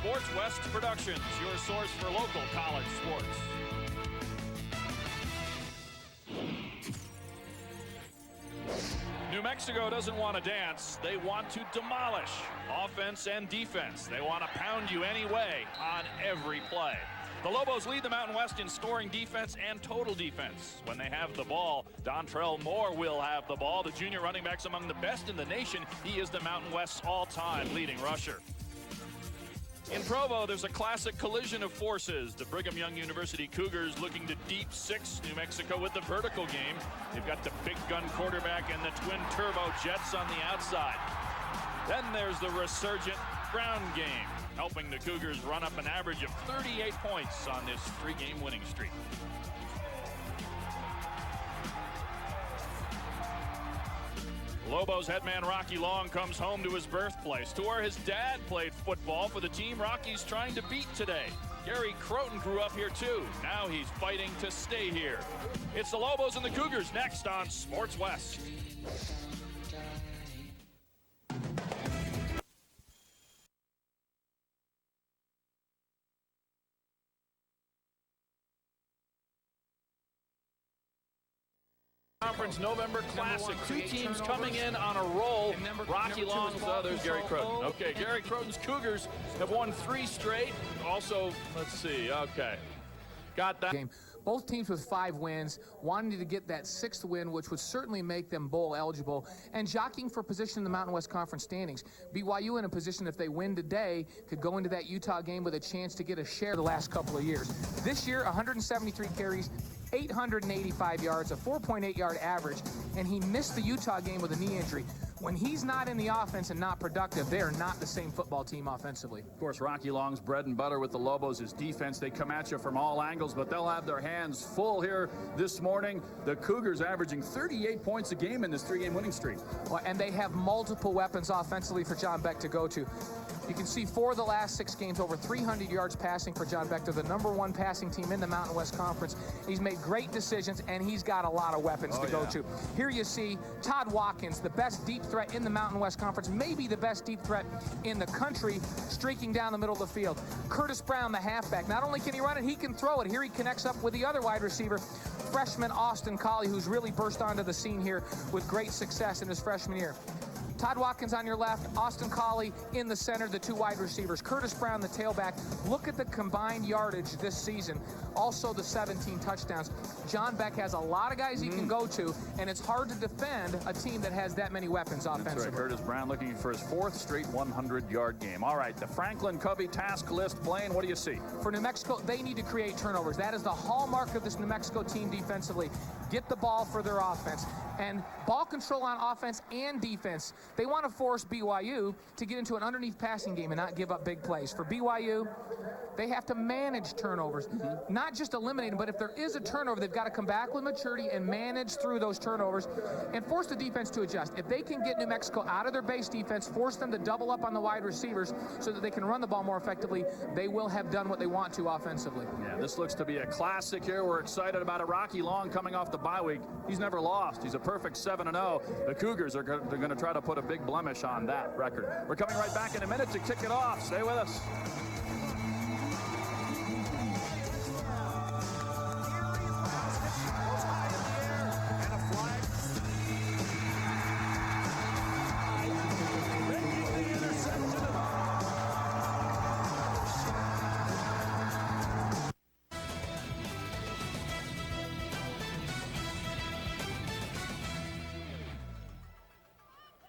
Sports West Productions, your source for local college sports. New Mexico doesn't want to dance. They want to demolish offense and defense. They want to pound you anyway on every play. The Lobos lead the Mountain West in scoring defense and total defense. When they have the ball, Dontrell Moore will have the ball. The junior running back's among the best in the nation. He is the Mountain West's all-time leading rusher. In Provo, there's a classic collision of forces. The Brigham Young University Cougars looking to deep six New Mexico with the vertical game. They've got the big gun quarterback and the twin turbo jets on the outside. Then there's the resurgent ground game, helping the Cougars run up an average of 38 points on this three-game winning streak. Lobos headman Rocky Long comes home to his birthplace, to where his dad played football for the team Rocky's trying to beat today. Gary Croton grew up here too. Now he's fighting to stay here. It's the Lobos and the Cougars next on Sports West. Conference November Classic. Two teams coming in on a roll. Rocky Long's, there's Gary Croton. Okay, Gary Croton's Cougars have won 3 straight. Also, let's see, okay. Got that. Game. Both teams with 5 wins, wanting to get that 6th win, which would certainly make them bowl eligible, and jockeying for position in the Mountain West Conference standings. BYU in a position, if they win today, could go into that Utah game with a chance to get a share the last couple of years. This year, 173 carries, 885 yards, a 4.8-yard average, and he missed the Utah game with a knee injury. When he's not in the offense and not productive, they are not the same football team offensively. Of course, Rocky Long's bread and butter with the Lobos is defense. They come at you from all angles, but they'll have their hands full here this morning. The Cougars averaging 38 points a game in this 3-game winning streak. Well, and they have multiple weapons offensively for John Beck to go to. You can see 4 of the last 6 games, over 300 yards passing for John Beck. They're the #1 passing team in the Mountain West Conference. He's made great decisions, and he's got a lot of weapons to go to. Here you see Todd Watkins, the best deep threat in the Mountain West Conference, maybe the best deep threat in the country, streaking down the middle of the field. Curtis Brown, the halfback. Not only can he run it, he can throw it. Here he connects up with the other wide receiver, freshman Austin Colley, who's really burst onto the scene here with great success in his freshman year. Todd Watkins on your left, Austin Colley in the center, the 2 wide receivers. Curtis Brown, the tailback. Look at the combined yardage this season. Also the 17 touchdowns. John Beck has a lot of guys he can go to, and it's hard to defend a team that has that many weapons offensively. That's right. Curtis Brown looking for his 4th straight 100-yard game. All right, the Franklin Covey task list. Blaine, what do you see? For New Mexico, they need to create turnovers. That is the hallmark of this New Mexico team defensively. Get the ball for their offense. And ball control on offense and defense. They want to force BYU to get into an underneath passing game and not give up big plays. For BYU, they have to manage turnovers, not just eliminate them, but if there is a turnover, they've got to come back with maturity and manage through those turnovers and force the defense to adjust. If they can get New Mexico out of their base defense, force them to double up on the wide receivers so that they can run the ball more effectively, they will have done what they want to offensively. Yeah, this looks to be a classic here. We're excited about it. Rocky Long coming off the bye week. He's never lost. He's a perfect 7-0. The Cougars are going to try to put a big blemish on that record. We're coming right back in a minute to kick it off. Stay with us.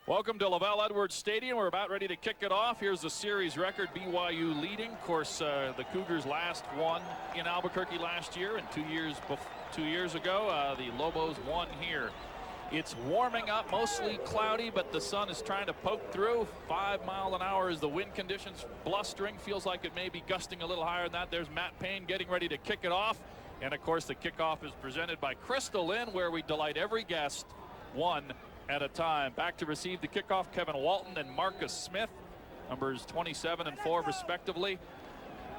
Welcome to LaVell Edwards Stadium. We're about ready to kick it off. Here's the series record, BYU leading. Of course, the Cougars last won in Albuquerque last year, and 2 years ago, the Lobos won here. It's warming up, mostly cloudy, but the sun is trying to poke through. 5 miles an hour is the wind conditions, blustering. Feels like it may be gusting a little higher than that. There's Matt Payne getting ready to kick it off. And, of course, the kickoff is presented by Crystal Inn, where we delight every guest one at a time. Back to receive the kickoff, Kevin Walton and Marcus Smith, numbers 27 and 4 respectively.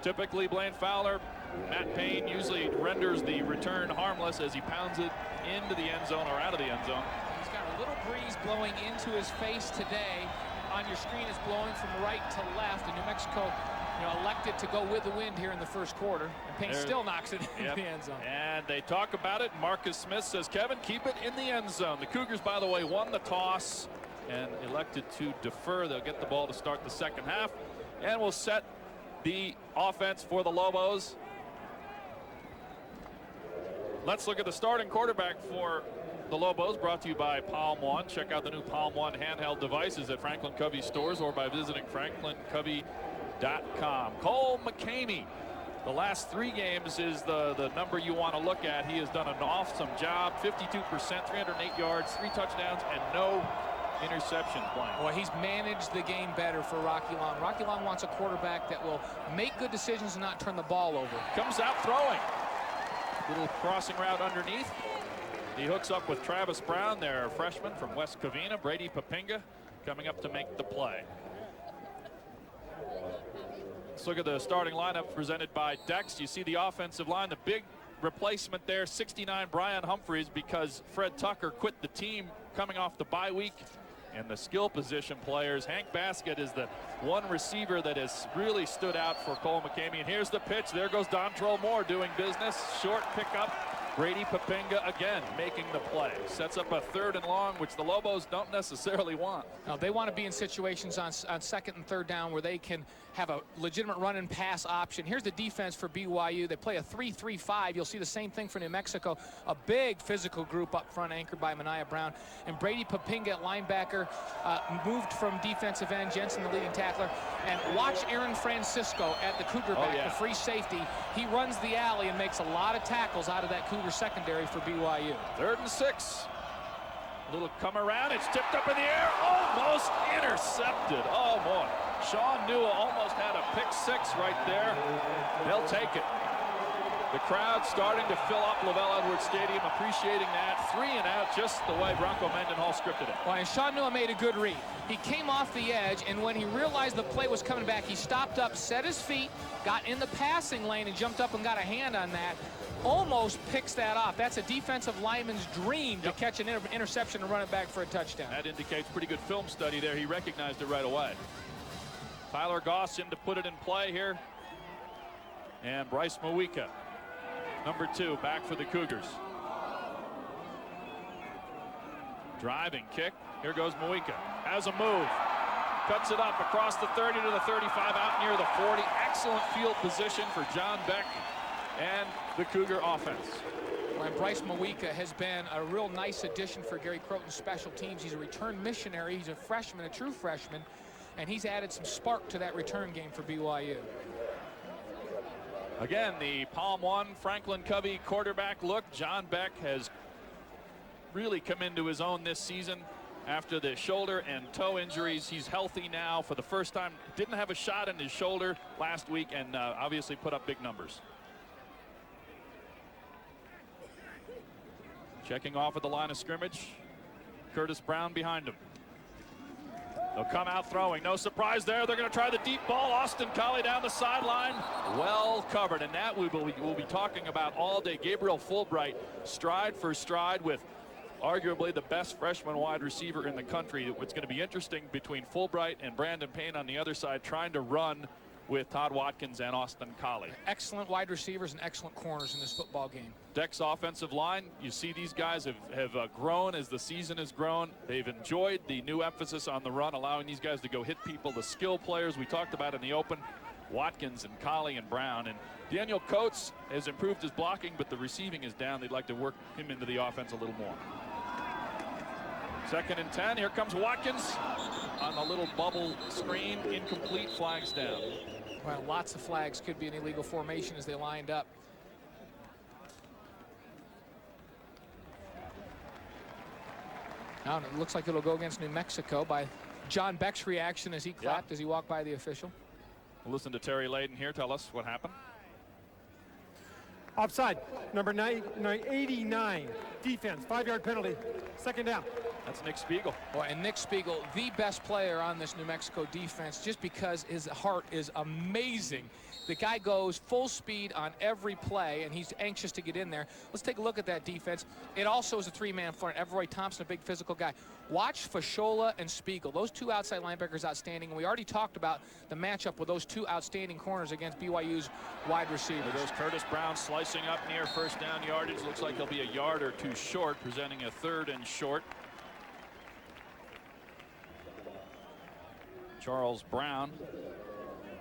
Typically, Blaine Fowler, Matt Payne usually renders the return harmless as he pounds it into the end zone or out of the end zone. He's got a little breeze blowing into his face today. On your screen, it's blowing from right to left, and New Mexico elected to go with the wind here in the first quarter. And Payne still knocks it into the end zone. And they talk about it. Marcus Smith says, Kevin, keep it in the end zone. The Cougars, by the way, won the toss and elected to defer. They'll get the ball to start the second half. And we'll set the offense for the Lobos. Let's look at the starting quarterback for the Lobos, brought to you by Palm One. Check out the new Palm One handheld devices at Franklin Covey stores or by visiting franklincovey.com. Cole McCamey, the last 3 games is the number you want to look at. He has done an awesome job. 52%, 308 yards, 3 touchdowns, and no interceptions playing. Well, he's managed the game better for Rocky Long. Rocky Long wants a quarterback that will make good decisions and not turn the ball over. Comes out throwing. Little crossing route underneath. He hooks up with Travis Brown, their freshman from West Covina. Brady Papinga coming up to make the play. Let's look at the starting lineup presented by Dex. You see the offensive line, the big replacement there, 69 Brian Humphreys, because Fred Tucker quit the team coming off the bye week. And the skill position players, Hank Baskett is the one receiver that has really stood out for Cole McCamey. And here's the pitch. There goes Dontrell Moore doing business. Short pickup. Brady Papinga again making the play. Sets up a 3rd and long, which the Lobos don't necessarily want. No, they want to be in situations on 2nd and 3rd down where they can have a legitimate run and pass option. Here's the defense for BYU. They play a 3-3-5. You'll see the same thing for New Mexico. A big physical group up front anchored by Mania Brown. And Brady Papinga at linebacker moved from defensive end. Jensen, the leading tackler. And watch Aaron Francisco at the Cougar back, the free safety. He runs the alley and makes a lot of tackles out of that Cougar secondary for BYU. 3rd and 6. Little come around. It's tipped up in the air. Almost intercepted. Oh, boy. Sean Newell almost had a pick 6 right there. They'll take it. The crowd starting to fill up Lavelle Edwards Stadium, appreciating that. 3 and out, just the way Bronco Mendenhall scripted it. Well, and Sean Newell made a good read. He came off the edge, and when he realized the play was coming back, he stopped up, set his feet, got in the passing lane, and jumped up and got a hand on that. Almost picks that off. That's a defensive lineman's dream to catch an interception and run it back for a touchdown. That indicates pretty good film study there. He recognized it right away. Tyler Goss in to put it in play here. And Bryce Mawika, number 2, back for the Cougars. Driving kick. Here goes Mawika. Has a move. Cuts it up across the 30 to the 35, out near the 40. Excellent field position for John Beck and the Cougar offense. And Bryce Mawika has been a real nice addition for Gary Croton's special teams. He's a return missionary. He's a freshman, a true freshman, and he's added some spark to that return game for BYU. Again, the Palm One Franklin Covey quarterback look. John Beck has really come into his own this season after the shoulder and toe injuries. He's healthy now for the first time. Didn't have a shot in his shoulder last week, and obviously put up big numbers. Checking off at the line of scrimmage. Curtis Brown behind him. They'll come out throwing. No surprise there. They're going to try the deep ball. Austin Collie down the sideline. Well covered. And that we'll be talking about all day. Gabriel Fulbright, stride for stride with arguably the best freshman wide receiver in the country. What's going to be interesting between Fulbright and Brandon Payne on the other side, trying to run with Todd Watkins and Austin Collie. Excellent wide receivers and excellent corners in this football game. Deck's offensive line, you see these guys have grown as the season has grown. They've enjoyed the new emphasis on the run, allowing these guys to go hit people. The skill players we talked about in the open, Watkins and Collie and Brown. And Daniel Coates has improved his blocking, but the receiving is down. They'd like to work him into the offense a little more. 2nd and 10. Here comes Watkins on the little bubble screen. Incomplete, flags down. Well, lots of flags. Could be an illegal formation as they lined up. Now it looks like it'll go against New Mexico by John Beck's reaction as he clapped as he walked by the official. We'll listen to Terry Layden here. Tell us what happened. Offside, number 89, defense, 5-yard penalty, 2nd down. That's Nick Spiegel. Boy, and Nick Spiegel, the best player on this New Mexico defense, just because his heart is amazing. The guy goes full speed on every play, and he's anxious to get in there. Let's take a look at that defense. It also is a three-man front. Everroy Thompson, a big physical guy. Watch Fashola and Spiegel. Those two outside linebackers outstanding. And we already talked about the matchup with those two outstanding corners against BYU's wide receivers. There goes Curtis Brown slicing up near first down yardage. Looks like he'll be a yard or two short, presenting a 3rd and short. Charles Brown,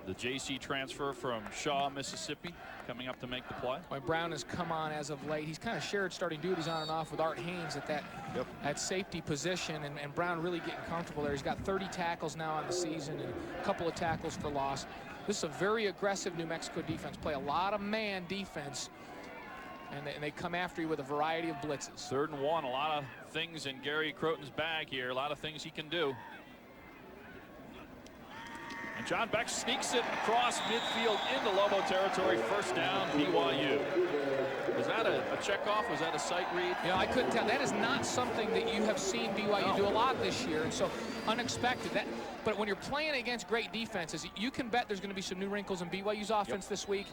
the JC transfer from Shaw, Mississippi, coming up to make the play. Boy, Brown has come on as of late. He's kind of shared starting duties on and off with Art Haynes at that safety position, and Brown really getting comfortable there. He's got 30 tackles now on the season and a couple of tackles for loss. This is a very aggressive New Mexico defense. Play a lot of man defense, and they come after you with a variety of blitzes. 3rd and 1. A lot of things in Gary Croton's bag here. A lot of things he can do. And John Beck sneaks it across midfield into Lobo territory. First down, BYU. Was that a checkoff? Was that a sight read? You know, I couldn't tell. That is not something that you have seen BYU do a lot this year, and so unexpected. But when you're playing against great defenses, you can bet there's going to be some new wrinkles in BYU's offense this week.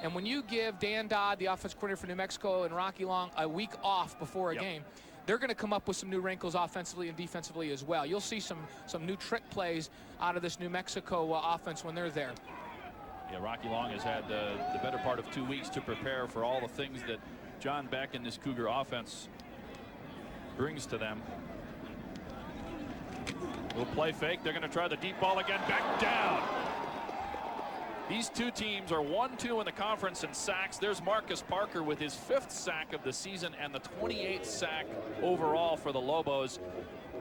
And when you give Dan Dodd, the offense coordinator for New Mexico, and Rocky Long a week off before a game, they're going to come up with some new wrinkles offensively and defensively as well. You'll see some new trick plays out of this New Mexico offense when they're there. Yeah, Rocky Long has had the better part of 2 weeks to prepare for all the things that John Beck and this Cougar offense brings to them. Little play fake. They're going to try the deep ball again. Back down. These two teams are 1-2 in the conference in sacks. There's Marcus Parker with his 5th sack of the season and the 28th sack overall for the Lobos.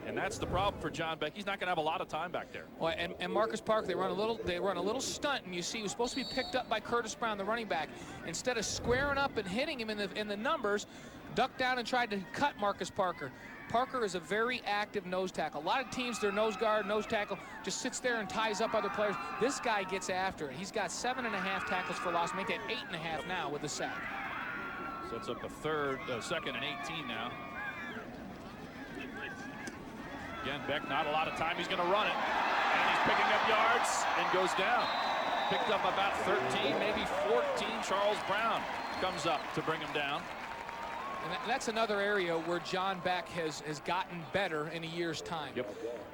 And that's the problem for John Beck. He's not going to have a lot of time back there. Well, and Marcus Parker, they run a little stunt, and you see he was supposed to be picked up by Curtis Brown, the running back. Instead of squaring up and hitting him in the numbers, ducked down and tried to cut Marcus Parker. Parker is a very active nose tackle. A lot of teams, their nose guard, nose tackle, just sits there and ties up other players. This guy gets after it. He's got 7.5 tackles for loss, make that 8.5 now with the sack. Sets up a 2nd and 18 now. Again, Beck, not a lot of time. He's going to run it. And he's picking up yards and goes down. Picked up about 13, maybe 14. Charles Brown comes up to bring him down. And that's another area where John Beck has gotten better in a year's time.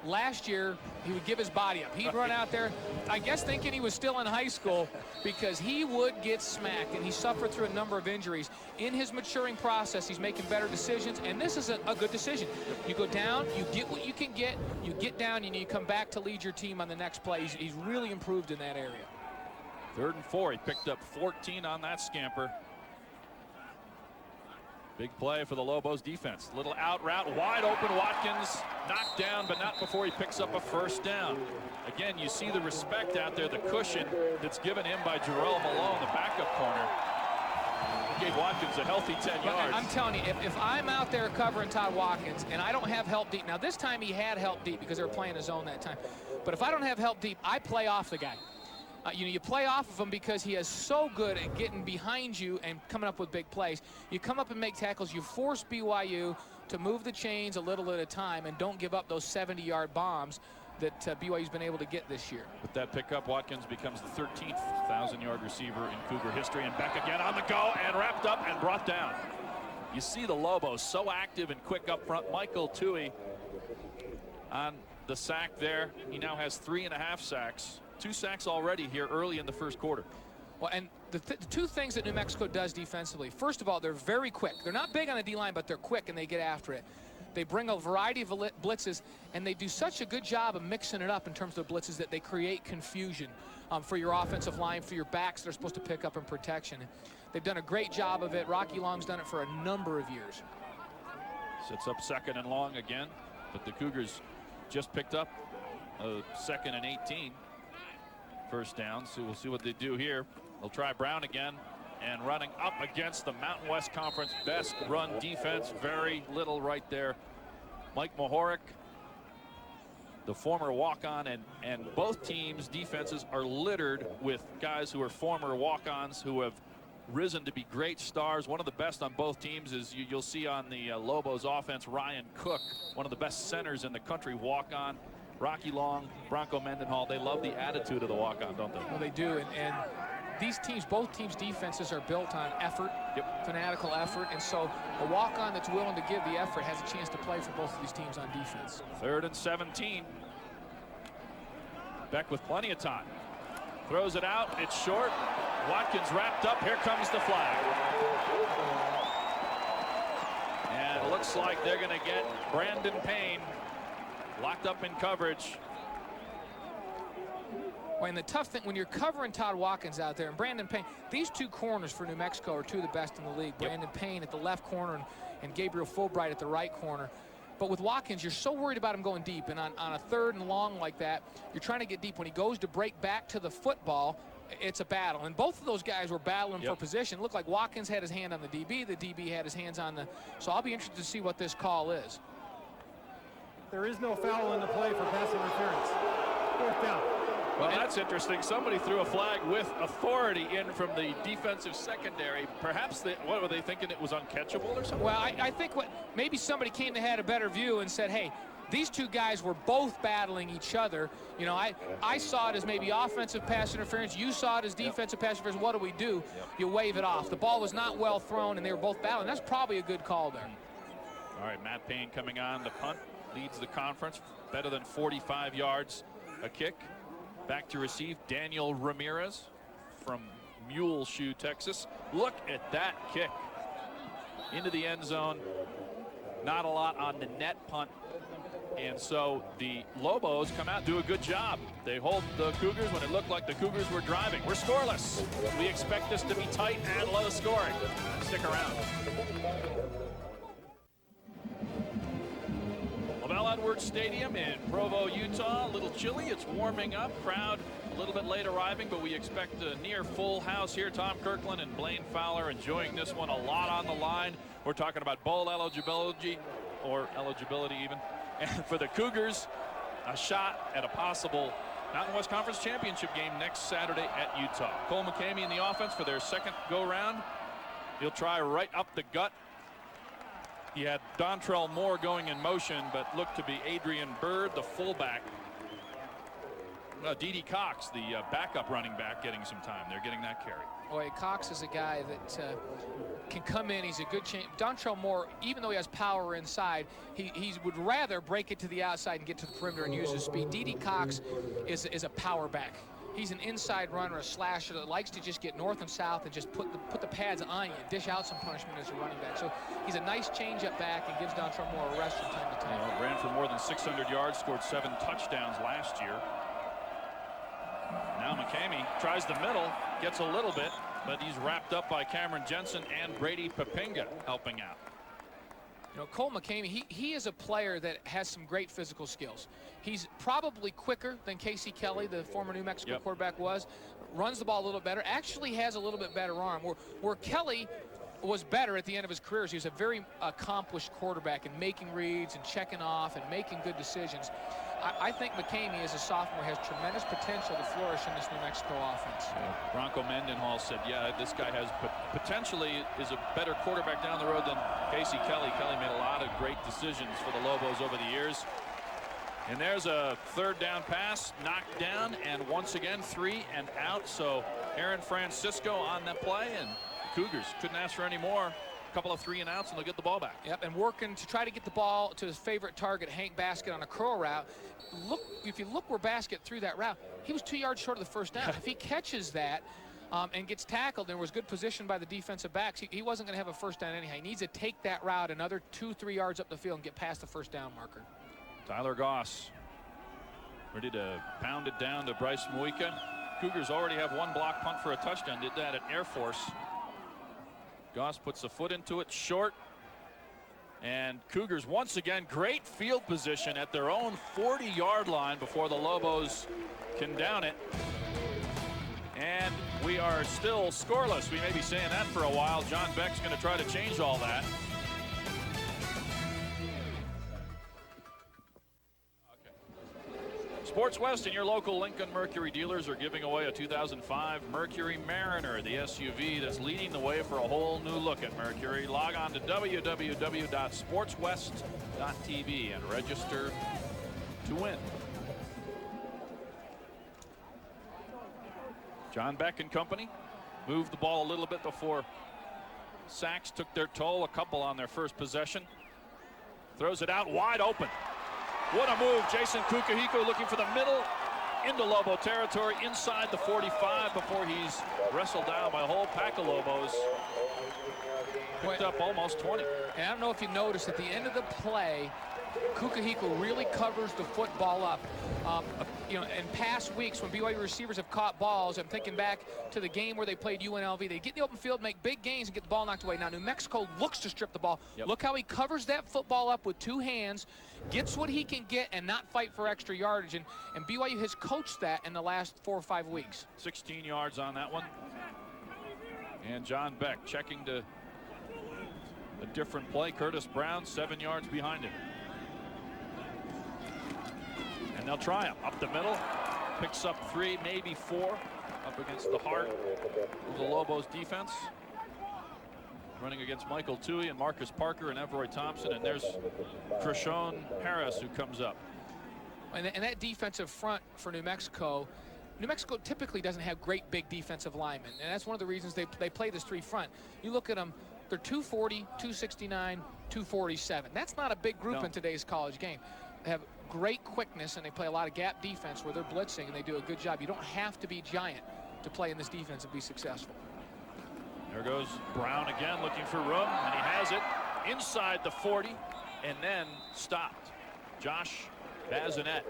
Last year, he would give his body up. He'd run out there, I guess thinking he was still in high school, because he would get smacked, and he suffered through a number of injuries. In his maturing process, he's making better decisions, and this is a good decision. You go down, you get what you can get, you get down, and you come back to lead your team on the next play. He's really improved in that area. 3rd and 4. He picked up 14 on that scamper. Big play for the Lobos defense. Little out route, wide open. Watkins knocked down, but not before he picks up a first down. Again, you see the respect out there, the cushion that's given him by Jarrell Malone, the backup corner. Gave Watkins a healthy 10 yards. I'm telling you, if I'm out there covering Todd Watkins and I don't have help deep, now this time he had help deep because they were playing his zone that time. But if I don't have help deep, I play off the guy. You play off of him because he is so good at getting behind you and coming up with big plays. You come up and make tackles. You force BYU to move the chains a little at a time and don't give up those 70-yard bombs that BYU's been able to get this year. With that pickup, Watkins becomes the 13th 1,000-yard receiver in Cougar history. And back again on the go and wrapped up and brought down. You see the Lobos so active and quick up front. Michael Tui on the sack there. He now has 3.5 sacks. 2 sacks already here early in the first quarter. Well, and the two things that New Mexico does defensively, first of all, they're very quick. They're not big on the D-line, but they're quick and they get after it. They bring a variety of blitzes, and they do such a good job of mixing it up in terms of blitzes that they create confusion for your offensive line, for your backs they're supposed to pick up in protection. They've done a great job of it. Rocky Long's done it for a number of years. Sets up 2nd and long again, but the Cougars just picked up a 2nd and 18. First down, so we'll see what they do here. They'll try Brown again, and running up against the Mountain West Conference best run defense. Very little right there. Mike Mahoric, the former walk-on, and both teams' defenses are littered with guys who are former walk-ons who have risen to be great stars. One of the best on both teams is you'll see on the Lobos offense, Ryan Cook, one of the best centers in the country, walk on. Rocky Long, Bronco Mendenhall, they love the attitude of the walk-on, don't they? Well, they do, and these teams, both teams' defenses are built on effort, fanatical effort, and so a walk-on that's willing to give the effort has a chance to play for both of these teams on defense. 3rd and 17. Beck with plenty of time. Throws it out, it's short. Watkins wrapped up, here comes the flag. And it looks like they're gonna get Brandon Payne locked up in coverage. Well, and the tough thing, when you're covering Todd Watkins out there and Brandon Payne, these two corners for New Mexico are two of the best in the league. Brandon Payne at the left corner and Gabriel Fulbright at the right corner. But with Watkins, you're so worried about him going deep, and on a 3rd and long like that, you're trying to get deep. When he goes to break back to the football, it's a battle. And both of those guys were battling for position. It looked like Watkins had his hand on the DB had his hands on the. So I'll be interested to see what this call is. There is no foul in the play for pass interference. 4th down. Well, that's interesting. Somebody threw a flag with authority in from the defensive secondary. Perhaps what were they thinking, it was uncatchable or something? Well, I think maybe somebody came that had a better view and said, hey, these two guys were both battling each other. You know, I saw it as maybe offensive pass interference. You saw it as defensive pass interference. What do? You wave it off. The ball was not well thrown, and they were both battling. That's probably a good call there. All right, Matt Payne coming on. The punt leads the conference. Better than 45 yards a kick. Back to receive, Daniel Ramirez from Muleshoe, Texas. Look at that kick into the end zone. Not a lot on the net punt. And so the Lobos come out, do a good job. They hold the Cougars when it looked like the Cougars were driving. We're scoreless. We expect this to be tight and low scoring. Stick around. LaVell Edwards Stadium in Provo, Utah. A little chilly. It's warming up. Crowd a little bit late arriving, but we expect a near full house here. Tom Kirkland and Blaine Fowler enjoying this one. A lot on the line. We're talking about bowl eligibility, or eligibility even. And for the Cougars, a shot at a possible Mountain West Conference Championship game next Saturday at Utah. Cole McCamey in the offense for their second go-round. He'll try right up the gut. He had Dontrell Moore going in motion, but looked to be Adrian Byrd, the fullback. D.D. Cox, the backup running back, getting some time. They're getting that carry. Boy, Cox is a guy that can come in. He's a good chance. Dontrell Moore, even though he has power inside, he would rather break it to the outside and get to the perimeter and use his speed. D.D. Cox is a power back. He's an inside runner, a slasher that likes to just get north and south and just put the pads on you, dish out some punishment as a running back. So he's a nice change-up back and gives Dontrell Moore a rest from time to time. Ran for more than 600 yards, scored 7 touchdowns last year. Now McCamey tries the middle, gets a little bit, but he's wrapped up by Cameron Jensen and Brady Papinga helping out. You know, Cole McCamey, he is a player that has some great physical skills. He's probably quicker than Casey Kelly, the former New Mexico quarterback, was. Runs the ball a little better. Actually has a little bit better arm. Where Kelly was better at the end of his career. He was a very accomplished quarterback in making reads and checking off and making good decisions. I think McCamey, as a sophomore, has tremendous potential to flourish in this New Mexico offense. Bronco Mendenhall said, yeah, this guy has potentially is a better quarterback down the road than Casey Kelly. Kelly made a lot of great decisions for the Lobos over the years. And there's a 3rd down pass, knocked down, and once again 3 and out. So Aaron Francisco on that play, and the Cougars couldn't ask for any more. A couple of 3 and outs, and they'll get the ball back. Yep, and working to try to get the ball to his favorite target, Hank Baskett, on a curl route. If you look where Baskett threw that route, he was 2 yards short of the first down. If he catches that and gets tackled, there was good position by the defensive backs, he wasn't going to have a first down anyhow. He needs to take that route another 2-3 yards up the field and get past the first down marker. Tyler Goss ready to pound it down to Bryce Muica. Cougars already have 1 block punt for a touchdown. Did that at Air Force. Goss puts a foot into it, short. And Cougars once again, great field position at their own 40-yard line before the Lobos can down it. And we are still scoreless. We may be saying that for a while. John Beck's going to try to change all that. Sports West and your local Lincoln Mercury dealers are giving away a 2005 Mercury Mariner, the SUV that's leading the way for a whole new look at Mercury. Log on to www.sportswest.tv and register to win. John Beck and company moved the ball a little bit before sacks took their toll. A couple on their first possession. Throws it out wide open. What a move. Jason Kukahiko looking for the middle into Lobo territory inside the 45 before he's wrestled down by a whole pack of Lobos. Picked up almost 20. And I don't know if you noticed at the end of the play, Kukahiko really covers the football up. You know, in past weeks when BYU receivers have caught balls, I'm thinking back to the game where they played UNLV. They get in the open field, make big gains, and get the ball knocked away. Now, New Mexico looks to strip the ball. Yep. Look how he covers that football up with two hands, gets what he can get, and not fight for extra yardage. And BYU has coached that in the last 4 or 5 weeks. 16 yards on that one. And John Beck checking to a different play. Curtis Brown 7 yards behind him. And they'll try him up the middle. Picks up 3, maybe 4, up against the heart of the Lobos defense. Running against Michael Tui and Marcus Parker and Everoy Thompson. And there's Krishon Harris who comes up. And that defensive front for New Mexico typically doesn't have great big defensive linemen. And that's one of the reasons they play this 3 front. You look at them, they're 240, 269, 247. That's not a big group in today's college game. They have great quickness, and they play a lot of gap defense where they're blitzing, and they do a good job. You don't have to be giant to play in this defense and be successful. There goes Brown again, looking for room, and he has it inside the 40 and then stopped. Josh Bazinet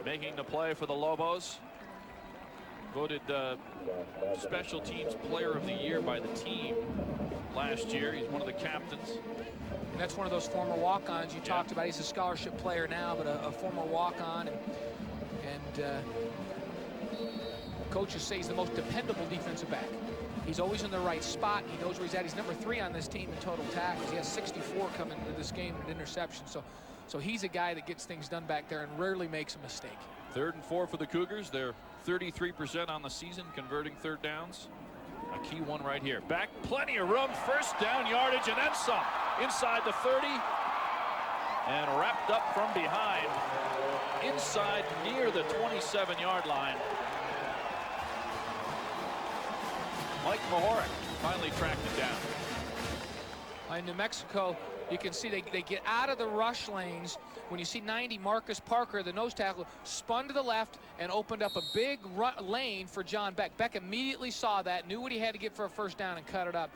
making the play for the Lobos. Voted special teams player of the year by the team last year. He's one of the captains. And that's one of those former walk-ons you talked about. He's a scholarship player now, but a former walk-on. And coaches say he's the most dependable defensive back. He's always in the right spot. He knows where he's at. He's number 3 on this team in total tackles. He has 64 coming into this game in interception. So he's a guy that gets things done back there and rarely makes a mistake. 3rd and 4 for the Cougars. They're 33% on the season converting 3rd downs. A key one right here. Back, plenty of room. First down yardage and then some. Inside the 30 and wrapped up from behind. Inside near the 27-yard line. Mike Mahorek finally tracked it down. In New Mexico, you can see they get out of the rush lanes. When you see 90, Marcus Parker, the nose tackle, spun to the left and opened up a big lane for John Beck. Beck immediately saw that, knew what he had to get for a first down and cut it up.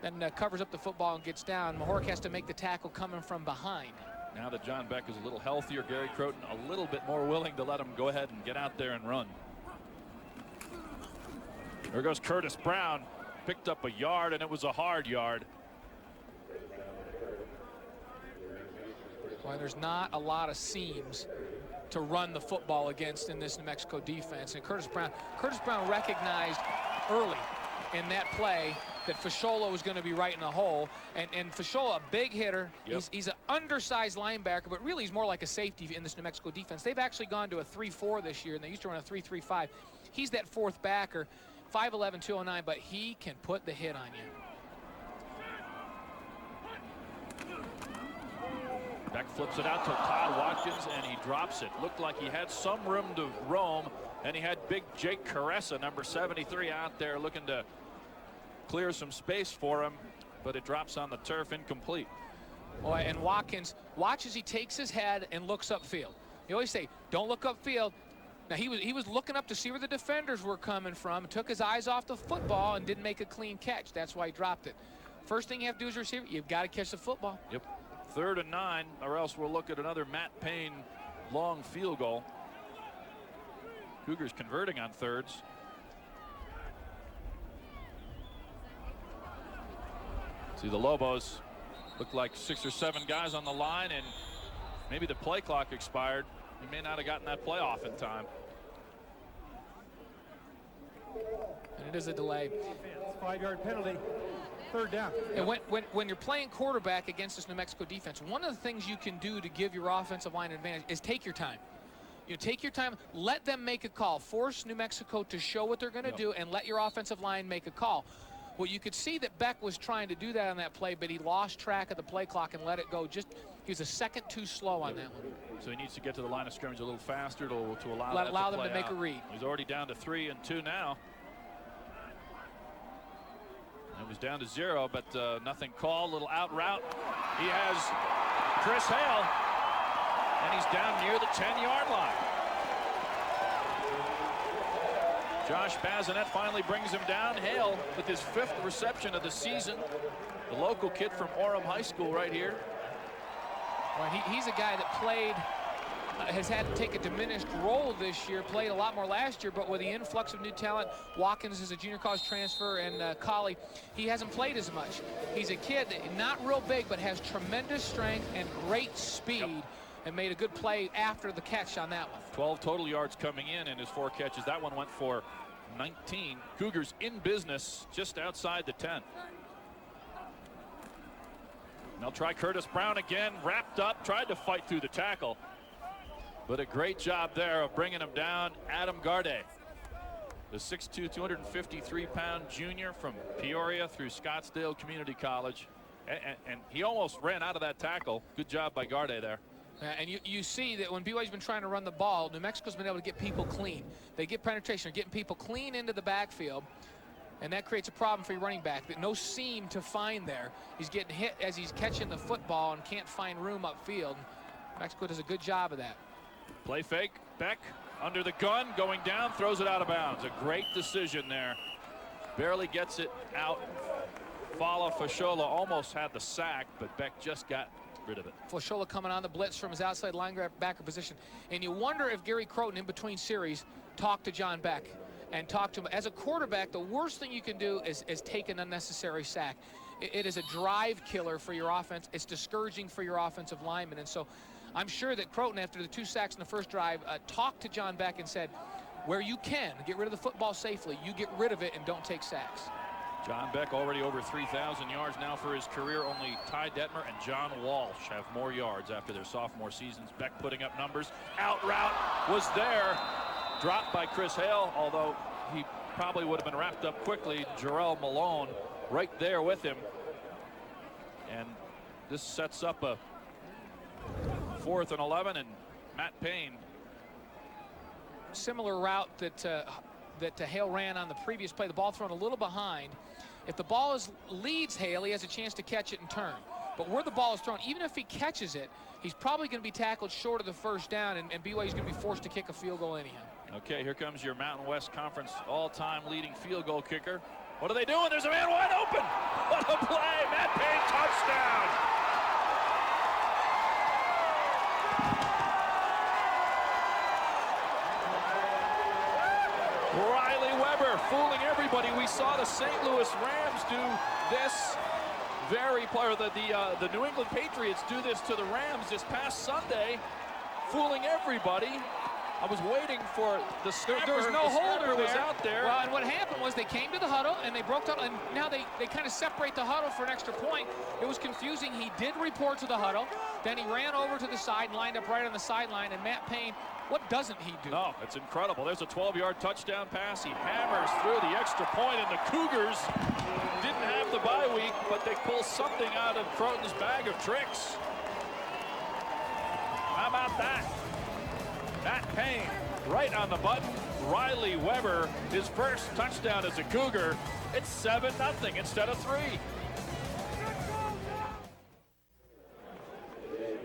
Then covers up the football and gets down. Mahorek has to make the tackle coming from behind. Now that John Beck is a little healthier, Gary Croton a little bit more willing to let him go ahead and get out there and run. There goes Curtis Brown. Picked up a yard, and it was a hard yard. Well, there's not a lot of seams to run the football against in this New Mexico defense. And Curtis Brown recognized early in that play that Fashola was going to be right in the hole. And Fashola, a big hitter. Yep. He's an undersized linebacker, but really he's more like a safety in this New Mexico defense. They've actually gone to a 3-4 this year, and they used to run a 3-3-5. He's that 4th backer, 5'11", 209, but he can put the hit on you. Beck flips it out to Kyle Watkins, and he drops it. Looked like he had some room to roam, and he had big Jake Caressa, number 73, out there looking to clear some space for him, but it drops on the turf, incomplete. Boy, and Watkins, watch as he takes his head and looks upfield. You always say, don't look upfield. Now, he was looking up to see where the defenders were coming from, took his eyes off the football and didn't make a clean catch. That's why he dropped it. First thing you have to do as a receiver, you've got to catch the football. Yep. 3rd and 9, or else we'll look at another Matt Payne long field goal. Cougars converting on 3rds. See, the Lobos look like 6 or 7 guys on the line, and maybe the play clock expired. He may not have gotten that play off in time. And it is a delay. 5-yard penalty. 3rd down. And when you're playing quarterback against this New Mexico defense, one of the things you can do to give your offensive line an advantage is take your time. You take your time, let them make a call. Force New Mexico to show what they're going to do, and let your offensive line make a call. Well, you could see that Beck was trying to do that on that play, but he lost track of the play clock and let it go. He was a second too slow on that one. So he needs to get to the line of scrimmage a little faster to allow them to make a read. He's already down to 3 and 2 now. It was down to 0, but nothing called. Little out route. He has Chris Hale, and he's down near the 10-yard line. Josh Bazinet finally brings him down. Hale with his 5th reception of the season. The local kid from Orem High School right here. Well, he's a guy that played, has had to take a diminished role this year, played a lot more last year, but with the influx of new talent, Watkins is a junior college transfer, and Colley, he hasn't played as much. He's a kid that not real big, but has tremendous strength and great speed, and made a good play after the catch on that one. 12 total yards coming in his 4 catches. That one went for 19. Cougars in business just outside the 10. They'll try Curtis Brown again, wrapped up, tried to fight through the tackle. But a great job there of bringing him down. Adam Garde, the 6'2", 253-pound junior from Peoria through Scottsdale Community College. And he almost ran out of that tackle. Good job by Garde there. And you see that when BYU's been trying to run the ball, New Mexico's been able to get people clean. They get penetration, they're getting people clean into the backfield. And that creates a problem for your running back. That no seam to find there. He's getting hit as he's catching the football and can't find room upfield. Mexico does a good job of that. Play fake. Beck under the gun, going down, throws it out of bounds. A great decision there. Barely gets it out. Fala Fashola almost had the sack, but Beck just got rid of it. Fashola coming on the blitz from his outside linebacker position. And you wonder if Gary Croton, in between series, talked to John Beck and talk to him. As a quarterback, the worst thing you can do is take an unnecessary sack. It is a drive killer for your offense. It's discouraging for your offensive linemen. And so I'm sure that Croton, after the 2 sacks in the first drive, talked to John Beck and said, where you can get rid of the football safely, you get rid of it and don't take sacks. John Beck already over 3,000 yards now for his career. Only Ty Detmer and John Walsh have more yards after their sophomore seasons. Beck putting up numbers. Out route was there. Dropped by Chris Hale, although he probably would have been wrapped up quickly. Jarrell Malone right there with him. And this sets up a 4th and 11, and Matt Payne. Similar route that Hale ran on the previous play. The ball thrown a little behind. If the ball leads Hale, he has a chance to catch it and turn. But where the ball is thrown, even if he catches it, he's probably going to be tackled short of the first down, and BYU is going to be forced to kick a field goal anyhow. Okay, here comes your Mountain West Conference all-time leading field goal kicker. What are they doing? There's a man wide open. What a play. Matt Payne, touchdown. Riley Weber fooling everybody. We saw the St. Louis Rams do this the New England Patriots do this to the Rams this past Sunday, fooling everybody. I was waiting for the snapper. There was no holder was out there. Well, and what happened was they came to the huddle and they broke up, and now they kind of separate the huddle for an extra point. It was confusing. He did report to the huddle. Then he ran over to the side and lined up right on the sideline. And Matt Payne, what doesn't he do? No, it's incredible. There's a 12-yard touchdown pass. He hammers through the extra point, and the Cougars didn't have the bye week, but they pull something out of Croton's bag of tricks. How about that? Matt Payne right on the button. Riley Weber, his first touchdown as a Cougar. It's 7-0 instead of 3.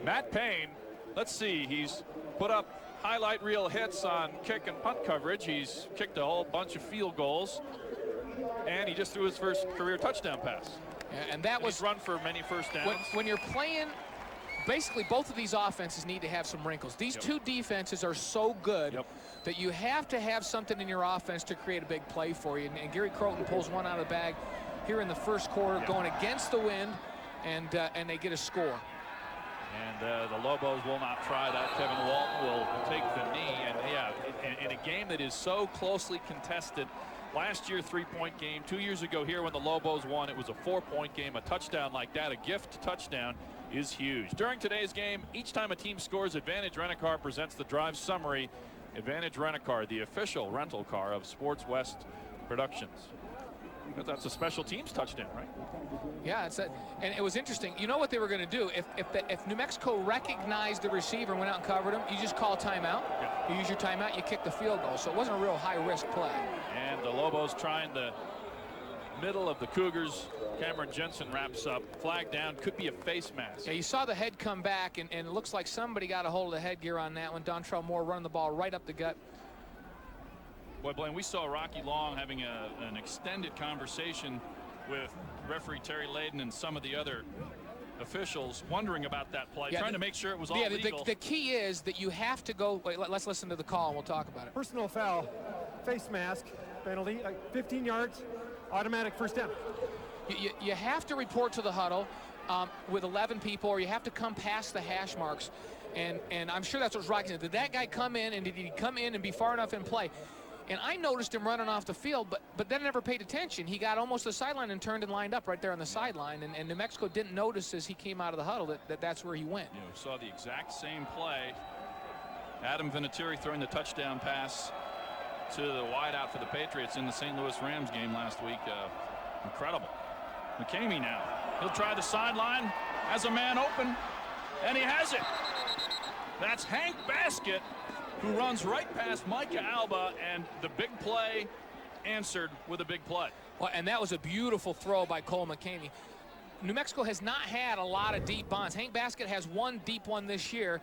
Matt Payne, let's see, he's put up highlight reel hits on kick and punt coverage. He's kicked a whole bunch of field goals, and he just threw his first career touchdown pass. Yeah, and that was run for many first downs. When you're playing, basically both of these offenses need to have some wrinkles. These two defenses are so good that you have to have something in your offense to create a big play for you. And Gary Croton pulls one out of the bag here in the first quarter, going against the wind, and they get a score. And the Lobos will not try that. Kevin Walton will take the knee. And yeah, in a game that is so closely contested, Last year, 3-point game. 2 years ago here when the Lobos won, it was a 4-point game. A touchdown like that, a gift touchdown, is huge. During today's game, each time a team scores, Advantage Rent-A-Car presents the drive summary. Advantage Rent-A-Car, the official rental car of Sports West Productions. That's a special teams touchdown, right? Yeah, and it was interesting. You know what they were going to do? If New Mexico recognized the receiver and went out and covered him, you just call timeout. Yeah. You use your timeout, you kick the field goal. So it wasn't a real high-risk play. And the Lobos trying the middle of the Cougars. Cameron Jensen wraps up. Flag down. Could be a face mask. Yeah, you saw the head come back, and it looks like somebody got a hold of the headgear on that one. Dontrell Moore running the ball right up the gut. Boy, Blaine, we saw Rocky Long having an extended conversation with referee Terry Layden and some of the other officials wondering about that play, trying to make sure it was all legal. The key is that you have to go. Wait, let's listen to the call and we'll talk about it. Personal foul, face mask, penalty, 15 yards, automatic first down. You have to report to the huddle with 11 people, or you have to come past the hash marks. And I'm sure that's what Rocky said. Did that guy come in, and did he come in and be far enough in play? And I noticed him running off the field, but then never paid attention. He got almost to the sideline and turned and lined up right there on the sideline. And New Mexico didn't notice as he came out of the huddle that's where he went. You saw the exact same play. Adam Vinatieri throwing the touchdown pass to the wideout for the Patriots in the St. Louis Rams game last week. Incredible. McCamey now. He'll try the sideline. Has a man open, and he has it. That's Hank Baskett, who runs right past Micah Alba, and the big play answered with a big play. Well, and that was a beautiful throw by Cole McCamey. New Mexico has not had a lot of deep bonds. Hank Baskett has one deep one this year,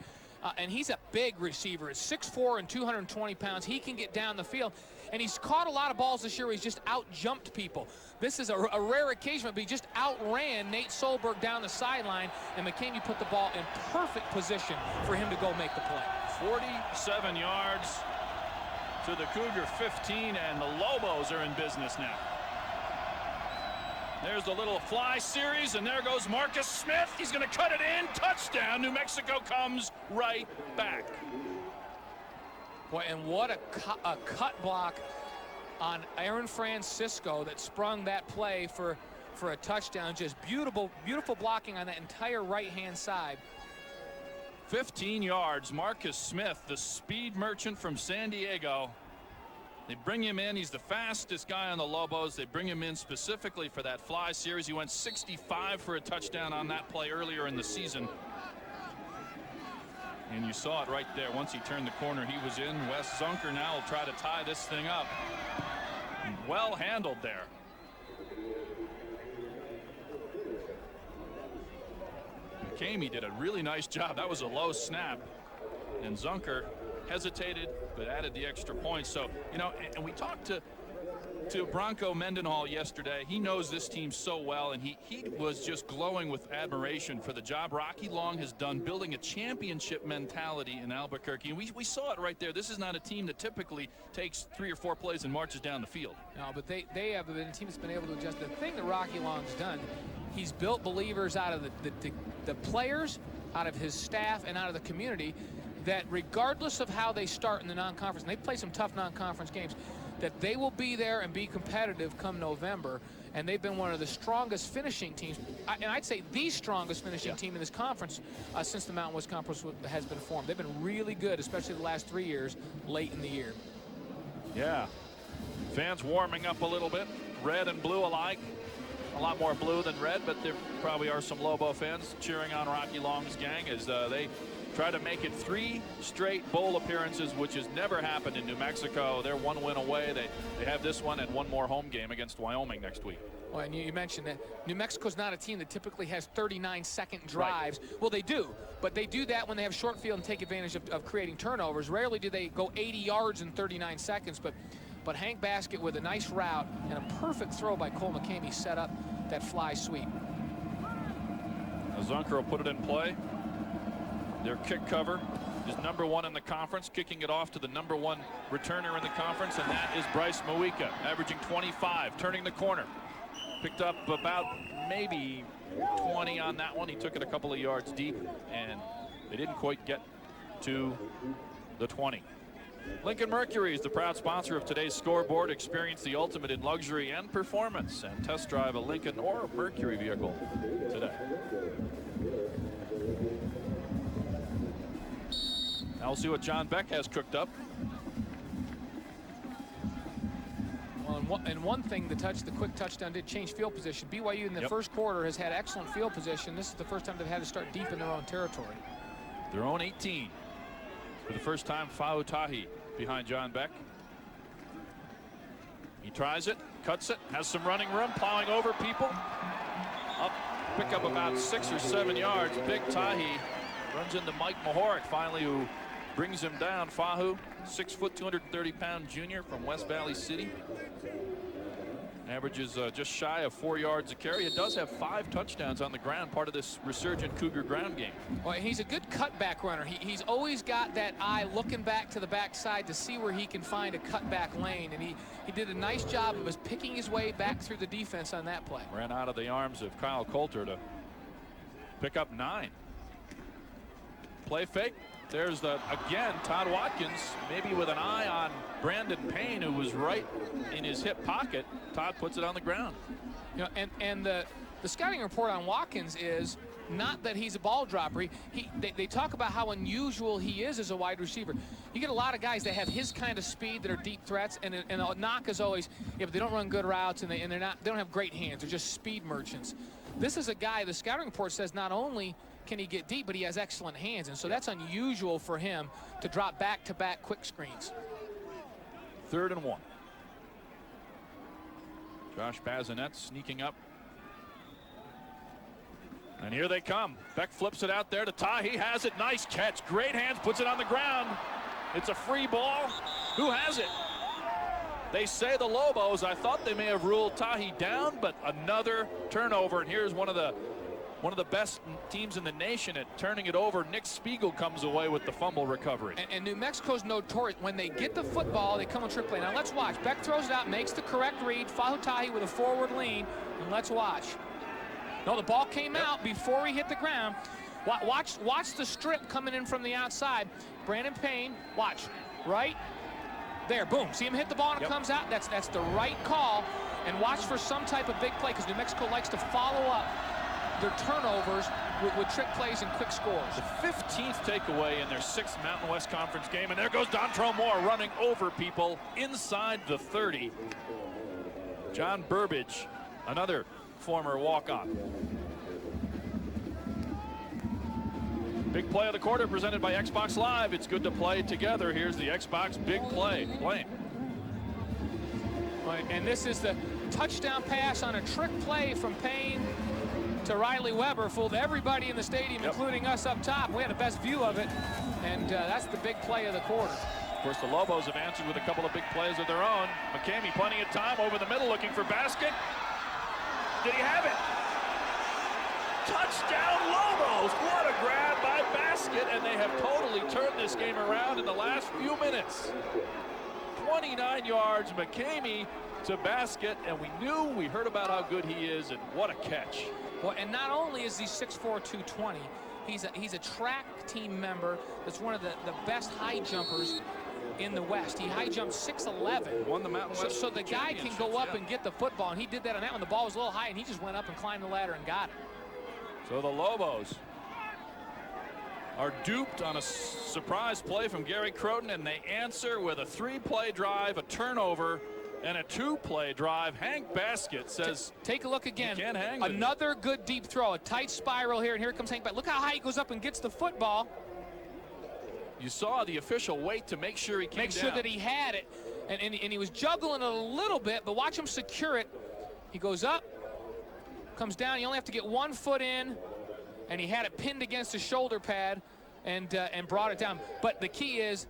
and he's a big receiver. It's 6'4" and 220 pounds. He can get down the field, and he's caught a lot of balls this year where he's just out-jumped people. This is a rare occasion, but he just outran Nate Solberg down the sideline, and McCamey put the ball in perfect position for him to go make the play. 47 yards to the Cougar 15, and the Lobos are in business now. There's the little fly series, and there goes Marcus Smith. He's going to cut it in. Touchdown. New Mexico comes right back. Boy, and what a cut block on Aaron Francisco that sprung that play for a touchdown. Just beautiful blocking on that entire right-hand side. 15 yards. Marcus Smith, the speed merchant from San Diego. They bring him in. He's the fastest guy on the Lobos. They bring him in specifically for that fly series. He went 65 for a touchdown on that play earlier in the season. And you saw it right there. Once he turned the corner, he was in. Wes Zunker now will try to tie this thing up. Well handled there. McCamey did a really nice job. That was a low snap, and Zunker hesitated but added the extra point. So, you know, and we talked to Bronco Mendenhall yesterday. He knows this team so well, and he was just glowing with admiration for the job Rocky Long has done building a championship mentality in Albuquerque. And we saw it right there. This is not a team that typically takes 3 or 4 plays and marches down the field. No, but they have been a team that's been able to adjust. The thing that Rocky Long's done, he's built believers out of the players, out of his staff, and out of the community, that regardless of how they start in the non-conference, and they play some tough non-conference games, that they will be there and be competitive come November. And they've been one of the strongest finishing teams, and I'd say the strongest finishing team in this conference since the Mountain West Conference has been formed. They've been really good, especially the last 3 years, late in the year. Yeah. Fans warming up a little bit, red and blue alike. A lot more blue than red, but there probably are some Lobo fans cheering on Rocky Long's gang as they try to make it 3 straight bowl appearances, which has never happened in New Mexico. They're 1 win away. They have this one and 1 more home game against Wyoming next week. Well, and you mentioned that New Mexico's not a team that typically has 39-second drives. Right. Well, they do, but they do that when they have short field and take advantage of creating turnovers. Rarely do they go 80 yards in 39 seconds, but Hank Baskett with a nice route and a perfect throw by Cole McCamey set up that fly sweep. Zunker will put it in play. Their kick cover is #1 in the conference, kicking it off to the #1 returner in the conference, and that is Bryce Muika, averaging 25, turning the corner. Picked up about maybe 20 on that one. He took it a couple of yards deep, and they didn't quite get to the 20. Lincoln Mercury is the proud sponsor of today's scoreboard. Experience the ultimate in luxury and performance and test drive a Lincoln or a Mercury vehicle today. Now we'll see what John Beck has cooked up. Well, and one thing, the quick touchdown did change field position. BYU in the first quarter has had excellent field position. This is the first time they've had to start deep in their own territory. Their own 18. For the first time, Fa'u Tahi behind John Beck. He tries it, cuts it, has some running room, plowing over people. Up, pick up about 6 or 7 yards. Big Tahi runs into Mike Mahoric finally, who brings him down. Fa'u, 6 foot, 230-pound junior from West Valley City. Averages just shy of 4 yards a carry. It does have 5 touchdowns on the ground, part of this resurgent Cougar ground game. Well, he's a good cutback runner. He's always got that eye looking back to the backside to see where he can find a cutback lane, and he did a nice job of us picking his way back through the defense on that play. Ran out of the arms of Kyle Coulter to pick up 9. Play fake. There's again, Todd Watkins, maybe with an eye on Brandon Payne, who was right in his hip pocket. Todd puts it on the ground. You know, and the scouting report on Watkins is not that he's a ball dropper. They talk about how unusual he is as a wide receiver. You get a lot of guys that have his kind of speed that are deep threats, and the knock is always, if they don't run good routes and they don't have great hands, they're just speed merchants. This is a guy, the scouting report says, not only can he get deep, but he has excellent hands, and so that's unusual for him to drop back-to-back quick screens. 3rd and 1. Josh Bazinet sneaking up. And here they come. Beck flips it out there to Ty. He has it. Nice catch. Great hands. Puts it on the ground. It's a free ball. Who has it? They say the Lobos. I thought they may have ruled Tahi down, but another turnover. And here's one of the best teams in the nation at turning it over. Nick Spiegel comes away with the fumble recovery. And New Mexico's notorious. When they get the football, they come on trick play. Now let's watch. Beck throws it out, makes the correct read. Fa'u Tahi with a forward lean, and let's watch. No, the ball came out before he hit the ground. Watch the strip coming in from the outside. Brandon Payne, watch. Right there, boom. See him hit the ball and it comes out? That's the right call. And watch for some type of big play, because New Mexico likes to follow up their turnovers with trick plays and quick scores. The 15th takeaway in their 6th Mountain West Conference game, and there goes Dontrell Moore running over people inside the 30. John Burbage, another former walk-on. Big play of the quarter presented by Xbox Live. It's good to play together. Here's the Xbox big play. Blaine. Right, and this is the touchdown pass on a trick play from Payne to Riley Weber. Fooled everybody in the stadium, including us up top. We had the best view of it, and that's the big play of the quarter. Of course, the Lobos have answered with a couple of big plays of their own. McCamey, plenty of time over the middle, looking for basket. Did he have it? Touchdown Lobos! What a grab by Basket, and they have totally turned this game around in the last few minutes. 29 yards, McCamey to Basket, and we heard about how good he is, and what a catch. Well, and not only is he 6'4", 220, he's a track team member that's one of the best high jumpers in the West. He high jumped 6'11". Won the Mountain West. So the guy can go up and get the football, and he did that on that one. The ball was a little high, and he just went up and climbed the ladder and got it. So the Lobos are duped on a surprise play from Gary Croton, and they answer with a 3-play drive, a turnover, and a 2-play drive. Hank Basket says, take a look again. Can't hang another good deep throw, a tight spiral here, and here comes Hank Basket. Look how high he goes up and gets the football. You saw the official wait to make sure he came Make sure that he had it, and he was juggling it a little bit, but watch him secure it. He goes up, comes down. You only have to get 1 foot in, and he had it pinned against his shoulder pad and brought it down. But the key is,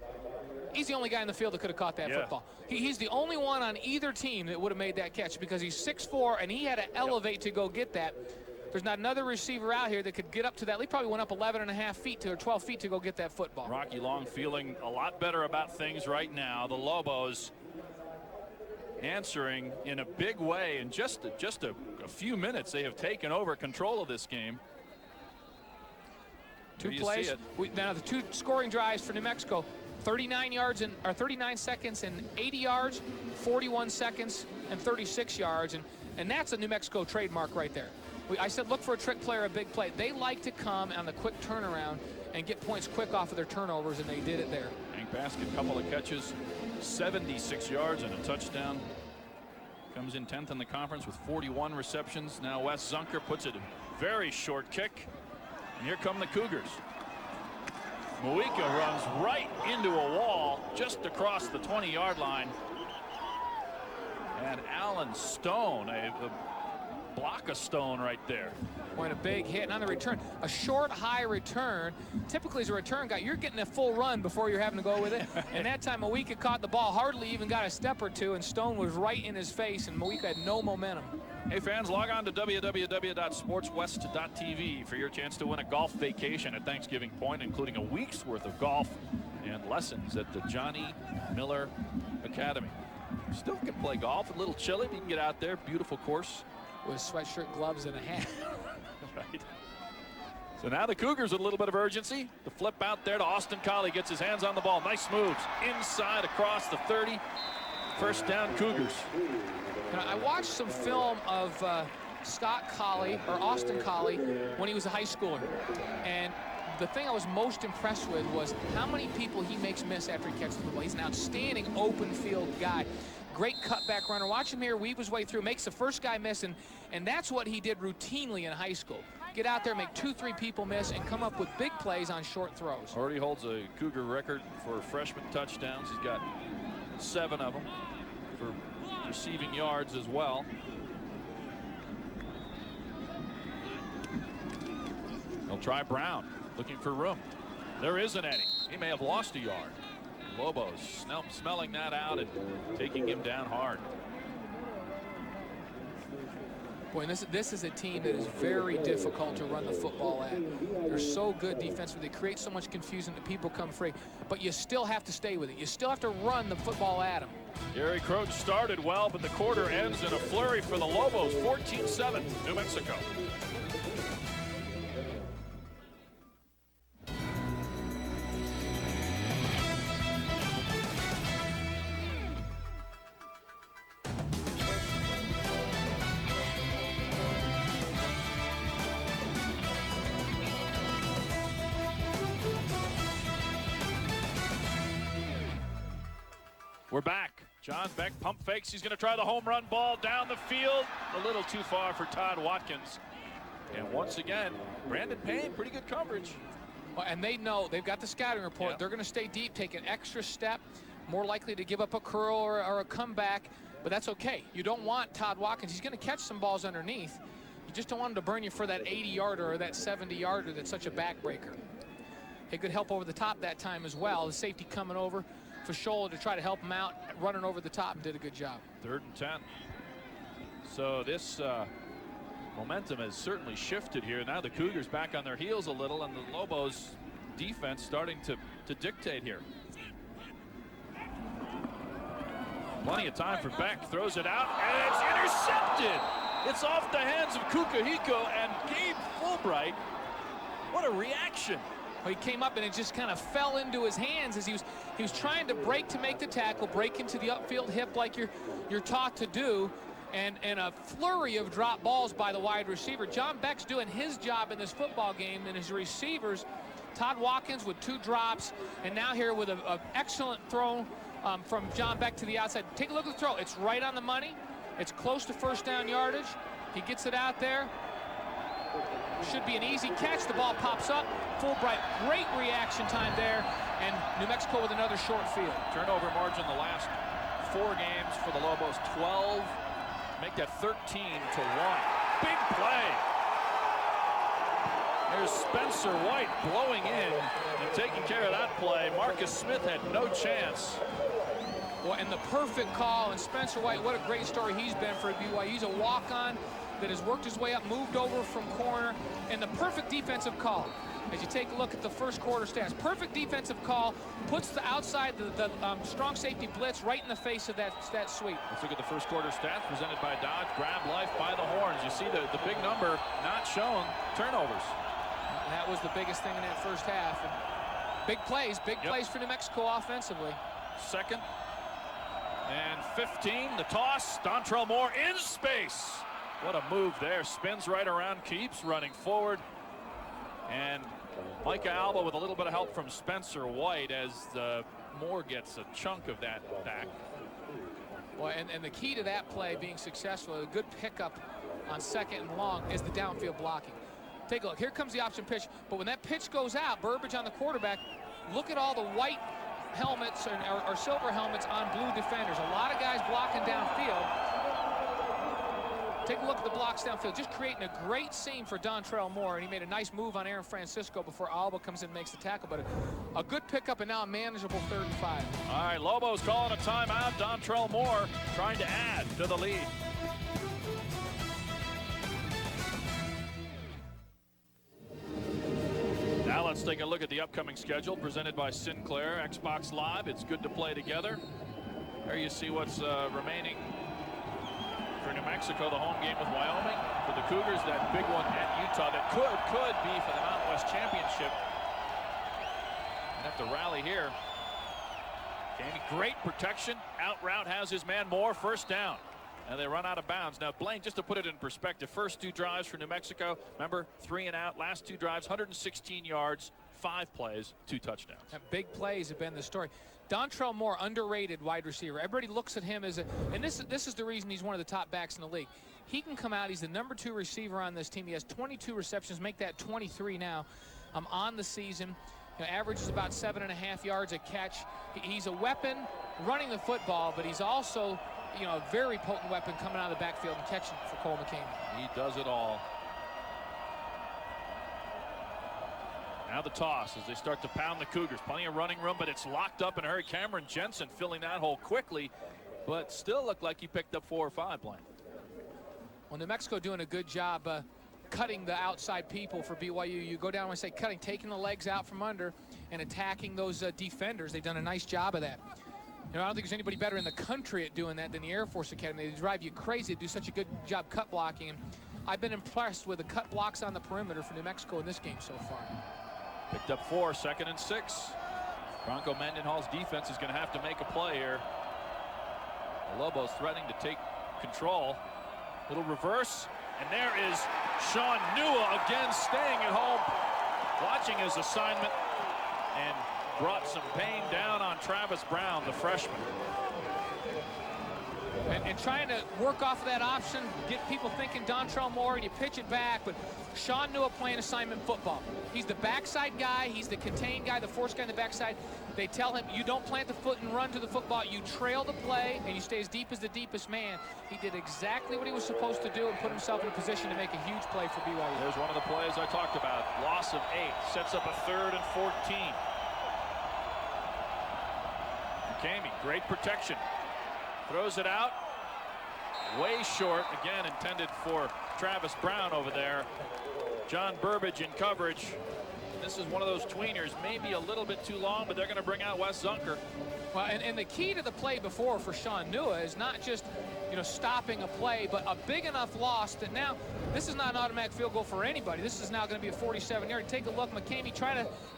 he's the only guy in the field that could have caught that football. He's the only one on either team that would have made that catch, because he's 6'4", and he had to elevate to go get that. There's not another receiver out here that could get up to that. He probably went up 11.5 feet or 12 feet to go get that football. Rocky Long feeling a lot better about things right now. The Lobos answering in a big way. In just a few minutes, they have taken over control of this game. 2 plays. Now the 2 scoring drives for New Mexico. 39 yards or 39 seconds and 80 yards, 41 seconds and 36 yards, and that's a New Mexico trademark right there. I said look for a trick play or a big play. They like to come on the quick turnaround and get points quick off of their turnovers, and they did it there. Hank Basket, couple of catches, 76 yards and a touchdown. Comes in 10th in the conference with 41 receptions. Now Wes Zunker puts it a very short kick, and here come the Cougars. Muika runs right into a wall just across the 20-yard line. And Alan Stone, a block of stone right there. Point a big hit, and on the return, a short, high return. Typically, as a return guy, you're getting a full run before you're having to go with it. And that time, Muika caught the ball, hardly even got a step or two, and Stone was right in his face, and Muika had no momentum. Hey fans, log on to www.sportswest.tv for your chance to win a golf vacation at Thanksgiving Point, including a week's worth of golf and lessons at the Johnny Miller Academy. Still can play golf, a little chilly, but you can get out there. Beautiful course. With sweatshirt, gloves, and a hat. Right. So now the Cougars with a little bit of urgency. The flip out there to Austin Collie, gets his hands on the ball. Nice moves inside across the 30. First down, Cougars. Now, I watched some film of Scott Collie, or Austin Collie, when he was a high schooler. And the thing I was most impressed with was how many people he makes miss after he catches the ball. He's an outstanding open field guy. Great cutback runner. Watch him here weave his way through, makes the first guy miss, and that's what he did routinely in high school. Get out there, make 2-3 people miss, and come up with big plays on short throws. Already holds a Cougar record for freshman touchdowns. He's got 7 of them for receiving yards as well. They'll try Brown, looking for room. There isn't any. He may have lost a yard. Lobos smelling that out and taking him down hard. Boy, and this is a team that is very difficult to run the football at. They're so good defensively. They create so much confusion that people come free. But you still have to stay with it. You still have to run the football at them. Gary Croach started well, but the quarter ends in a flurry for the Lobos. 14-7, New Mexico. We're back. John Beck pump fakes. He's going to try the home run ball down the field. A little too far for Todd Watkins. And once again, Brandon Payne, pretty good coverage. Well, and they know, they've got the scouting report. Yeah. They're going to stay deep, take an extra step, more likely to give up a curl or a comeback, but that's okay. You don't want Todd Watkins. He's going to catch some balls underneath. You just don't want him to burn you for that 80-yarder or that 70-yarder that's such a backbreaker. Hey, good help over the top that time as well. The safety coming over for Scholler to try to help him out, running over the top, and did a good job. 3rd and 10. So this momentum has certainly shifted here. Now the Cougars back on their heels a little, and the Lobos defense starting to dictate here. Plenty of time for Beck, throws it out, and it's intercepted. It's off the hands of Kukahiko and Gabe Fulbright. What a reaction. Well, he came up and it just kind of fell into his hands as he was trying to break to make the tackle, break into the upfield hip like you're taught to do, and a flurry of drop balls by the wide receiver. John Beck's doing his job in this football game, and his receivers, Todd Watkins with 2 drops, and now here with an excellent throw from John Beck to the outside. Take a look at the throw. It's right on the money. It's close to first down yardage. He gets it out there. Should be an easy catch. The ball pops up. Fulbright, great reaction time there, and New Mexico with another short field. Turnover margin the last 4 games for the Lobos, 12. Make that 13-1. Big play. There's Spencer White blowing in and taking care of that play. Marcus Smith had no chance. Well, and the perfect call, and Spencer White, what a great story he's been for BYU. He's a walk-on that has worked his way up, moved over from corner, and the perfect defensive call. As you take a look at the first quarter stats, perfect defensive call, puts the outside, the strong safety blitz right in the face of that sweep. Let's look at the first quarter stats presented by Dodge. Grab life by the horns. You see the big number not shown, turnovers. And that was the biggest thing in that first half. And Big plays for New Mexico offensively. 2nd and 15. The toss. Dontrell Moore in space. What a move there. Spins right around, keeps running forward. And Micah Alba with a little bit of help from Spencer White as Moore gets a chunk of that back. Well, and the key to that play being successful, a good pickup on 2nd and long, is the downfield blocking. Take a look. Here comes the option pitch. But when that pitch goes out, Burbage on the quarterback, look at all the white helmets or silver helmets on blue defenders. A lot of guys blocking downfield. Take a look at the blocks downfield, just creating a great scene for Dontrell Moore, and he made a nice move on Aaron Francisco before Alba comes in and makes the tackle. But a good pickup and now a manageable 3rd and 5. All right, Lobos calling a timeout. Dontrell Moore trying to add to the lead. Now let's take a look at the upcoming schedule presented by Sinclair Xbox Live. It's good to play together. There you see what's remaining for New Mexico, the home game with Wyoming. For the Cougars, that big one at Utah that could be for the Mountain West Championship. Have to rally here. Jamie, great protection. Out route has his man Moore, 1st down. And they run out of bounds. Now, Blaine, just to put it in perspective, first 2 drives for New Mexico, remember, 3 and out. Last 2 drives, 116 yards, 5 plays, 2 touchdowns. And big plays have been the story. Dontrell Moore, underrated wide receiver. Everybody looks at him as and this is the reason he's one of the top backs in the league. He can come out. He's the number 2 receiver on this team. He has 22 receptions, make that 23 now on the season. Averages about 7.5 yards a catch. He's a weapon running the football, but he's also, a very potent weapon coming out of the backfield and catching for Cole McCamey. He does it all. Now the toss as they start to pound the Cougars. Plenty of running room, but it's locked up in a hurry. Cameron Jensen filling that hole quickly, but still looked like he picked up 4 or 5, Blaine. Well, New Mexico doing a good job cutting the outside people for BYU. You go down and say cutting, taking the legs out from under and attacking those defenders. They've done a nice job of that. I don't think there's anybody better in the country at doing that than the Air Force Academy. They drive you crazy. They do such a good job cut blocking. And I've been impressed with the cut blocks on the perimeter for New Mexico in this game so far. Picked up 4, 2nd and 6. Bronco Mendenhall's defense is going to have to make a play here. The Lobos threatening to take control. Little reverse, and there is Sean Nua again staying at home, watching his assignment, and brought some pain down on Travis Brown, the freshman. And trying to work off of that option, get people thinking Dontrell Moore, and you pitch it back, but Sean Nua playing assignment football. He's the backside guy, he's the contained guy, the force guy on the backside. They tell him, you don't plant the foot and run to the football, you trail the play, and you stay as deep as the deepest man. He did exactly what he was supposed to do and put himself in a position to make a huge play for BYU. There's one of the plays I talked about. Loss of 8, sets up a 3rd and 14. McCamey, great protection. Throws it out. Way short, again intended for Travis Brown over there. John Burbage in coverage. This is one of those tweeners, maybe a little bit too long, but they're going to bring out Wes Zunker. Well, and the key to the play before for Sean Nua is not just, stopping a play, but a big enough loss that now this is not an automatic field goal for anybody. This is now going to be a 47-yard. Take a look. McCamey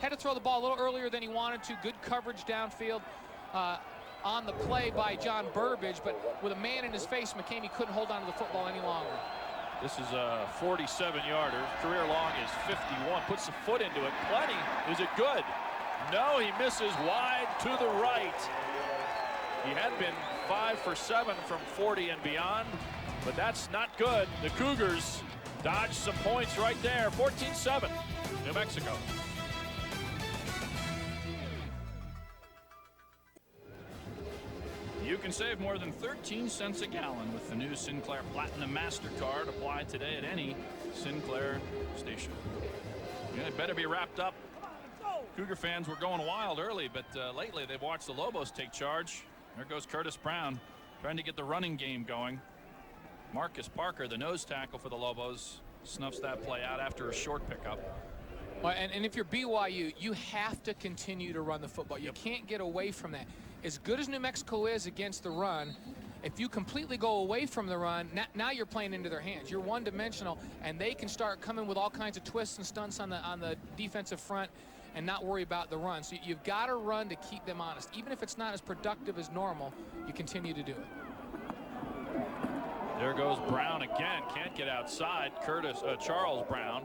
had to throw the ball a little earlier than he wanted to. Good coverage downfield on the play by John Burbage, but with a man in his face, McCamey couldn't hold on to the football any longer. This is a 47-yarder. Career long is 51. Puts the foot into it. Plenty. Is it good? No, he misses wide to the right. He had been 5 for 7 from 40 and beyond, but that's not good. The Cougars dodged some points right there. 14-7, New Mexico. You can save more than 13 cents a gallon with the new Sinclair Platinum MasterCard. Applied today at any Sinclair station. Yeah, it better be wrapped up. Cougar fans were going wild early, but lately they've watched the Lobos take charge. There goes Curtis Brown trying to get the running game going. Marcus Parker, the nose tackle for the Lobos, snuffs that play out after a short pickup. Well, and if you're BYU, you have to continue to run the football. You can't get away from that. As good as New Mexico is against the run, if you completely go away from the run, now you're playing into their hands. You're one-dimensional, and they can start coming with all kinds of twists and stunts on the defensive front. and not worry about the run. So you've got to run to keep them honest. Even if it's not as productive as normal, you continue to do it. There goes Brown again. Can't get outside. Charles Brown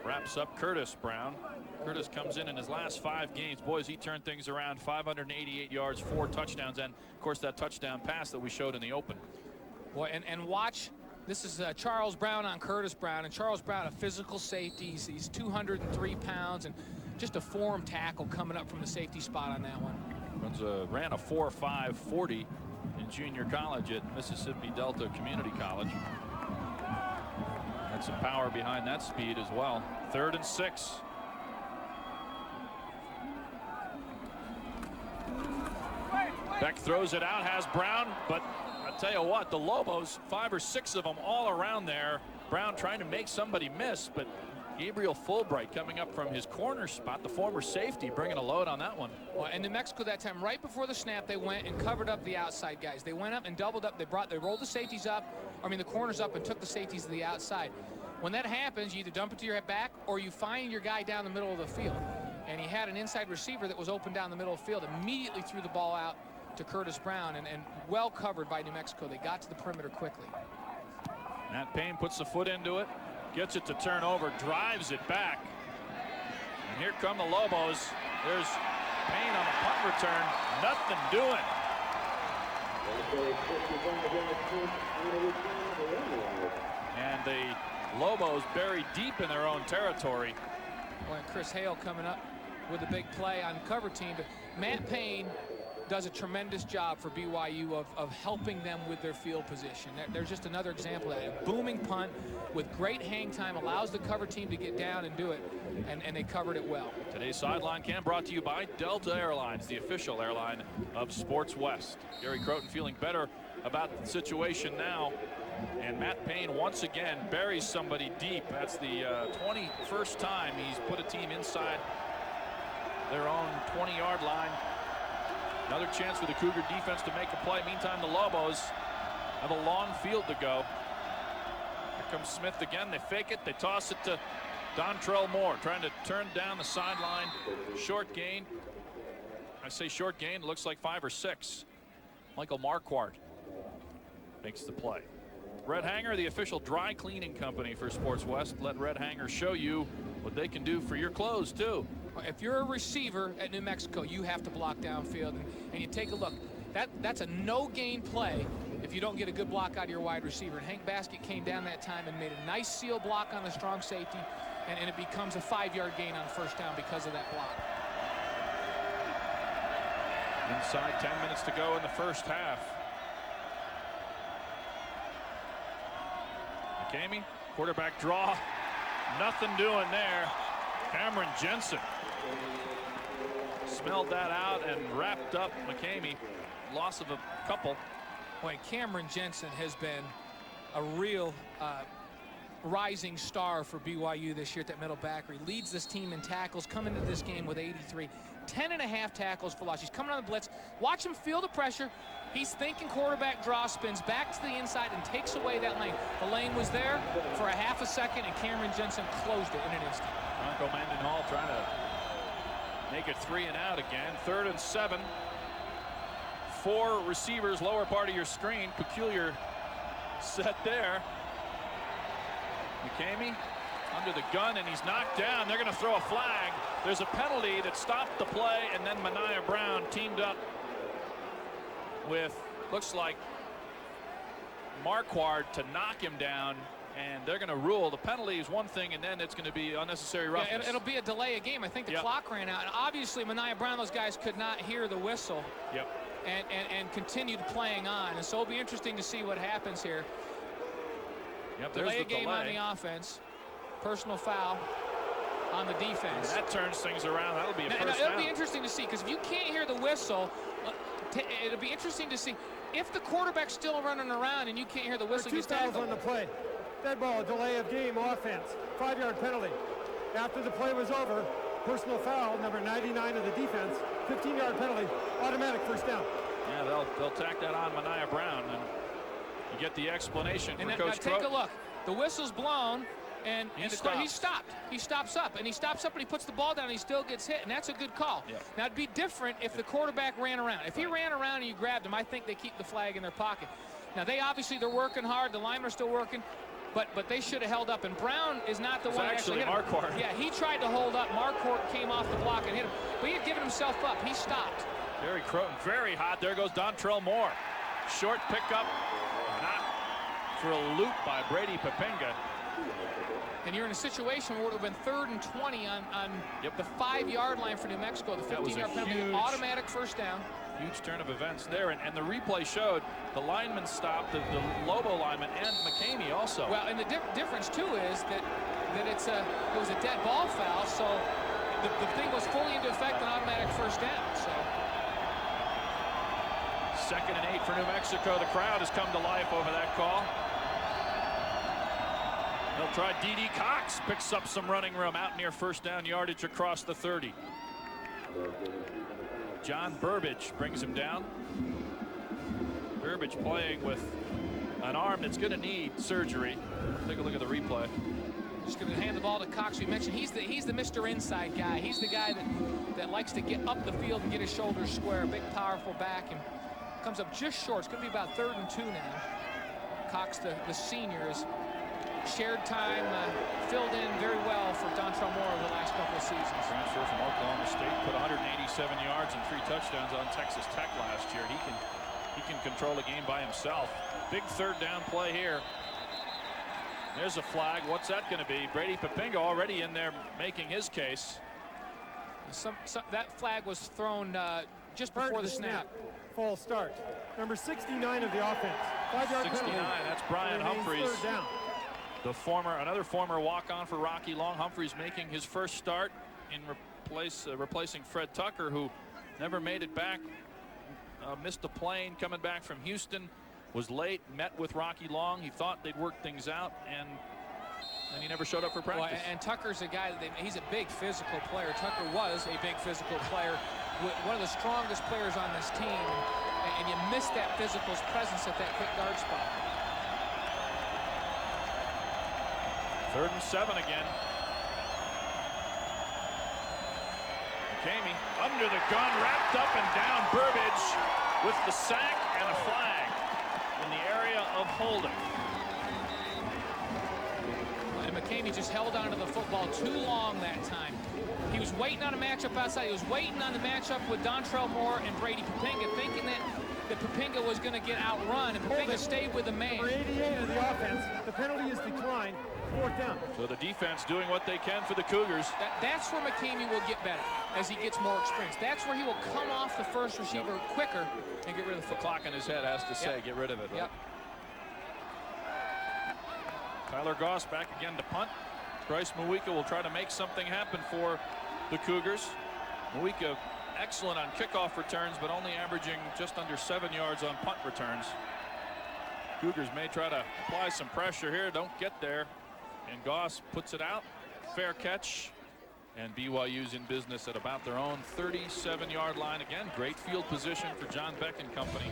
wraps up Curtis Brown. Curtis comes in his last 5 games. Boys, he turned things around. 588 yards, 4 touchdowns, and of course that touchdown pass that we showed in the open. Boy, and watch. This is Charles Brown on Curtis Brown, and Charles Brown, a physical safety. He's 203 pounds, and just a form tackle coming up from the safety spot on that one. Ran a 4.5 40 in junior college at Mississippi Delta Community College. Had some power behind that speed as well. 3rd and 6. Beck throws it out, has Brown, but I'll tell you what, the Lobos, 5 or 6 of them all around there. Brown trying to make somebody miss, but Gabriel Fulbright coming up from his corner spot, the former safety, bringing a load on that one. Well, and New Mexico that time, right before the snap, they went and covered up the outside guys. They went up and doubled up. They rolled the safeties up, the corners up, and took the safeties to the outside. When that happens, you either dump it to your back or you find your guy down the middle of the field. And he had an inside receiver that was open down the middle of the field, immediately threw the ball out to Curtis Brown, and well covered by New Mexico. They got to the perimeter quickly. Matt Payne puts the foot into it, gets it to turn over, drives it back. And here come the Lobos. There's Payne on a punt return. Nothing doing. And the Lobos buried deep in their own territory. Well, and Chris Hale coming up with a big play on cover team. But Matt Payne does a tremendous job for BYU of helping them with their field position. There's just another example of that. A booming punt with great hang time allows the cover team to get down and do it, and they covered it well. Today's Sideline Cam brought to you by Delta Airlines, the official airline of Sports West. Gary Croton feeling better about the situation now. And Matt Payne once again buries somebody deep. That's the 21st time he's put a team inside their own 20-yard line. Another chance for the Cougar defense to make a play. Meantime, the Lobos have a long field to go. Here comes Smith again. They fake it. They toss it to Dontrell Moore, trying to turn down the sideline. Short gain. I say short gain. It looks like 5 or 6. Michael Marquardt makes the play. Red Hanger, the official dry cleaning company for Sports West. Let Red Hanger show you what they can do for your clothes, too. If you're a receiver at New Mexico, you have to block downfield, and you take a look. That's a no-gain play if you don't get a good block out of your wide receiver. And Hank Baskett came down that time and made a nice seal block on the strong safety, and it becomes a 5-yard gain on first down because of that block. Inside 10 minutes to go in the first half. McCamey, quarterback draw. Nothing doing there. Cameron Jensen smelled that out and wrapped up McCamey. Loss of a couple. Boy, Cameron Jensen has been a real rising star for BYU this year at that middle backer. He leads this team in tackles, coming into this game with 83. 10.5 tackles for loss. He's coming on the blitz. Watch him feel the pressure. He's thinking quarterback draw, spins back to the inside and takes away that lane. The lane was there for a half a second, and Cameron Jensen closed it in an instant. Bronco Mendenhall trying to make it 3 and out again. 3rd and 7. 4 receivers, lower part of your screen. Peculiar set there. McCamey under the gun, and he's knocked down. They're going to throw a flag. There's a penalty that stopped the play, and then Mania Brown teamed up with, looks like, Marquardt to knock him down, and they're going to rule the penalty is one thing, and then it's going to be unnecessary roughness. Yeah, it'll be a delay of game. I think the clock ran out, and obviously Mania Brown, those guys could not hear the whistle. Yep. And continued playing on, and so it'll be interesting to see what happens here. Yep, there's delay the a game delay on the offense. Personal foul on the defense. And that turns things around. That'll be a first it'll down. be interesting to see, because if you can't hear the whistle, it'll be interesting to see if the quarterback's still running around and you can't hear the whistle. There's 2 fouls on the play. Dead ball, delay of game, offense, 5-yard penalty. After the play was over, personal foul, number 99 of the defense, 15-yard penalty, automatic first down. Yeah, they'll tack that on Mania Brown, and you get the explanation and for now Coach take a look. The whistle's blown. And he stopped. He stops up, and he puts the ball down, and he still gets hit, and that's a good call. Yep. Now, it'd be different if the quarterback ran around. If he ran around and you grabbed him, I think they keep the flag in their pocket. Now, they're working hard. The linemen are still working, but they should have held up. And Brown is not the one that actually hit him. Marquardt. Yeah, he tried to hold up. Marquardt came off the block and hit him, but he had given himself up. He stopped. Jerry Croton, very hot. There goes Dontrell Moore. Short pickup, not for a loop by Brady Papinga. And you're in a situation where it would have been 3rd and 20 on the 5-yard line for New Mexico. The 15-yard penalty, automatic first down. Huge turn of events there, and the replay showed the lineman stopped, the Lobo lineman, and McCamey also. Well, and the difference too is that it was a dead ball foul, so the thing was fully into effect and automatic first down. So 2nd and 8 for New Mexico. The crowd has come to life over that call. They'll try D.D. Cox, picks up some running room out near first down yardage across the 30. John Burbage brings him down. Burbage playing with an arm that's going to need surgery. Take a look at the replay. Just going to hand the ball to Cox. We mentioned he's the Mr. Inside guy. He's the guy that likes to get up the field and get his shoulders square. Big, powerful back, and comes up just short. It's going to be about 3rd and 2 now. Cox, the senior, is shared time, filled in very well for Dontrell Moore over the last couple of seasons. Transfer from Oklahoma State, put 187 yards and 3 touchdowns on Texas Tech last year. He can control the game by himself. Big 3rd down play here. There's a flag. What's that going to be? Brady Papinga already in there making his case. That flag was thrown just before the snap. False start. Number 69 of the offense. 5-yard 69. penalty. That's Brian Humphreys. 3rd down. Another former walk-on for Rocky Long. Humphreys making his first start in replacing Fred Tucker, who never made it back. Missed the plane coming back from Houston. Was late. Met with Rocky Long. He thought they'd work things out, and he never showed up for practice. Well, and Tucker's a guy he's a big physical player. Tucker was a big physical player, one of the strongest players on this team, and you miss that physical presence at that quick guard spot. 3rd and 7 again. McCamey under the gun, wrapped up and down. Burbage with the sack and a flag in the area of holding. And McCamey just held onto the football too long that time. He was waiting on a matchup outside. He was waiting on the matchup with Dontrell Moore and Brady Papinga, thinking that Papinga was going to get outrun, and Papinga stayed with the man. Number 88 of the offense. The penalty is declined. 4th down. So the defense doing what they can for the Cougars. That's where McCamey will get better as he gets more experience. That's where he will come off the first receiver quicker and get rid of the football. Clock in his head has to say, get rid of it. Right? Yep. Tyler Goss back again to punt. Bryce Muika will try to make something happen for the Cougars. Muika excellent on kickoff returns, but only averaging just under 7 yards on punt returns. Cougars may try to apply some pressure here. Don't get there. And Goss puts it out. Fair catch. And BYU's in business at about their own 37-yard line. Again, great field position for John Beck and company.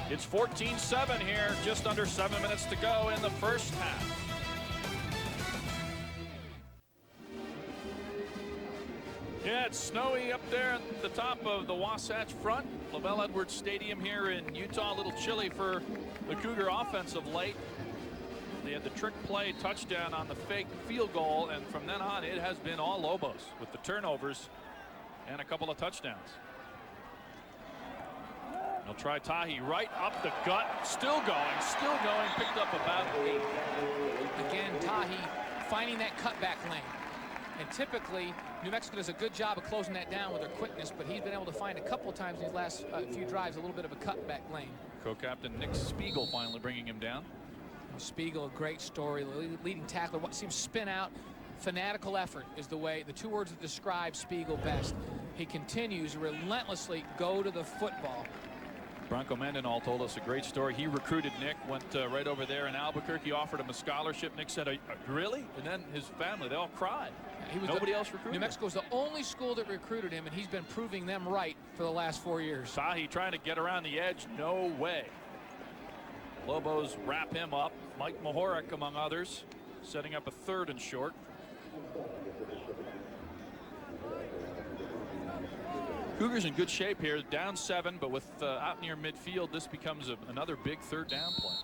It's 14-7 here. Just under 7 minutes to go in the first half. Yeah, it's snowy up there at the top of the Wasatch Front. LaBelle Edwards Stadium here in Utah. A little chilly for the Cougar offense of late. They had the trick play touchdown on the fake field goal, and from then on it has been all Lobos with the turnovers and a couple of touchdowns. They'll try Tahi right up the gut. Still going. Picked up about 8. Again, Tahi finding that cutback lane. And typically, New Mexico does a good job of closing that down with their quickness, but he's been able to find a couple of times in these last few drives a little bit of a cutback lane. Co-captain Nick Spiegel finally bringing him down. Spiegel, a great story, leading tackler. What seems spin out, fanatical effort is the 2 words that describe Spiegel best. He continues relentlessly go to the football. Bronco Mendenhall told us a great story. He recruited Nick, went right over there in Albuquerque, offered him a scholarship. Nick said, really? And then his family, they all cried. Nobody else recruited New Mexico was the only school that recruited him, and he's been proving them right for the last 4 years. Tahi trying to get around the edge. No way. Lobos wrap him up. Mike Mahorek, among others, setting up a 3rd and short. Cougars in good shape here, down 7, but with out near midfield, this becomes another big 3rd down play.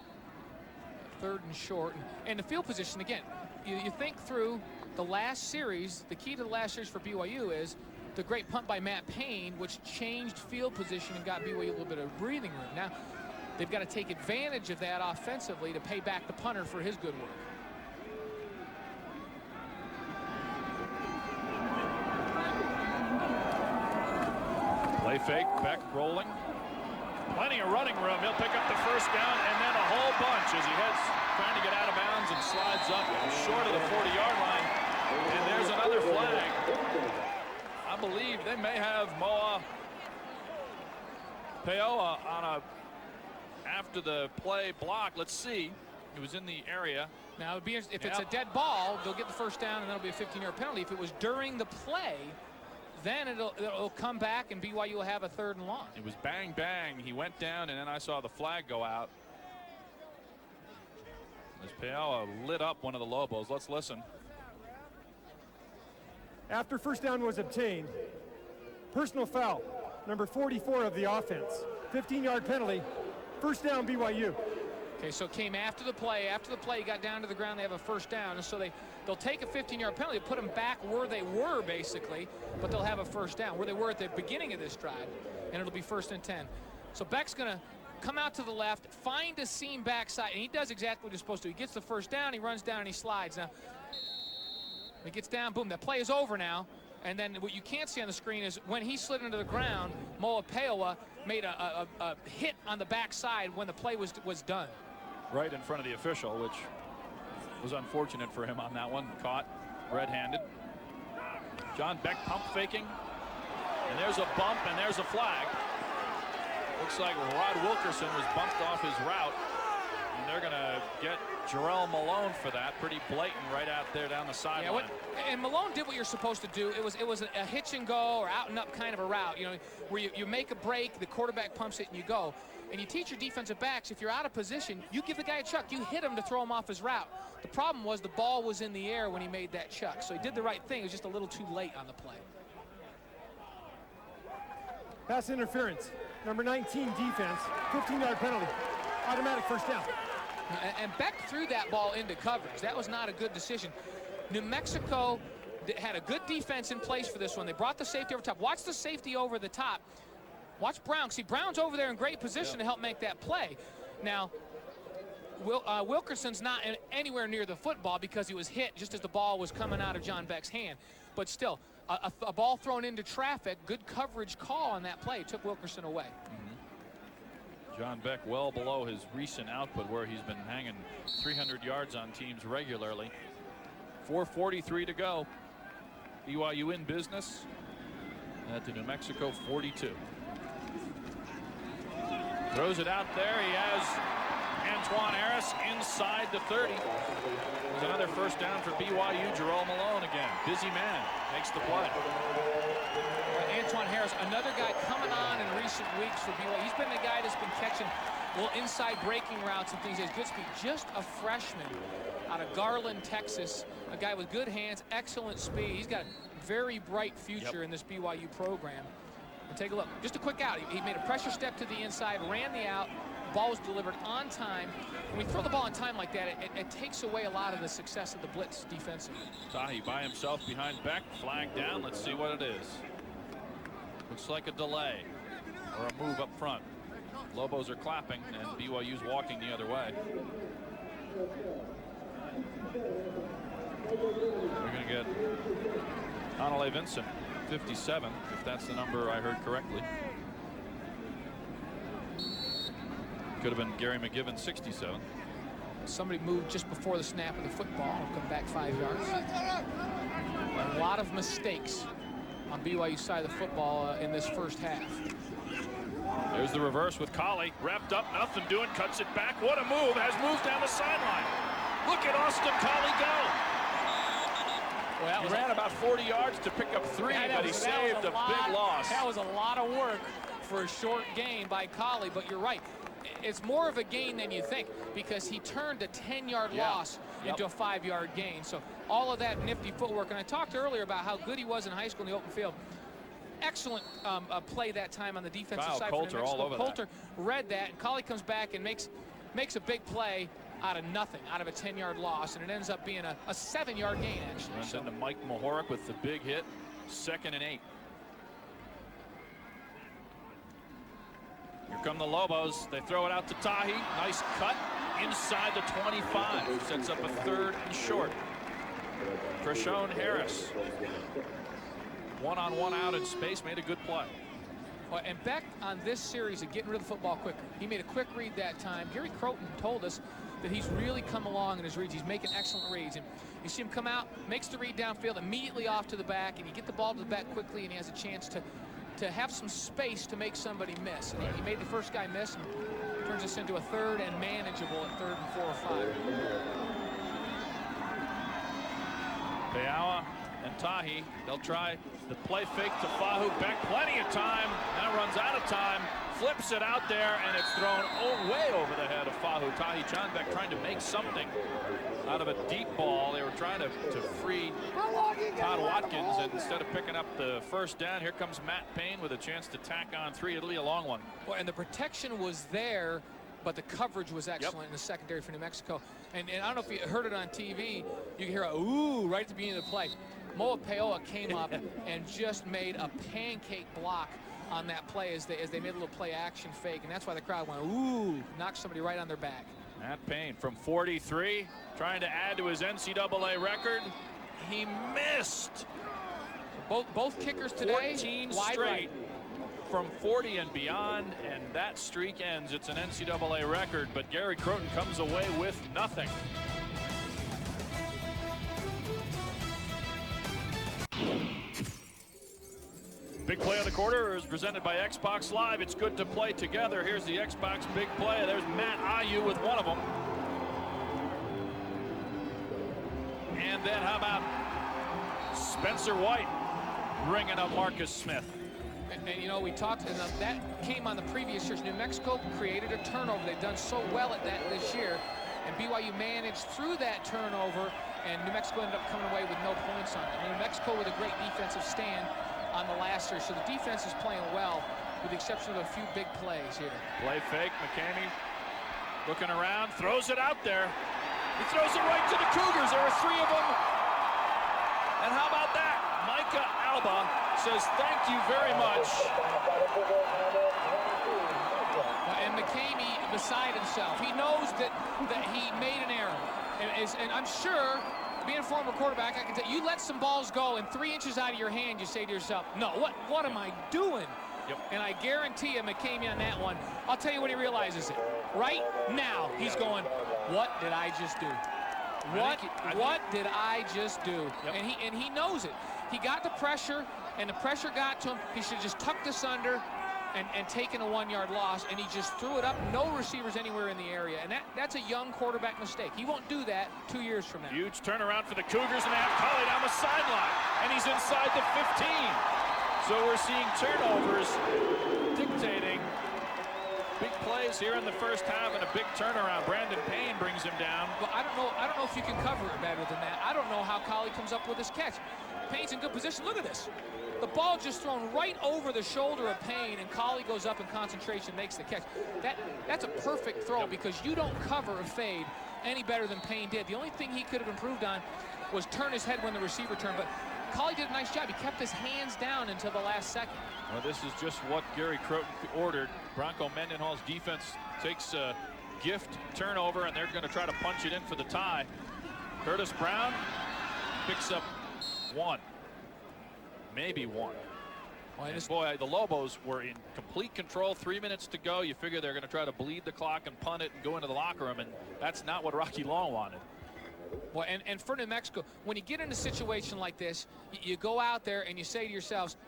3rd and short, and the field position again. You think through the last series. The key to the last series for BYU is the great punt by Matt Payne, which changed field position and got BYU a little bit of breathing room. Now they've got to take advantage of that offensively to pay back the punter for his good work. Play fake, Beck rolling. Plenty of running room. He'll pick up the 1st down and then a whole bunch as he heads trying to get out of bounds and slides up short of the 40-yard line. And there's another flag. I believe they may have Moa Peoa on a after the play block. Let's see. It was in the area. Now, it'd be, if it's a dead ball, they'll get the 1st down and that'll be a 15-yard penalty. If it was during the play, then it'll come back and BYU will have a 3rd and long. It was bang, bang. He went down, and then I saw the flag go out. As Peoa lit up one of the Lobos. Let's listen. After 1st down was obtained, personal foul, number 44 of the offense. 15-yard penalty, 1st down BYU. Okay, so it came after the play. After the play got down to the ground, they have a 1st down, and so they'll take a 15-yard penalty, put them back where they were basically, but they'll have a 1st down where they were at the beginning of this drive, and it'll be 1st and 10. So Beck's gonna come out to the left, find a seam backside, and he does exactly what he's supposed to. He gets the 1st down, he runs down, and he slides. Now, when he gets down, boom, that play is over now. And then what you can't see on the screen is when he slid into the ground, Moa Peoa made a hit on the backside when the play was done. Right in front of the official, which was unfortunate for him on that one. Caught red-handed. John Beck pump faking. And there's a bump and there's a flag. Looks like Rod Wilkerson was bumped off his route. And they're going to get Jarrell Malone for that. Pretty blatant right out there down the sideline. Yeah, and Malone did what you're supposed to do. It was a hitch and go or out and up kind of a route, you know, where you make a break, the quarterback pumps it and you go. And you teach your defensive backs, if you're out of position, you give the guy a chuck. You hit him to throw him off his route. The problem was the ball was in the air when he made that chuck. So he did the right thing. It was just a little too late on the play. Pass interference, number 19 defense, 15-yard penalty, automatic 1st down. And Beck threw that ball into coverage. That was not a good decision. New Mexico had a good defense in place for this one. They brought the safety over top. Watch the safety over the top. Watch Brown. See, Brown's over there in great position to help make that play. Now, Wilkerson's not anywhere near the football because he was hit just as the ball was coming out of John Beck's hand. But still, a ball thrown into traffic, good coverage call on that play, took Wilkerson away. John Beck well below his recent output where he's been hanging 300 yards on teams regularly. 4:43 to go. BYU in business at the New Mexico 42. Throws it out there. He has Antoine Harris inside the 30. There's another 1st down for BYU. Jarrell Malone again. Busy man. Makes the play. Antoine Harris, another guy coming on in recent weeks for BYU. He's been the guy that's been catching little inside breaking routes and things. He has good speed. Just a freshman out of Garland, Texas. A guy with good hands, excellent speed. He's got a very bright future in this BYU program. And take a look. Just a quick out. He made a pressure step to the inside, ran the out. Ball was delivered on time. When we throw the ball on time like that, it takes away a lot of the success of the blitz defensively. Tahi by himself behind Beck. Flag down. Let's see what it is. Looks like a delay or a move up front. Lobos are clapping and BYU's walking the other way. We're going to get Hanale Vincent, 57, if that's the number I heard correctly. Could have been Gary McGibbon, 67. Somebody moved just before the snap of the football and come back 5 yards. A lot of mistakes on BYU's side of the football in this 1st half. There's the reverse with Colley. Wrapped up, nothing doing, cuts it back. What a move, has moved down the sideline. Look at Austin Colley go. Well, he ran about 40 yards to pick up 3, but he saved a big loss. That was a lot of work for a short gain by Colley, but you're right. it's more of a gain than you think, because he turned a 10-yard loss into a 5-yard gain. So all of that nifty footwork. And I talked earlier about how good he was in high school in the open field. Excellent play that time on the defensive side for New Mexico. all over Coulter read that, and Colley comes back and makes a big play out of nothing, out of a 10-yard loss, and it ends up being a 7-yard gain, actually. Runs into Mike Mahorek with the big hit. 2nd and 8. Here come the Lobos. They throw it out to Tahi. Nice cut inside the 25. Sets up a 3rd and short. Trishon Harris, one-on-one out in space, made a good play. Well, and Beck on this series of getting rid of the football quicker. He made a quick read that time. Gary Croton told us that he's really come along in his reads. He's making excellent reads. And you see him come out, makes the read downfield, immediately off to the back, and you get the ball to the back quickly, and he has a chance to have some space to make somebody miss. And he made the first guy miss, and turns us into a 3rd and manageable at 3rd and 4 or 5. Peawa and Tahi, they'll try the play fake to Fahu. Beck, plenty of time. Now runs out of time. Flips it out there, and it's thrown way over the head of Fahu. Tahi John Beck trying to make something out of a deep ball. They were trying to free Todd Watkins, and instead of picking up the 1st down, here comes Matt Payne with a chance to tack on 3. It'll be a long one. Well, and the protection was there, but the coverage was excellent in the secondary for New Mexico. And I don't know if you heard it on TV, you can hear a ooh right at the beginning of the play. Moa Peoa came up and just made a pancake block on that play as they made a little play action fake, and that's why the crowd went ooh, knocked somebody right on their back. Matt Payne from 43, trying to add to his NCAA record. He missed. Both kickers today 14 wide straight right. from 40 and beyond, and that streak ends. It's an NCAA record, but Gary Croton comes away with nothing. Big play of the quarter is presented by Xbox Live. It's good to play together. Here's the Xbox big play. There's Matt Ayu with one of them. And then how about Spencer White bringing up Marcus Smith? And you know, we talked, and that came on the previous years. New Mexico created a turnover. They've done so well at that this year. And BYU managed through that turnover, and New Mexico ended up coming away with no points on it. New Mexico with a great defensive stand on the last year. So the defense is playing well, with the exception of a few big plays here. Play fake, McCamey looking around, throws it out there. He throws it right to the Cougars. There are 3 of them. And how about that? Micah Alba says thank you very much. And McCamey beside himself. He knows that he made an error. And I'm sure, being a former quarterback, I can tell you let some balls go and 3 inches out of your hand, you say to yourself, no, what am I doing? Yep. And I guarantee you McCamey on that one, I'll tell you when he realizes it. Right now, he's going, what did I just do? What did I just do? Yep. And he knows it. He got the pressure, and the pressure got to him. He should have just tucked this under and taken a 1-yard loss, and he just threw it up. No receivers anywhere in the area, and that's a young quarterback mistake. He won't do that 2 years from now. Huge turnaround for the Cougars, and they have Colley down the sideline, and he's inside the 15. So we're seeing turnovers dictating big plays here in the first half, and a big turnaround. Brandon Payne brings him down. Well, I don't know if you can cover it better than that. I don't know how Colley comes up with this catch. Payne's in good position. Look at this. The ball just thrown right over the shoulder of Payne, and Colley goes up in concentration, makes the catch. That's a perfect throw, because you don't cover a fade any better than Payne did. The only thing he could have improved on was turn his head when the receiver turned, but Colley did a nice job. He kept his hands down until the last second. Well, this is just what Gary Croton ordered. Bronco Mendenhall's defense takes a gift turnover, and they're going to try to punch it in for the tie. Curtis Brown picks up 1. Maybe 1. And boy, the Lobos were in complete control. 3 minutes to go. You figure they're going to try to bleed the clock and punt it and go into the locker room, and that's not what Rocky Long wanted. Well, and for New Mexico, when you get in a situation like this, you go out there and you say to yourselves,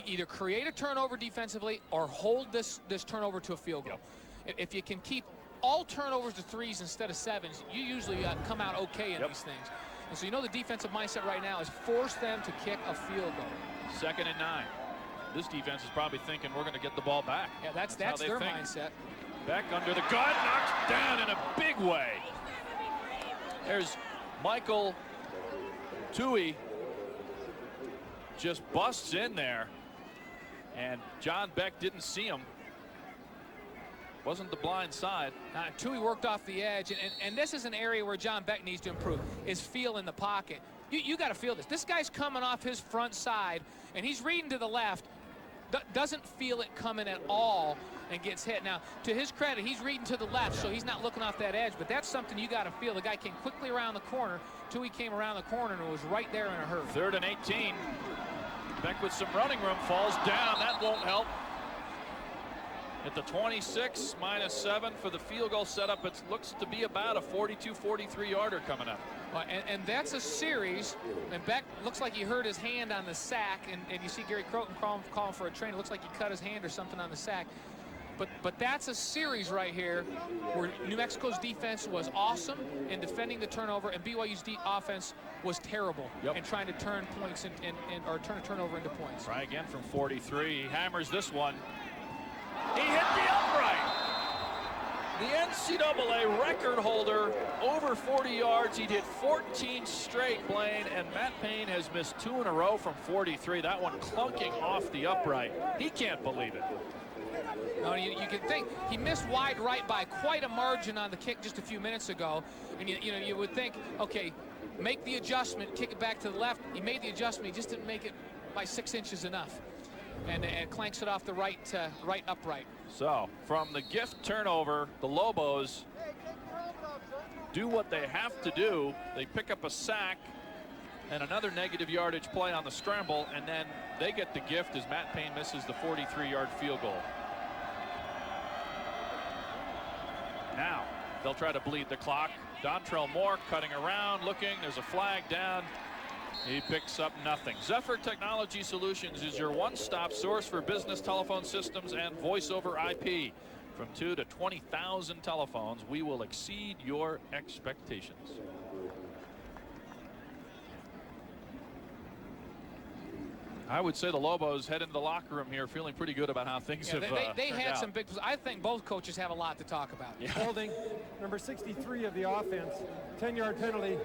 either create a turnover defensively or hold this turnover to a field goal. Yep. If you can keep all turnovers to 3s instead of 7s, you usually come out okay in these things. And so you know the defensive mindset right now is force them to kick a field goal. 2nd and 9. This defense is probably thinking we're going to get the ball back. Yeah, that's their mindset. Beck under the gun, knocked down in a big way. There's Michael Tui, just busts in there, and John Beck didn't see him. Wasn't the blind side. Tui worked off the edge, and this is an area where John Beck needs to improve, is feel in the pocket. You got to feel this. This guy's coming off his front side, and he's reading to the left, doesn't feel it coming at all, and gets hit. Now, to his credit, he's reading to the left, so he's not looking off that edge, but that's something you got to feel. The guy came quickly around the corner. Tui came around the corner and was right there in a hurry. 3rd and 18. Beck with some running room, falls down. That won't help. At the 26, -7 for the field goal setup. It looks to be about a 42, 43 yarder coming up. And that's a series, and Beck looks like he hurt his hand on the sack, and you see Gary Croton calling for a train. It looks like he cut his hand or something on the sack. But that's a series right here where New Mexico's defense was awesome in defending the turnover, and BYU's offense was terrible in trying to turn points or turn a turnover into points. Try again from 43. He hammers this one. He hit the upright. The NCAA record holder over 40 yards. He did 14 straight, Blaine, and Matt Payne has missed 2 in a row from 43. That one clunking off the upright. He can't believe it. No, you can think he missed wide right by quite a margin on the kick just a few minutes ago, and you would think, okay, make the adjustment, kick it back to the left. He made the adjustment, he just didn't make it by 6 inches enough, and clanks it off the right upright. So from the gift turnover, the Lobos do what they have to do. They pick up a sack and another negative yardage play on the scramble, and then they get the gift as Matt Payne misses the 43-yard field goal. Now they'll try to bleed the clock. Dontrell Moore cutting around, looking. There's a flag down. He picks up nothing. Zephyr Technology Solutions is your one-stop source for business telephone systems and voice over IP. From 2 to 20,000 telephones, we will exceed your expectations. I would say the Lobos head into the locker room here feeling pretty good about how things have they had out. some big. I think both coaches have a lot to talk about. Yeah. Holding number 63 of the offense. 10-yard penalty.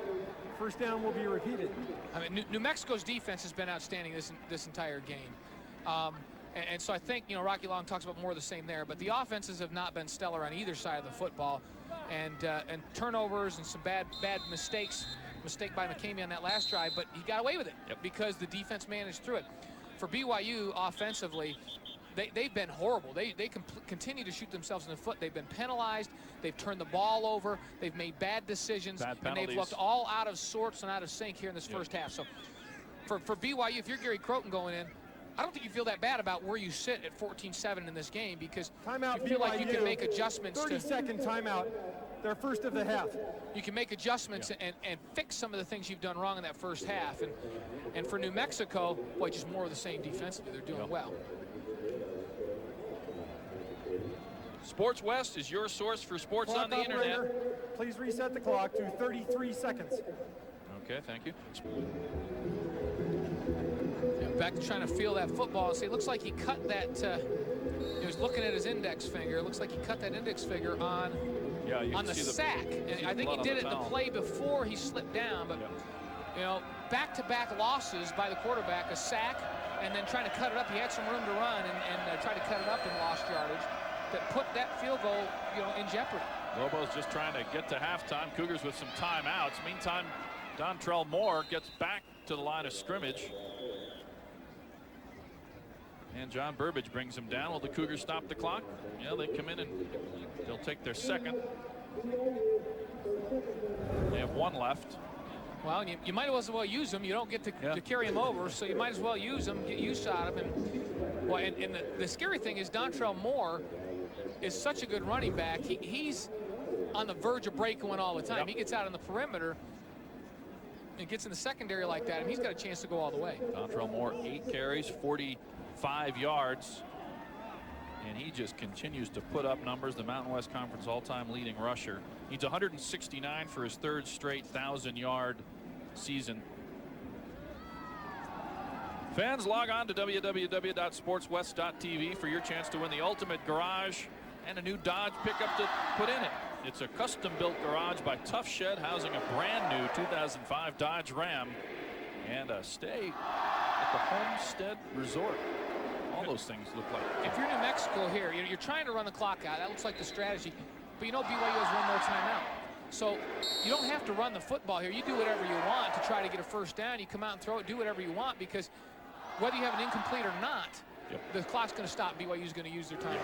First down will be repeated. I mean, New Mexico's defense has been outstanding this entire game. And so I think, Rocky Long talks about more of the same there, but the offenses have not been stellar on either side of the football, and turnovers and some bad mistakes. Mistake by McCamey on that last drive, but he got away with it because the defense managed through it. For BYU offensively, they've been horrible. They continue to shoot themselves in the foot. They've been penalized. They've turned the ball over. They've made bad decisions, and they've looked all out of sorts and out of sync here in this first half. So for BYU, if you're Gary Croton going in, I don't think you feel that bad about where you sit at 14-7 in this game, because timeout, you feel BYU, like you can make adjustments. 30-second timeout. Their first of the half. You can make adjustments and fix some of the things you've done wrong in that first half. And for New Mexico, boy, just more of the same defensively. They're doing well. Sports West is your source for sports Clock on the internet. Please reset the clock to 33 seconds. Okay, thank you. Beck trying to feel that football and see, it looks like he cut that, he was looking at his index finger. It looks like he cut that index finger on the sack. And I think he did it in the play before he slipped down, but back-to-back losses by the quarterback, a sack, and then trying to cut it up. He had some room to run and tried to cut it up and lost yardage that put that field goal, in jeopardy. Lobos just trying to get to halftime. Cougars with some timeouts. Meantime, Dontrell Moore gets back to the line of scrimmage. And John Burbage brings him down. Will the Cougars stop the clock? Yeah, they come in and they'll take their second. They have 1 left. Well, you might as well use them. You don't get to carry them over, so you might as well use them, get use out of them. And the scary thing is Dontrell Moore is such a good running back. He's on the verge of breaking one all the time. He gets out on the perimeter and gets in the secondary like that, and he's got a chance to go all the way. Dontrell Moore, 8 carries, 45 yards. And he just continues to put up numbers. The Mountain West Conference all-time leading rusher. Needs 169 for his 3rd straight 1,000-yard season. Fans, log on to www.sportswest.tv for your chance to win the ultimate garage and a new Dodge pickup to put in it. It's a custom-built garage by Tough Shed, housing a brand-new 2005 Dodge Ram and a stay at the Homestead Resort. All those things look like. If you're New Mexico here, you're trying to run the clock out. That looks like the strategy. But you know BYU has one more timeout. So you don't have to run the football here. You do whatever you want to try to get a first down. You come out and throw it, do whatever you want, because whether you have an incomplete or not, the clock's going to stop. BYU's going to use their timeout.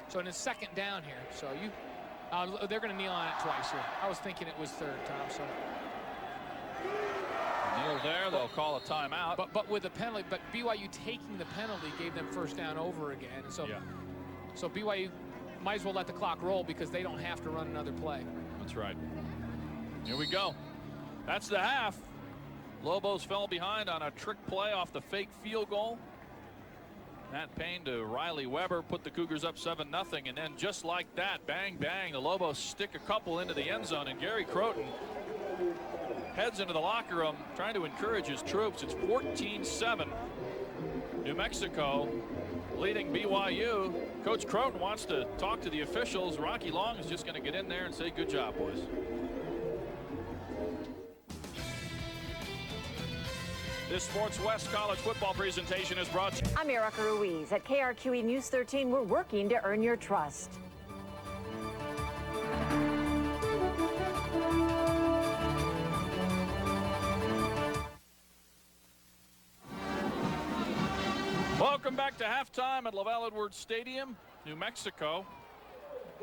So in a second down here. So they're going to kneel on it twice here. I was thinking it was third, Tom. So kneel there. They'll call a timeout. But with the penalty, but BYU taking the penalty gave them first down over again. And so so BYU might as well let the clock roll because they don't have to run another play. That's right. Here we go. That's the half. Lobos fell behind on a trick play off the fake field goal. Matt Payne to Riley Weber put the Cougars up 7-0, and then just like that, bang, bang, the Lobos stick a couple into the end zone, and Gary Croton heads into the locker room trying to encourage his troops. It's 14-7. New Mexico leading BYU. Coach Croton wants to talk to the officials. Rocky Long is just going to get in there and say, good job, boys. This Sports West College football presentation is brought to you. I'm Erica Ruiz. At KRQE News 13, we're working to earn your trust. Welcome back to halftime at LaVell Edwards Stadium, New Mexico,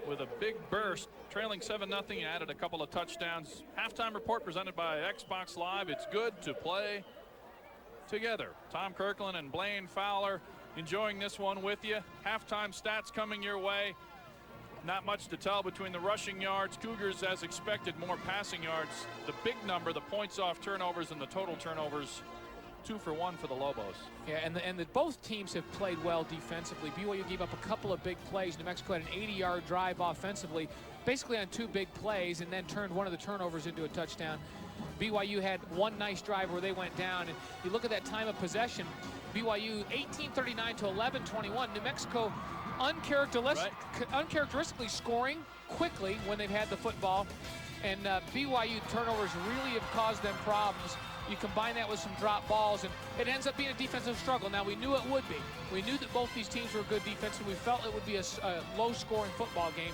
with a big burst, trailing 7-0. Added a couple of touchdowns. Halftime report presented by Xbox Live. It's good to play together. Tom Kirkland and Blaine Fowler enjoying this one with you. Halftime stats coming your way. Not much to tell between the rushing yards. Cougars, as expected, more passing yards. The big number, the points off turnovers and the total turnovers, 2 for 1 for the Lobos. Yeah, and both teams have played well defensively. BYU gave up a couple of big plays. New Mexico had an 80-yard drive offensively, basically on 2 big plays, and then turned one of the turnovers into a touchdown. BYU had one nice drive where they went down, and you look at that time of possession, BYU 18:39 to 11:21. New Mexico uncharacteristically scoring quickly when they've had the football, and BYU turnovers really have caused them problems. You combine that with some drop balls, and it ends up being a defensive struggle. Now, we knew it would be. We knew that both these teams were good defense, and we felt it would be a low-scoring football game.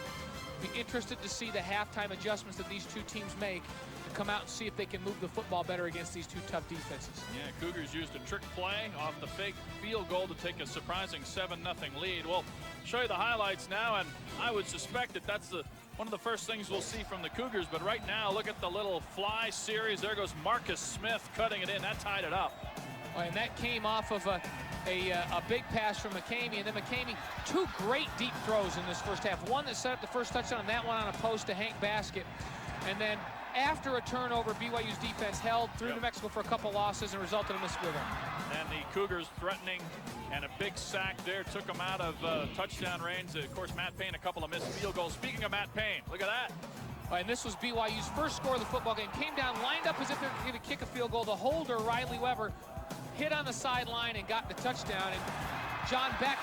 Be interested to see the halftime adjustments that these two teams make to come out and see if they can move the football better against these two tough defenses. Yeah, Cougars used a trick play off the fake field goal to take a surprising 7-0 lead. We'll show you the highlights now, and I would suspect that that's one of the first things we'll see from the Cougars. But right now, look at the little fly series. There goes Marcus Smith cutting it in. That tied it up. And that came off of a big pass from McCamey, and then McCamey, 2 great deep throws in this first half. One that set up the first touchdown, and that one on a post to Hank Basket. And then after a turnover, BYU's defense held through New Mexico for a couple losses and resulted in this field goal. And the Cougars threatening, and a big sack there took them out of touchdown range. Of course, Matt Payne, a couple of missed field goals. Speaking of Matt Payne, look at that. And this was BYU's first score of the football game. Came down, lined up as if they're going to kick a field goal. The holder, Riley Weber, hit on the sideline and got the touchdown. And John Beck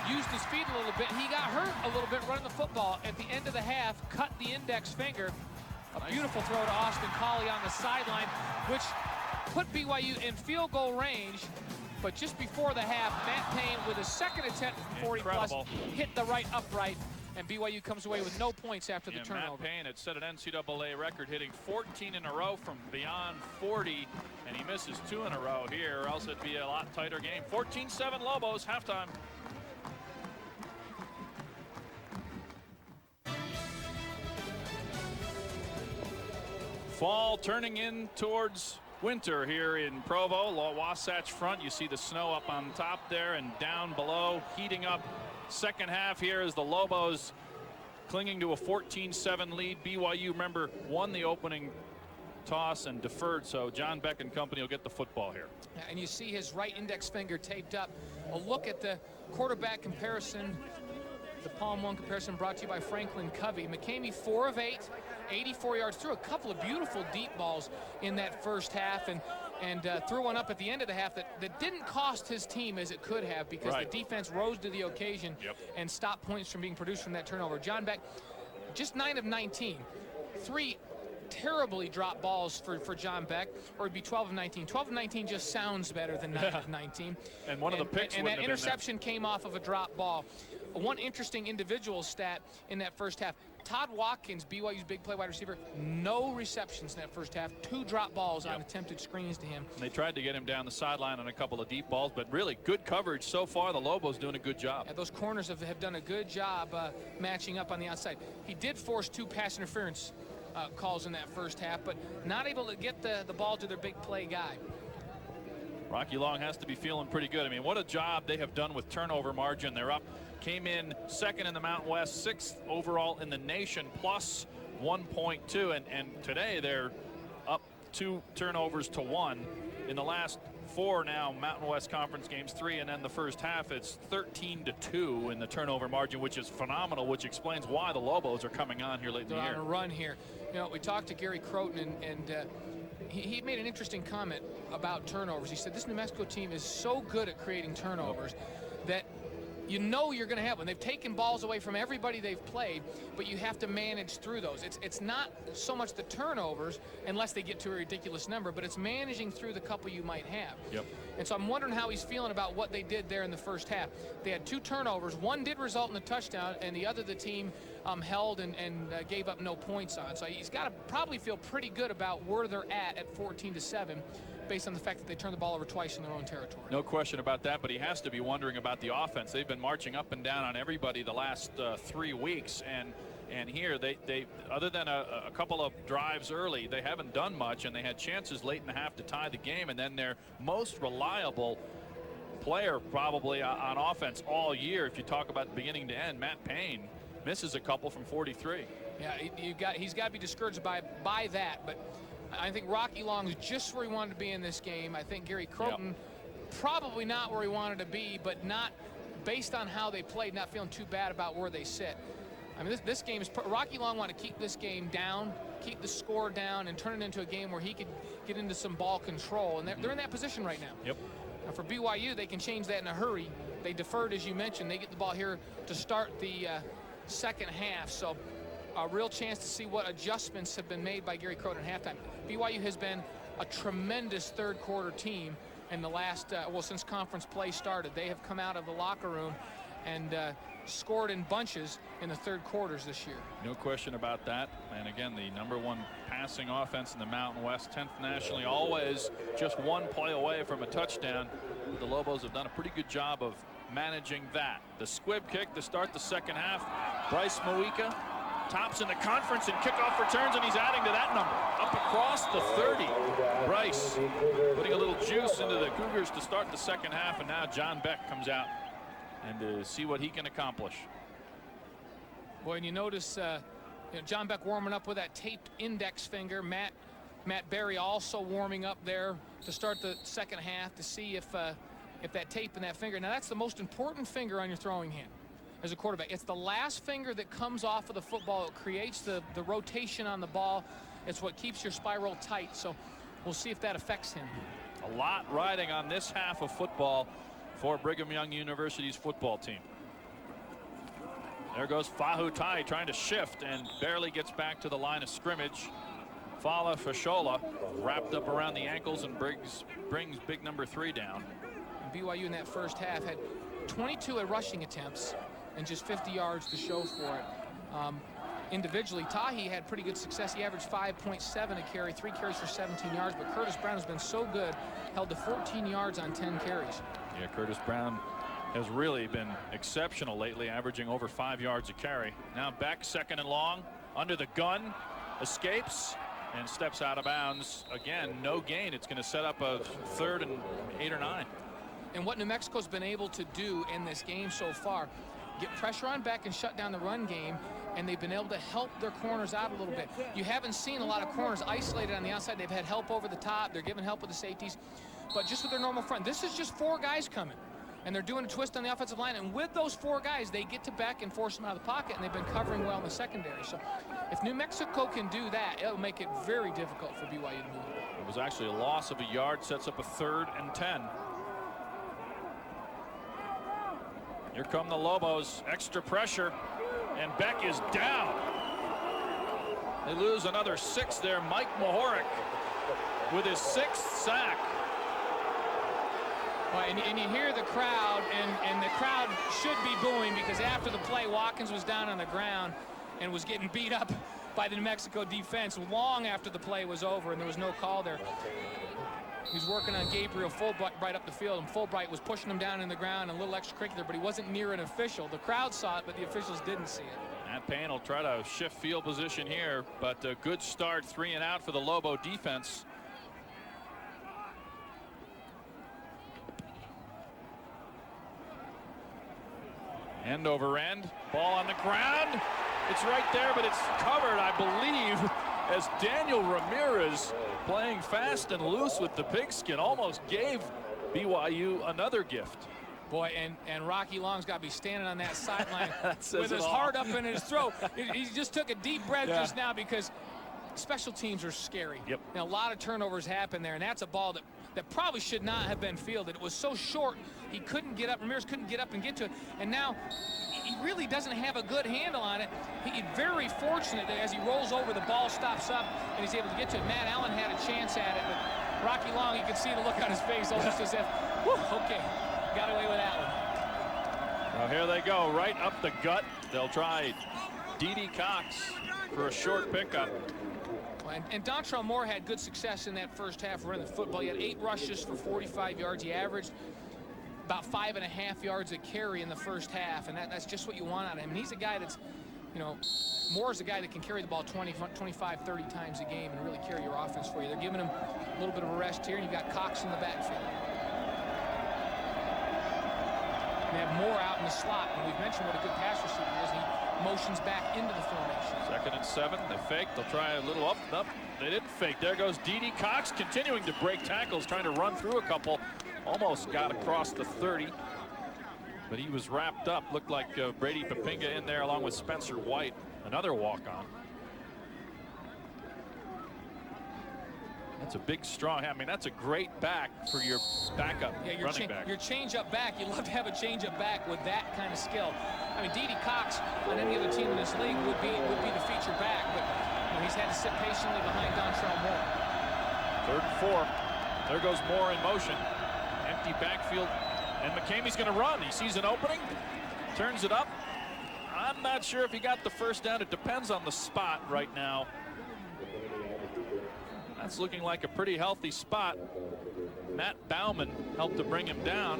used his feet a little bit. He got hurt a little bit running the football. At the end of the half, cut the index finger. A beautiful throw to Austin Colley on the sideline, which put BYU in field goal range. But just before the half, Matt Payne, with his second attempt from 40-plus, hit the right upright, and BYU comes away with no points after the turnover. Matt Payne had set an NCAA record, hitting 14 in a row from beyond 40, and he misses 2 in a row here, or else it'd be a lot tighter game. 14-7 Lobos, halftime. Fall turning in towards winter here in Provo. Wasatch Front, you see the snow up on top there and down below, heating up. Second half here as the Lobos clinging to a 14-7 lead. BYU, remember, won the opening toss and deferred, so John Beck and company will get the football here. And you see his right index finger taped up. A look at the quarterback comparison, the Palm One comparison brought to you by Franklin Covey. McCamey, 4 of 8, 84 yards, threw a couple of beautiful deep balls in that first half, and and threw one up at the end of the half that didn't cost his team as it could have, because the defense rose to the occasion and stopped points from being produced from that turnover. John Beck, just 9 of 19. 3 terribly dropped balls for John Beck, or it'd be 12 of 19. 12 of 19 just sounds better than 9 of 19. And one of the picks and that interception came off of a drop ball. One interesting individual stat in that first half: Todd Watkins, BYU's big play wide receiver, no receptions in that first half. 2 drop balls on attempted screens to him. And they tried to get him down the sideline on a couple of deep balls, but really good coverage so far. The Lobos doing a good job. Yeah, those corners have done a good job matching up on the outside. He did force 2 pass interference calls in that first half, but not able to get the ball to their big play guy. Rocky Long has to be feeling pretty good. I mean, what a job they have done with turnover margin. They're up, came in 2nd in the Mountain West, 6th overall in the nation, plus 1.2, and today they're up 2 turnovers to 1 in the last 4 now Mountain West Conference games, 3, and then the first half it's 13-2 in the turnover margin, which is phenomenal, which explains why the Lobos are coming on here late in the year. They're on a run here. You know, we talked to Gary Croton, and he made an interesting comment about turnovers. He said this New Mexico team is so good at creating turnovers that you know you're going to have one. They've taken balls away from everybody they've played, but you have to manage through those. It's not so much the turnovers, unless they get to a ridiculous number, but it's managing through the couple you might have. Yep. And so I'm wondering how he's feeling about what they did there in the first half. They had 2 turnovers. One did result in a touchdown, and the other the team held and gave up no points on. So he's got to probably feel pretty good about where they're at 14-7. Based on the fact that they turned the ball over twice in their own territory. No question about that, but he has to be wondering about the offense. They've been marching up and down on everybody the last 3 weeks, and here they other than a couple of drives early, they haven't done much, and they had chances late in the half to tie the game, and then their most reliable player probably on offense all year, if you talk about beginning to end, Matt Payne, misses a couple from 43. Yeah, he's got to be discouraged by that, but I think Rocky Long is just where he wanted to be in this game. I think Gary Croton probably not where he wanted to be, but not based on how they played, not feeling too bad about where they sit. I mean, this game is Rocky Long wanted to keep this game down, keep the score down, and turn it into a game where he could get into some ball control, and they're in that position right now. Yep. Now for BYU, they can change that in a hurry. They deferred, as you mentioned. They get the ball here to start the second half, so a real chance to see what adjustments have been made by Gary Croton at halftime. BYU has been a tremendous third quarter team in the last, since conference play started. They have come out of the locker room and scored in bunches in the third quarters this year. No question about that. And again, the #1 passing offense in the Mountain West, 10th nationally, always just 1 play away from a touchdown. The Lobos have done a pretty good job of managing that. The squib kick to start the second half. Bryce Moika tops in the conference in kickoff returns, and he's adding to that number. Up across the 30. Bryce putting a little juice into the Cougars to start the second half, and now John Beck comes out and to see what he can accomplish. Boy, and you notice John Beck warming up with that taped index finger. Matt Berry also warming up there to start the second half to see if that tape in that finger. Now, that's the most important finger on your throwing hand as a quarterback. It's the last finger that comes off of the football. It creates the rotation on the ball. It's what keeps your spiral tight. So we'll see if that affects him. A lot riding on this half of football for Brigham Young University's football team. There goes Fahutai trying to shift and barely gets back to the line of scrimmage. Fala Fashola wrapped up around the ankles and brings big number 3 down. And BYU in that first half had 22 rushing attempts and just 50 yards to show for it. Individually, Tahi had pretty good success. He averaged 5.7 a carry, 3 carries for 17 yards, but Curtis Brown has been so good, held to 14 yards on 10 carries. Yeah, Curtis Brown has really been exceptional lately, averaging over 5 yards a carry. Now Beck, second and long, under the gun, escapes and steps out of bounds. Again, no gain. It's going to set up a 3rd and 8 or 9. And what New Mexico's been able to do in this game so far, get pressure on Beck and shut down the run game, and they've been able to help their corners out a little bit. You haven't seen a lot of corners isolated on the outside. They've had help over the top. They're giving help with the safeties. But just with their normal front, this is just 4 guys coming. and they're doing a twist on the offensive line. And with those 4 guys, they get to Beck and force them out of the pocket, and they've been covering well in the secondary. So if New Mexico can do that, it'll make it very difficult for BYU to move. It was actually a loss of a yard, sets up a 3rd and 10. Here come the Lobos, extra pressure, and Beck is down. They lose another 6 there. Mike Mahorik with his 6th sack. Well, and you hear the crowd, and the crowd should be booing, because after the play, Watkins was down on the ground and was getting beat up by the New Mexico defense long after the play was over, and there was no call there. He was working on Gabriel Fulbright up the field, and Fulbright was pushing him down in the ground, and a little extracurricular, but he wasn't near an official. The crowd saw it, but the officials didn't see it. Matt Payne will try to shift field position here, but a good start, 3 and out for the Lobo defense. End over end, ball on the ground. It's right there, but it's covered, I believe, as Daniel Ramirez, playing fast and loose with the pigskin, almost gave BYU another gift. Boy, and Rocky Long's got to be standing on that sideline with his heart up in his throat. He just took a deep breath just now, because special teams are scary. Yep. Now, a lot of turnovers happen there, and that's a ball that probably should not have been fielded. It was so short, he couldn't get up. Ramirez couldn't get up and get to it. And now he really doesn't have a good handle on it. He's very fortunate that as he rolls over, the ball stops up and he's able to get to it. Matt Allen had a chance at it, but Rocky Long, you can see the look on his face almost as if, whew, okay, got away with that one. Well, here they go, right up the gut. They'll try D.D. Cox for a short pickup. And Dontrell Moore had good success in that first half running the football. He had 8 rushes for 45 yards. He averaged about 5.5 yards a carry in the first half, and that's just what you want out of him. And he's a guy that's, you know, Moore's a guy that can carry the ball 20, 25, 30 times a game and really carry your offense for you. They're giving him a little bit of a rest here, and you've got Cox in the backfield. They have Moore out in the slot, and we've mentioned what a good pass receiver he is, and he motions back into the formation. 2nd and 7. They fake. They'll try a little up. They didn't fake. There goes D.D. Cox, continuing to break tackles, trying to run through a couple. Almost got across the 30, but he was wrapped up. Looked like Brady Papinga in there along with Spencer White, another walk-on. That's a big, strong. I mean, that's a great back for your backup running back. Your change-up back. You'd love to have a change-up back with that kind of skill. I mean, D.D. Cox on any other team in this league would be the feature back, but you know, he's had to sit patiently behind Dontrell Moore. 3rd and 4. There goes Moore in motion. Empty backfield, and McCamey's going to run. He sees an opening, turns it up. I'm not sure if he got the first down. It depends on the spot right now. That's looking like a pretty healthy spot. Matt Bauman helped to bring him down.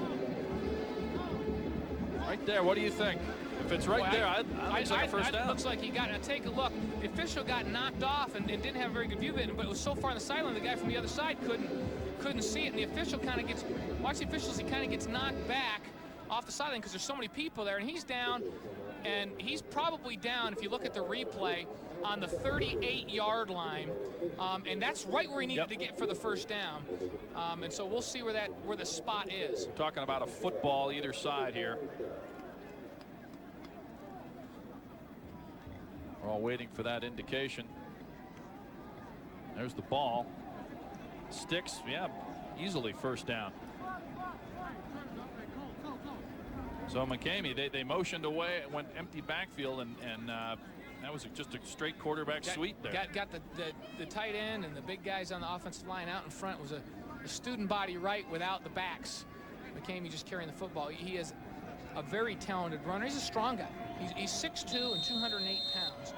Right there, what do you think? If it's right there, I think it's first down. Looks like he got, now take a look. The official got knocked off and didn't have a very good view of it, but it was so far on the sideline, the guy from the other side couldn't see it, and the official kind of gets, watch the officials, he kind of gets knocked back off the sideline because there's so many people there, and he's down, and he's probably down, if you look at the replay, on the 38-yard line, and that's right where he needed to get for the first down. And so we'll see where the spot is. We're talking about a football either side here. We're all waiting for that indication. There's the ball. Sticks, yeah, easily first down. So McCamey, they motioned away, went empty backfield, and that was just a straight quarterback sweep there. Got the tight end and the big guys on the offensive line out in front. It was a student body right without the backs. McCamey just carrying the football. He is a very talented runner. He's a strong guy. He's 6'2" and 208 pounds.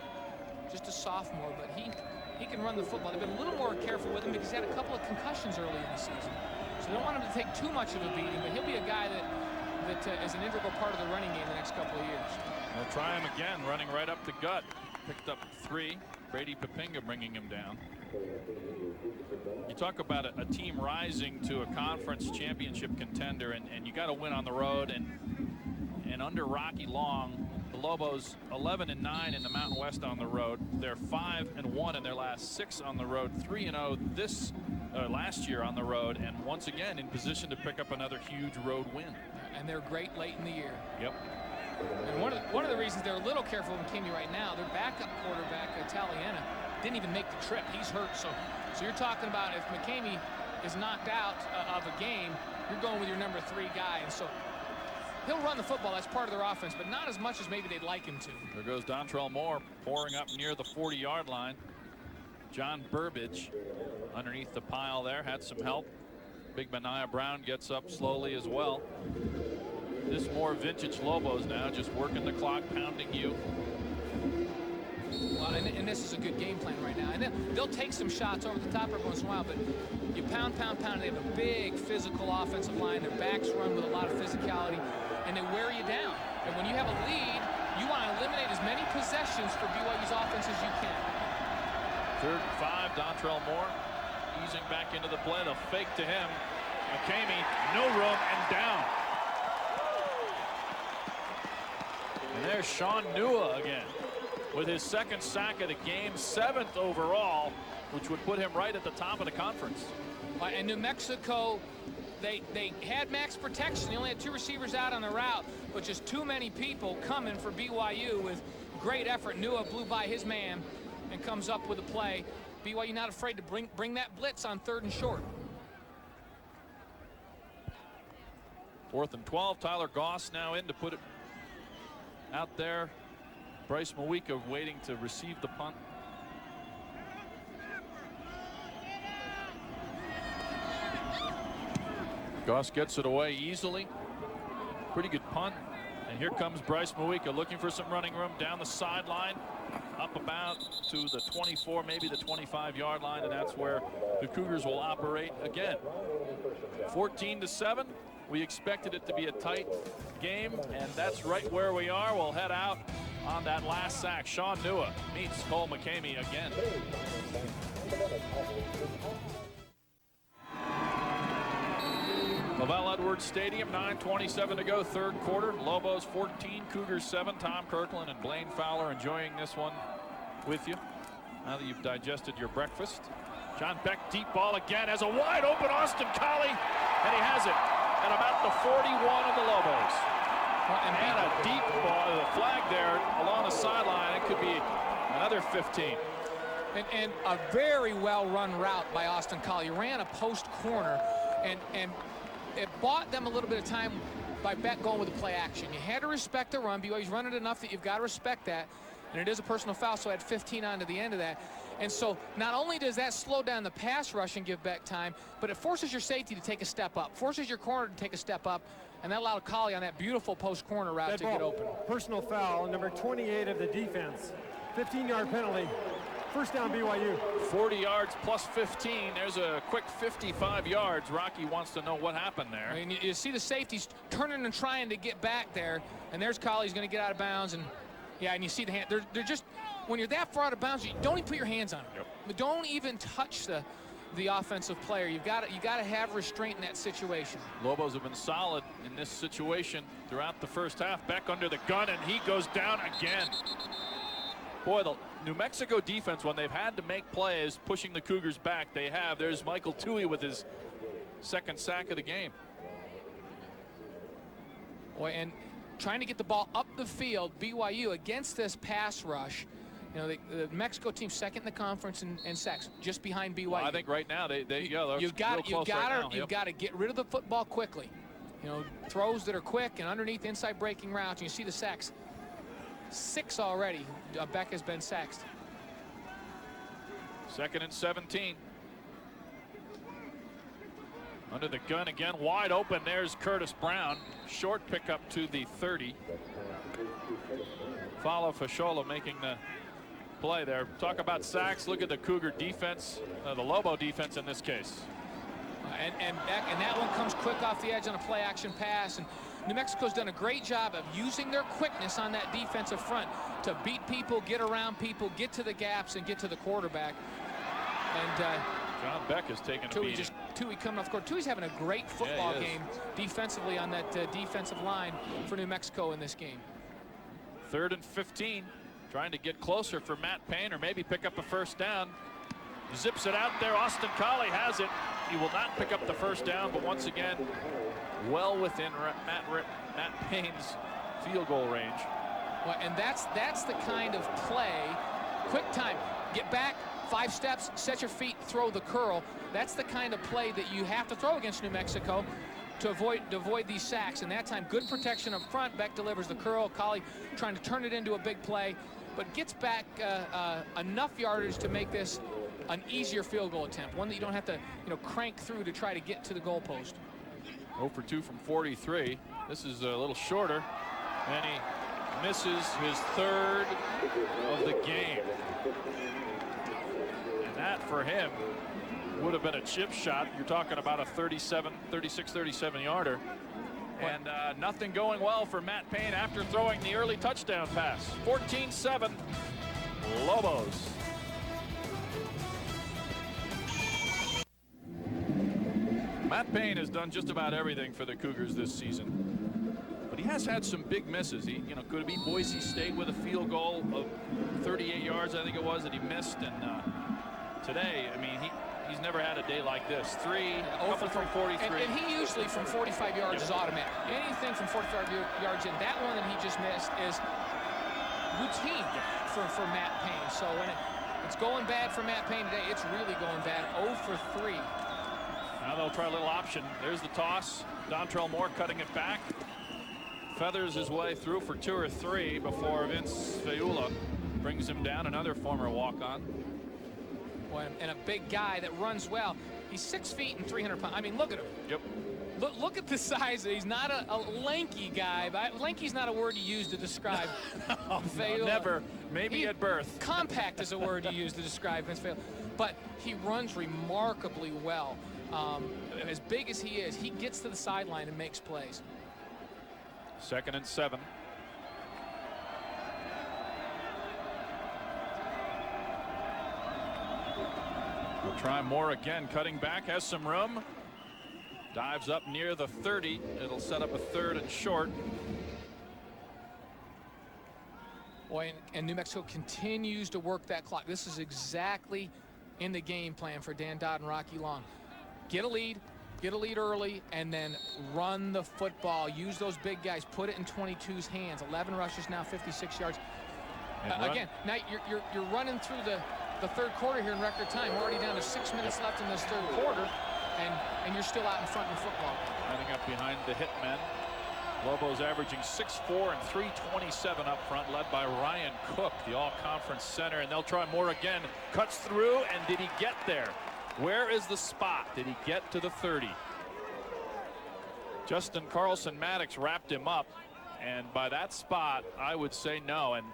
Just a sophomore, but he can run the football. They've been a little more careful with him because he had a couple of concussions early in the season. So they don't want him to take too much of a beating, but he'll be a guy that is an integral part of the running game the next couple of years. They'll try him again, running right up the gut. Picked up 3. Brady Papinga bringing him down. You talk about a team rising to a conference championship contender, and you got to win on the road. And under Rocky Long, the Lobos 11-9 in the Mountain West on the road. They're 5-1 in their last 6 on the road. 3-0 this last year on the road, and once again in position to pick up another huge road win. And they're great late in the year. Yep. And one of the reasons they're a little careful with McCamey right now, their backup quarterback, Italiana, didn't even make the trip. He's hurt. So you're talking about if McCamey is knocked out of a game, you're going with your number 3 guy. And so he'll run the football. That's part of their offense, but not as much as maybe they'd like him to. There goes Dontrell Moore pouring up near the 40-yard line. John Burbage underneath the pile there had some help. Big Benaiah Brown gets up slowly as well. This more vintage Lobos now, just working the clock, pounding you. Well, and this is a good game plan right now. And they'll take some shots over the top every once in a while, but you pound. They have a big physical offensive line. Their backs run with a lot of physicality, and they wear you down. And when you have a lead, you want to eliminate as many possessions for BYU's offense as you can. 3rd and 5, Dontrell Moore easing back into the play. The fake to him. McCamey, no room, and down. And there's Sean Nua again with his 2nd sack of the game, 7th overall, which would put him right at the top of the conference. And New Mexico, they had max protection. They only had 2 receivers out on the route, but just too many people coming for BYU with great effort. Nua blew by his man and comes up with a play. BYU not afraid to bring that blitz on 3rd and short. 4th and 12. Tyler Goss now in to put it out there. Bryce Mawika waiting to receive the punt. Goss gets it away easily. Pretty good punt. And here comes Bryce Mawika looking for some running room down the sideline, up about to the 24, maybe the 25-yard line, and that's where the Cougars will operate again. 14-7. We expected it to be a tight game, and that's right where we are. We'll head out on that last sack. Sean Nua meets Cole McCamey again. Lavelle Edwards Stadium, 9:27 to go, 3rd quarter. Lobos 14, Cougars 7. Tom Kirkland and Blaine Fowler enjoying this one with you now that you've digested your breakfast. John Beck, deep ball again, has a wide open Austin Collie, and he has it at about the 41 of the Lobos. And a deep ball, the flag there along the sideline. It could be another 15. And a very well run route by Austin Collie. Ran a post corner, and it bought them a little bit of time by Beck going with the play action. You had to respect the run. BYU's running enough that you've got to respect that. And it is a personal foul, so I had 15 on to the end of that. And so not only does that slow down the pass rush and give Beck time, but it forces your safety to take a step up, forces your corner to take a step up, and that allowed Collie on that beautiful post corner route to get open. Personal foul, number 28 of the defense. 15-yard penalty. First down BYU. 40 yards plus 15. There's a quick 55 yards. Rocky wants to know what happened there. I mean, you see the safeties turning and trying to get back there, and there's Collie's going to get out of bounds. And yeah, and you see the hand. They're just, when you're that far out of bounds, you don't even put your hands on them. Yep. But don't even touch the offensive player. You got to have restraint in that situation. Lobos have been solid in this situation throughout the first half. Beck under the gun, and he goes down again. Boy, the New Mexico defense, when they've had to make plays pushing the Cougars back, they have. There's Michael Tui with his 2nd sack of the game. Boy, and trying to get the ball up the field, BYU against this pass rush. You know, the Mexico team 2nd in the conference in sacks, just behind BYU. Well, I think right now you've got to get rid of the football quickly. You know, throws that are quick and underneath inside breaking routes. And you see the sacks. 6 already. Beck has been sacked. 2nd and 17. Under the gun again, wide open. There's Curtis Brown. Short pickup to the 30. Fala Fashola making the play there. Talk about sacks. Look at the Cougar defense, the Lobo defense in this case. And that one comes quick off the edge on a play action pass. And New Mexico's done a great job of using their quickness on that defensive front to beat people, get around people, get to the gaps, and get to the quarterback. And John Beck has taken a beating. Tui coming off the court. Tui's having a great football game defensively on that defensive line for New Mexico in this game. 3rd and 15. Trying to get closer for Matt Payne, or maybe pick up a first down. zips it out there. Austin Collie has it. He will not pick up the first down, but once again, well within Matt Payne's field goal range. Well, and that's the kind of play, quick time, get back, 5 steps, set your feet, throw the curl. That's the kind of play that you have to throw against New Mexico to avoid these sacks. And that time, good protection up front. Beck delivers the curl. Collie trying to turn it into a big play, but gets back enough yardage to make this an easier field goal attempt, one that you don't have to crank through to try to get to the goalpost. 0 for 2 from 43. This is a little shorter, and he misses his 3rd of the game. And that for him would have been a chip shot. You're talking about a 36-37 yarder. And nothing going well for Matt Payne after throwing the early touchdown pass. 14-7 Lobos. Matt Payne has done just about everything for the Cougars this season, but he has had some big misses. He could beat Boise State with a field goal of 38 yards, I think it was, that he missed. And today, I mean, he's never had a day like this. 3, couple from 43. And he usually from 45 yards is automatic. Anything from 45 yards in. That one that he just missed is routine for Matt Payne. So when it's going bad for Matt Payne today, it's really going bad. 0 for 3. Now they'll try a little option. There's the toss. Dontrell Moore cutting it back. Feathers his way through for 2 or 3 before Vince Feula brings him down. Another former walk-on. Well, and a big guy that runs well. He's 6 feet and 300 pounds. I mean, look at him. Yep. Look at the size. He's not a lanky guy. But lanky's not a word you use to describe Feula. No, never. Maybe at birth. Compact is a word you use to describe Vince Feula. But he runs remarkably well. As big as he is, he gets to the sideline and makes plays. 2nd and 7. We'll try Moore again, cutting back, has some room. Dives up near the 30. It'll set up a 3rd and short. Boy, and New Mexico continues to work that clock. This is exactly in the game plan for Dan Dodd and Rocky Long. Get a lead early, and then run the football. Use those big guys. Put it in 22's hands. 11 rushes now, 56 yards. Again, now you're running through the 3rd quarter here in record time. We're already down to 6 minutes left in this 3rd quarter, and you're still out in front in the football. Lining up behind the hitmen. Lobos averaging 6'4" and 327 up front, led by Ryan Cook, the all-conference center. And they'll try Moore again. Cuts through, and did he get there? Where is the spot? Did he get to the 30? Justin Carlson Maddox wrapped him up, and by that spot, I would say no. And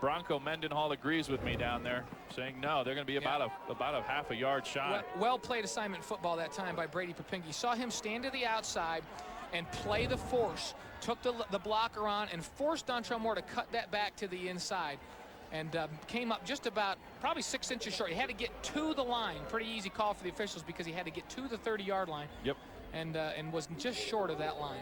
Bronco Mendenhall agrees with me down there, saying no. They're going to be about a half a yard shy. Well played assignment football that time by Brady Papingi. Saw him stand to the outside and play the force. Took the blocker on and forced Dontrell Moore to cut that back to the inside. And came up just about probably 6 inches short. He had to get to the line. Pretty easy call for the officials because he had to get to the 30-yard line. Yep. And was just short of that line.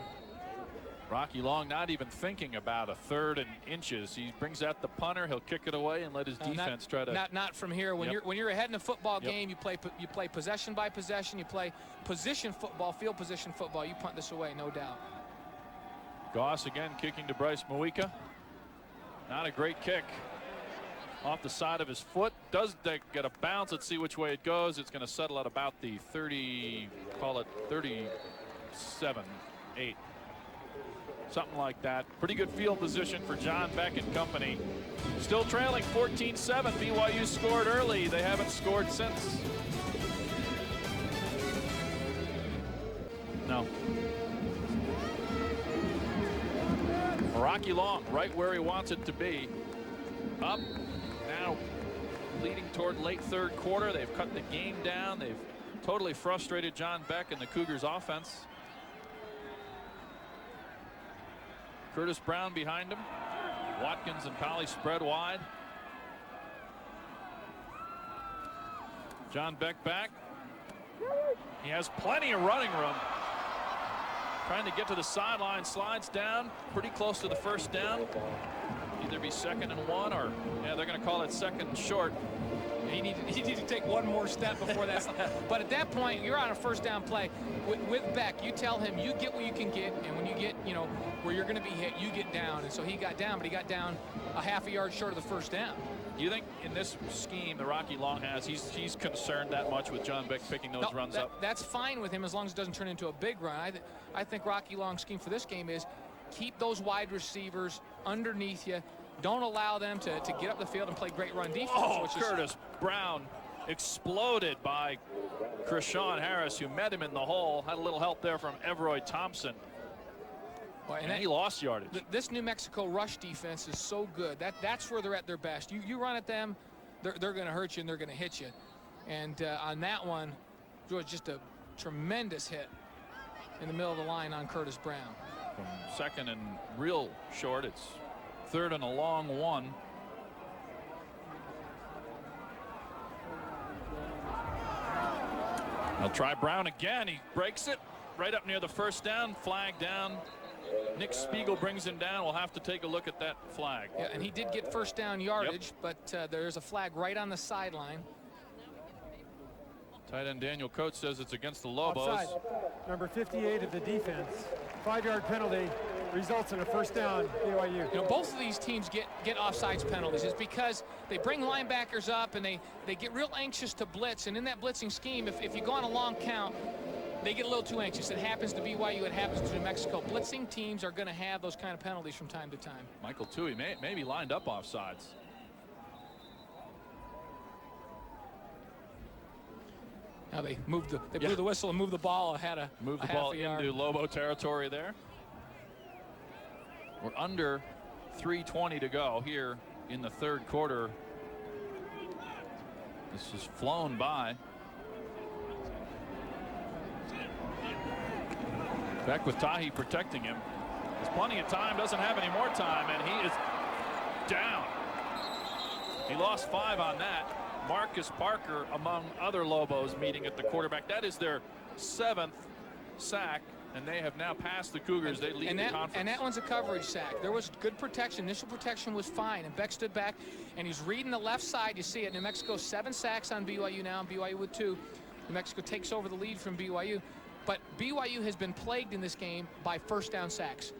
Rocky Long not even thinking about a 3rd and inches. He brings out the punter. He'll kick it away and let his defense try to. Not from here. When you're ahead in a football game, you play possession by possession. You play position football, field position football. You punt this away, no doubt. Goss again kicking to Bryce Muika. Not a great kick. Off the side of his foot. Does get a bounce. Let's see which way it goes. It's going to settle at about the 30, call it 37, 8. Something like that. Pretty good field position for John Beck and company. Still trailing 14-7. BYU scored early. They haven't scored since. No. Rocky Long right where he wants it to be. Up. Now leading toward late 3rd quarter. They've cut the game down. They've totally frustrated John Beck and the Cougars offense. Curtis Brown behind him. Watkins and Colley spread wide. John Beck back. He has plenty of running room. Trying to get to the sideline, slides down pretty close to the 1st down. Either be 2nd and 1 or they're going to call it 2nd and short He needed to take one more step before that. But at that point, you're on a first down play with Beck. You tell him you get what you can get, and when you get, you know, where you're going to be hit, you get down. And so he got down, but he got down a half a yard short of the first down. You think in this scheme the Rocky Long has, he's concerned that much with John Beck picking those runs up? That's fine with him as long as it doesn't turn into a big run. I think Rocky Long's scheme for this game is keep those wide receivers underneath you. Don't allow them to get up the field and play great run defense. Oh, Curtis Brown exploded by Krishawn Harris, who met him in the hole. Had a little help there from Everoy Thompson. Well, and he lost yardage. This New Mexico rush defense is so good. That's where they're at their best. You run at them, they're going to hurt you and they're going to hit you. And on that one, it was just a tremendous hit in the middle of the line on Curtis Brown. From second and real short, it's third and a long one. They'll try Brown again. He breaks it right up near the first down. Flag down. Nick Spiegel brings him down. We'll have to take a look at that flag. Yeah, and he did get first down yardage, but there's a flag right on the sideline. Tight end Daniel Coates says it's against the Lobos. Offside. Number 58 of the defense. 5-yard penalty results in a first down, BYU. You know, both of these teams get offsides penalties. It's because they bring linebackers up and they get real anxious to blitz. And in that blitzing scheme, if you go on a long count, they get a little too anxious. It happens to BYU. It happens to New Mexico. Blitzing teams are going to have those kind of penalties from time to time. Michael Tui may be lined up offsides. Now they blew the whistle and moved the ball. Move the ball into Lobo territory there. We're under 3:20 to go here in the third quarter. This is flown by. Beck with Tahi protecting him. There's plenty of time, doesn't have any more time, and he is down. He lost 5 on that. Marcus Parker, among other Lobos, meeting at the quarterback. That is their 7th sack, and they have now passed the Cougars. They lead the conference. And that one's a coverage sack. There was good protection. Initial protection was fine, and Beck stood back, and he's reading the left side. You see it. New Mexico 7 sacks on BYU now, and BYU with 2. New Mexico takes over the lead from BYU. But BYU has been plagued in this game by first down sacks.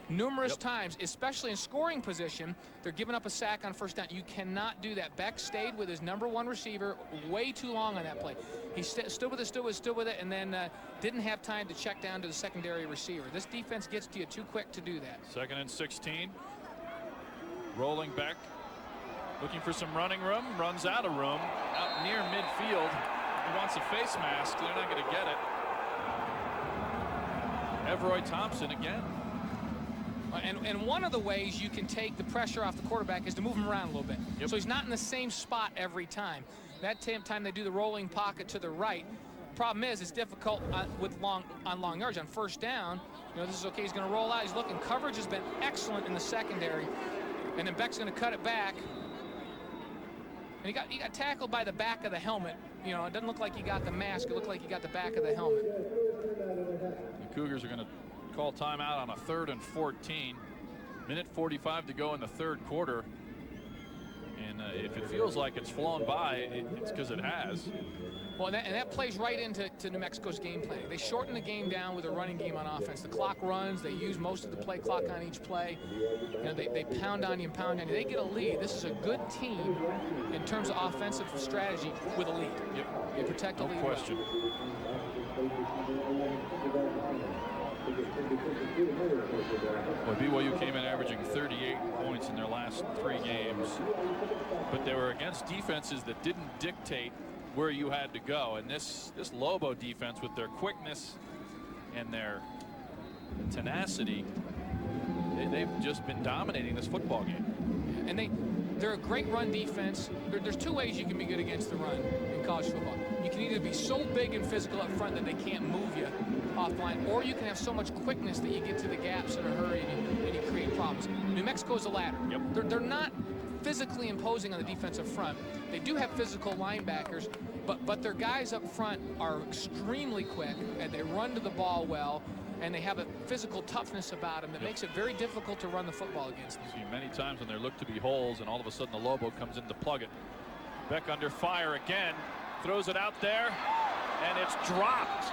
Numerous times, especially in scoring position, they're giving up a sack on first down. You cannot do that. Beck stayed with his #1 receiver way too long on that play. He stood with it, and then didn't have time to check down to the secondary receiver. This defense gets to you too quick to do that. 2nd and 16. Rolling Beck, looking for some running room, runs out of room, out near midfield. He wants a face mask. They're not going to get it. Everoy Thompson again. And one of the ways you can take the pressure off the quarterback is to move him around a little bit. So he's not in the same spot every time. That time they do the rolling pocket to the right. Problem is, it's difficult with long yards. On first down, you know, this is okay. He's going to roll out. He's looking. Coverage has been excellent in the secondary. And then Beck's going to cut it back. And he got tackled by the back of the helmet. You know, it doesn't look like he got the mask. It looked like he got the back of the helmet. The Cougars are going to call timeout on a 3rd and 14. Minute 45 to go in the third quarter. And if it feels like it's flown by, it's because it has. Well, and that plays right into New Mexico's game planning. They shorten the game down with a running game on offense. The clock runs. They use most of the play clock on each play. You know, they pound on you and pound on you. They get a lead. This is a good team in terms of offensive strategy with a lead. Yep. They protect the lead. No question. Well, BYU came in averaging 38 points in their last 3 games, but they were against defenses that didn't dictate where you had to go. And this Lobo defense, with their quickness and their tenacity, they've just been dominating this football game. And they're a great run defense. There's 2 ways you can be good against the run in college football. You can either be so big and physical up front that they can't move you off the line, or you can have so much quickness that you get to the gaps in a hurry and you create problems. New Mexico's a ladder. Yep. They're not physically imposing on the defensive front. They do have physical linebackers, but their guys up front are extremely quick, and they run to the ball well, and they have a physical toughness about them that makes it very difficult to run the football against them. See many times when there look to be holes, and all of a sudden the Lobo comes in to plug it. Beck under fire again. Throws it out there, and it's dropped.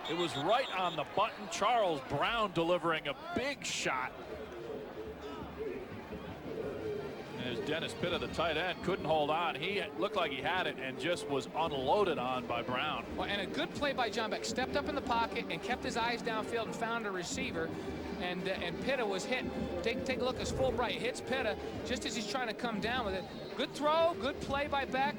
It was right on the button. Charles Brown delivering a big shot. And as Dennis Pitta, the tight end, couldn't hold on. He looked like he had it and just was unloaded on by Brown. Well, and a good play by John Beck. Stepped up in the pocket and kept his eyes downfield and found a receiver. And Pitta was hit. Take a look as Fulbright hits Pitta just as he's trying to come down with it. Good throw, good play by Beck.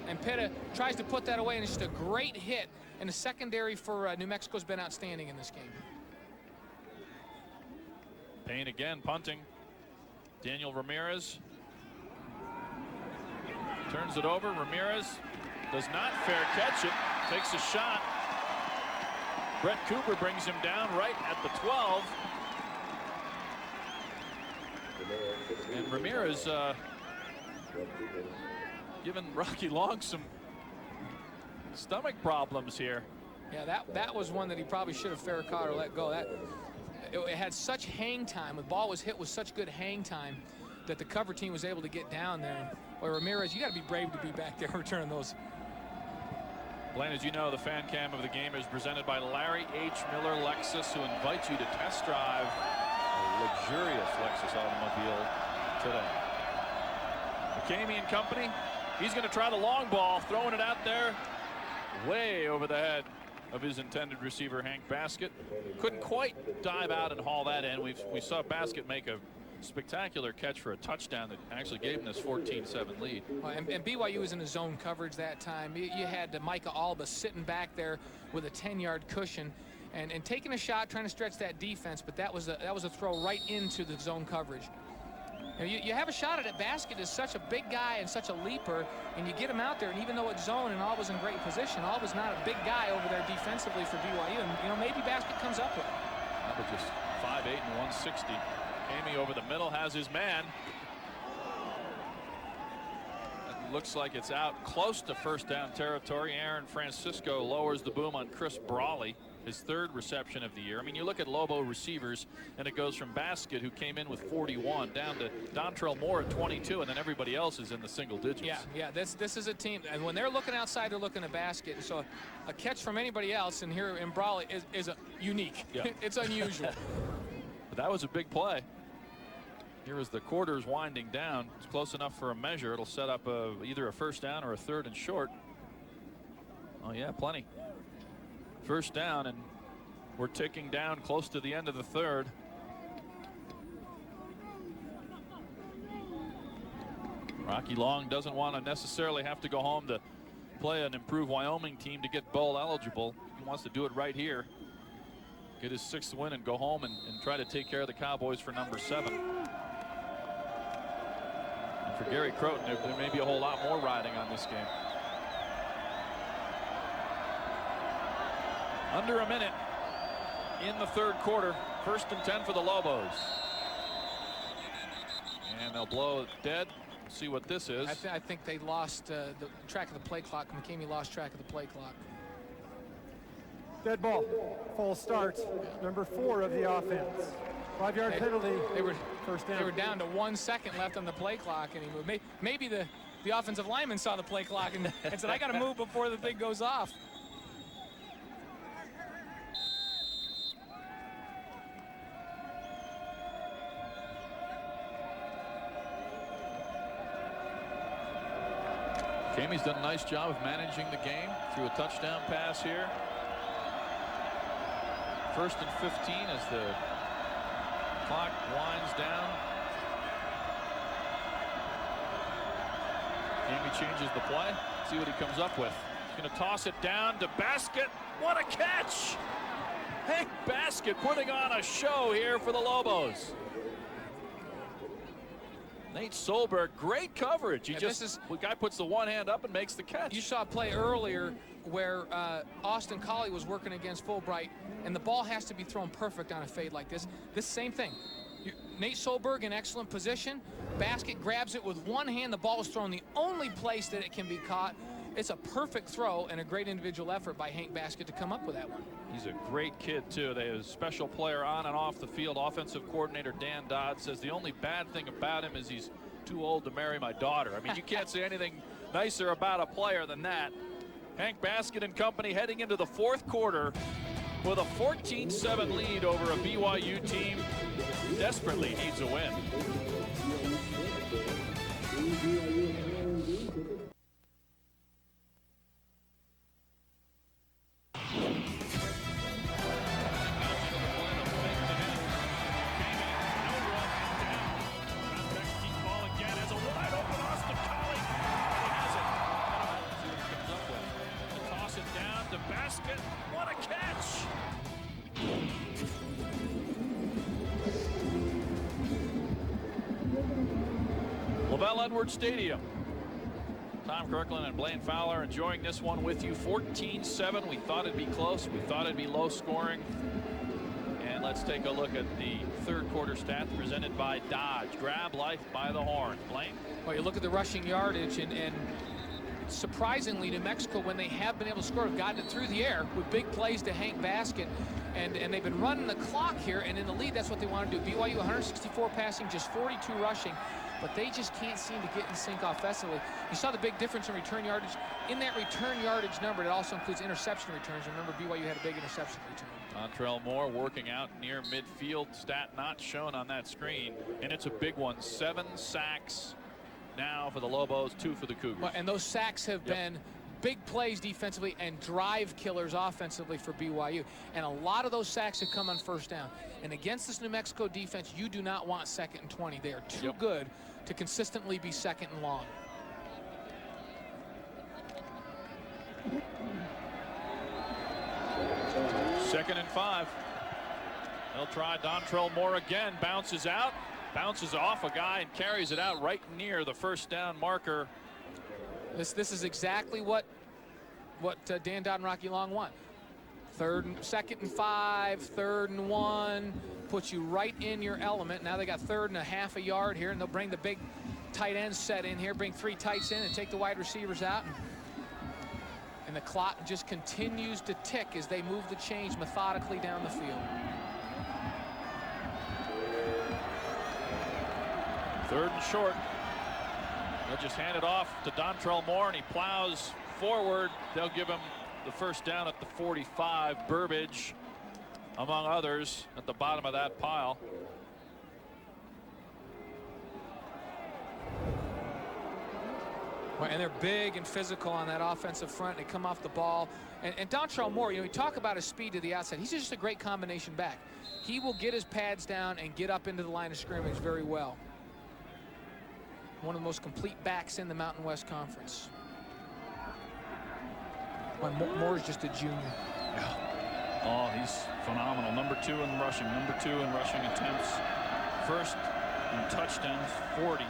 And Pitta tries to put that away, and it's just a great hit. And the secondary for New Mexico's been outstanding in this game. Payne again punting. Daniel Ramirez turns it over. Ramirez does not fair catch it. Takes a shot. Brett Cooper brings him down right at the 12. And Ramirez giving Rocky Long some stomach problems here. Yeah, that was one that he probably should have fair caught or let go. It had such hang time. The ball was hit with such good hang time that the cover team was able to get down there. Boy, Ramirez, you got to be brave to be back there returning those. Blaine, as you know, the fan cam of the game is presented by Larry H. Miller Lexus, who invites you to test drive a luxurious Lexus automobile today. McCamey and company, he's going to try the long ball, throwing it out there way over the head of his intended receiver, Hank Baskett. Couldn't quite dive out and haul that in. We saw Baskett make a spectacular catch for a touchdown that actually gave him this 14-7 lead. And BYU was in a zone coverage that time. You had Micah Alba sitting back there with a 10-yard cushion and taking a shot, trying to stretch that defense, but that was a throw right into the zone coverage. You have a shot at it. Baskett is such a big guy and such a leaper, and you get him out there, and even though it's zone and Alba's in great position, Alba's not a big guy over there defensively for BYU, and maybe Baskett comes up with it. Alba just 5'8" and 160. Amy over the middle has his man. It looks like it's out close to first down territory. Aaron Francisco lowers the boom on Chris Brawley, his third reception of the year. I mean, you look at Lobo receivers, and it goes from Baskett, who came in with 41, down to Dontrell Moore at 22, and then everybody else is in the single digits. Yeah. This is a team, and when they're looking outside, they're looking at Baskett. And so a catch from anybody else, and here in Brawley is unique. Yeah. It's unusual. But that was a big play. Here as the quarter's winding down, it's close enough for a measure. It'll set up either a first down or a third and short. Oh yeah, plenty. First down, and we're ticking down close to the end of the third. Rocky Long doesn't want to necessarily have to go home to play an improved Wyoming team to get bowl eligible. He wants to do it right here. Get his 6th win and go home and try to take care of the Cowboys for number 7. And for Gary Croton, there may be a whole lot more riding on this game. Under a minute in the third quarter. 1st and 10 for the Lobos. And they'll blow it dead. We'll see what this is. I think they lost the track of the play clock. McCamey lost track of the play clock. Dead ball. Full start. Number 4 of the offense. 5-yard penalty. First down. They were down to 1 second left on the play clock, and he moved. Maybe the offensive lineman saw the play clock and said, "I got to move before the thing goes off." Jamie's done a nice job of managing the game through a touchdown pass here. 1st and 15 as the clock winds down. Jamie changes the play. See what he comes up with. He's going to toss it down to Baskett. What a catch! Hank Baskett putting on a show here for the Lobos. Nate Solberg, great coverage. The guy puts the one hand up and makes the catch. You saw a play earlier where Austin Collie was working against Fulbright, and the ball has to be thrown perfect on a fade like this. This same thing. Nate Solberg in excellent position. Baskett grabs it with one hand. The ball is thrown the only place that it can be caught. It's a perfect throw and a great individual effort by Hank Baskett to come up with that one. He's a great kid, too. They have a special player on and off the field. Offensive coordinator Dan Dodd says the only bad thing about him is he's too old to marry my daughter. I mean, you can't say anything nicer about a player than that. Hank Baskett and company heading into the fourth quarter with a 14-7 lead over a BYU team desperately needs a win. Edwards Stadium. Tom Kirkland and Blaine Fowler enjoying this one with you. 14-7. We thought it'd be close. We thought it'd be low scoring. And let's take a look at the third quarter stats presented by Dodge. Grab life by the horn. Blaine. Well, you look at the rushing yardage, and surprisingly, New Mexico, when they have been able to score, have gotten it through the air with big plays to Hank Baskett. And they've been running the clock here, and in the lead, that's what they want to do. BYU 164 passing, just 42 rushing. But they just can't seem to get in sync offensively. You saw the big difference in return yardage. In that return yardage number, it also includes interception returns. Remember, BYU had a big interception return. Dontrell Moore working out near midfield. Stat not shown on that screen. And it's a big one. 7 sacks now for the Lobos, 2 for the Cougars. Well, and those sacks have been big plays defensively and drive killers offensively for BYU. And a lot of those sacks have come on first down. And against this New Mexico defense, you do not want 2nd and 20. They are too good to consistently be 2nd and long. Second and 5. They'll try Dontrell Moore again. Bounces out, bounces off a guy and carries it out right near the first down marker. This is exactly what Dan Dodd and Rocky Long want. 2nd and 5, 3rd and 1, puts you right in your element. Now they got 3rd and a half a yard here, and they'll bring the big tight end set in here, bring 3 tights in and take the wide receivers out. And the clock just continues to tick as they move the chains methodically down the field. 3rd and short. They'll just hand it off to Dontrell Moore, and he plows forward. They'll give him the first down at the 45. Burbage, among others, at the bottom of that pile. Well, and they're big and physical on that offensive front. They come off the ball. And Dontrell Moore, you know, we talk about his speed to the outside. He's just a great combination back. He will get his pads down and get up into the line of scrimmage very well. One of the most complete backs in the Mountain West Conference. Well, Moore's just a junior. Yeah. Oh, he's phenomenal. Number 2 in rushing. Number 2 in rushing attempts. First in touchdowns, 40.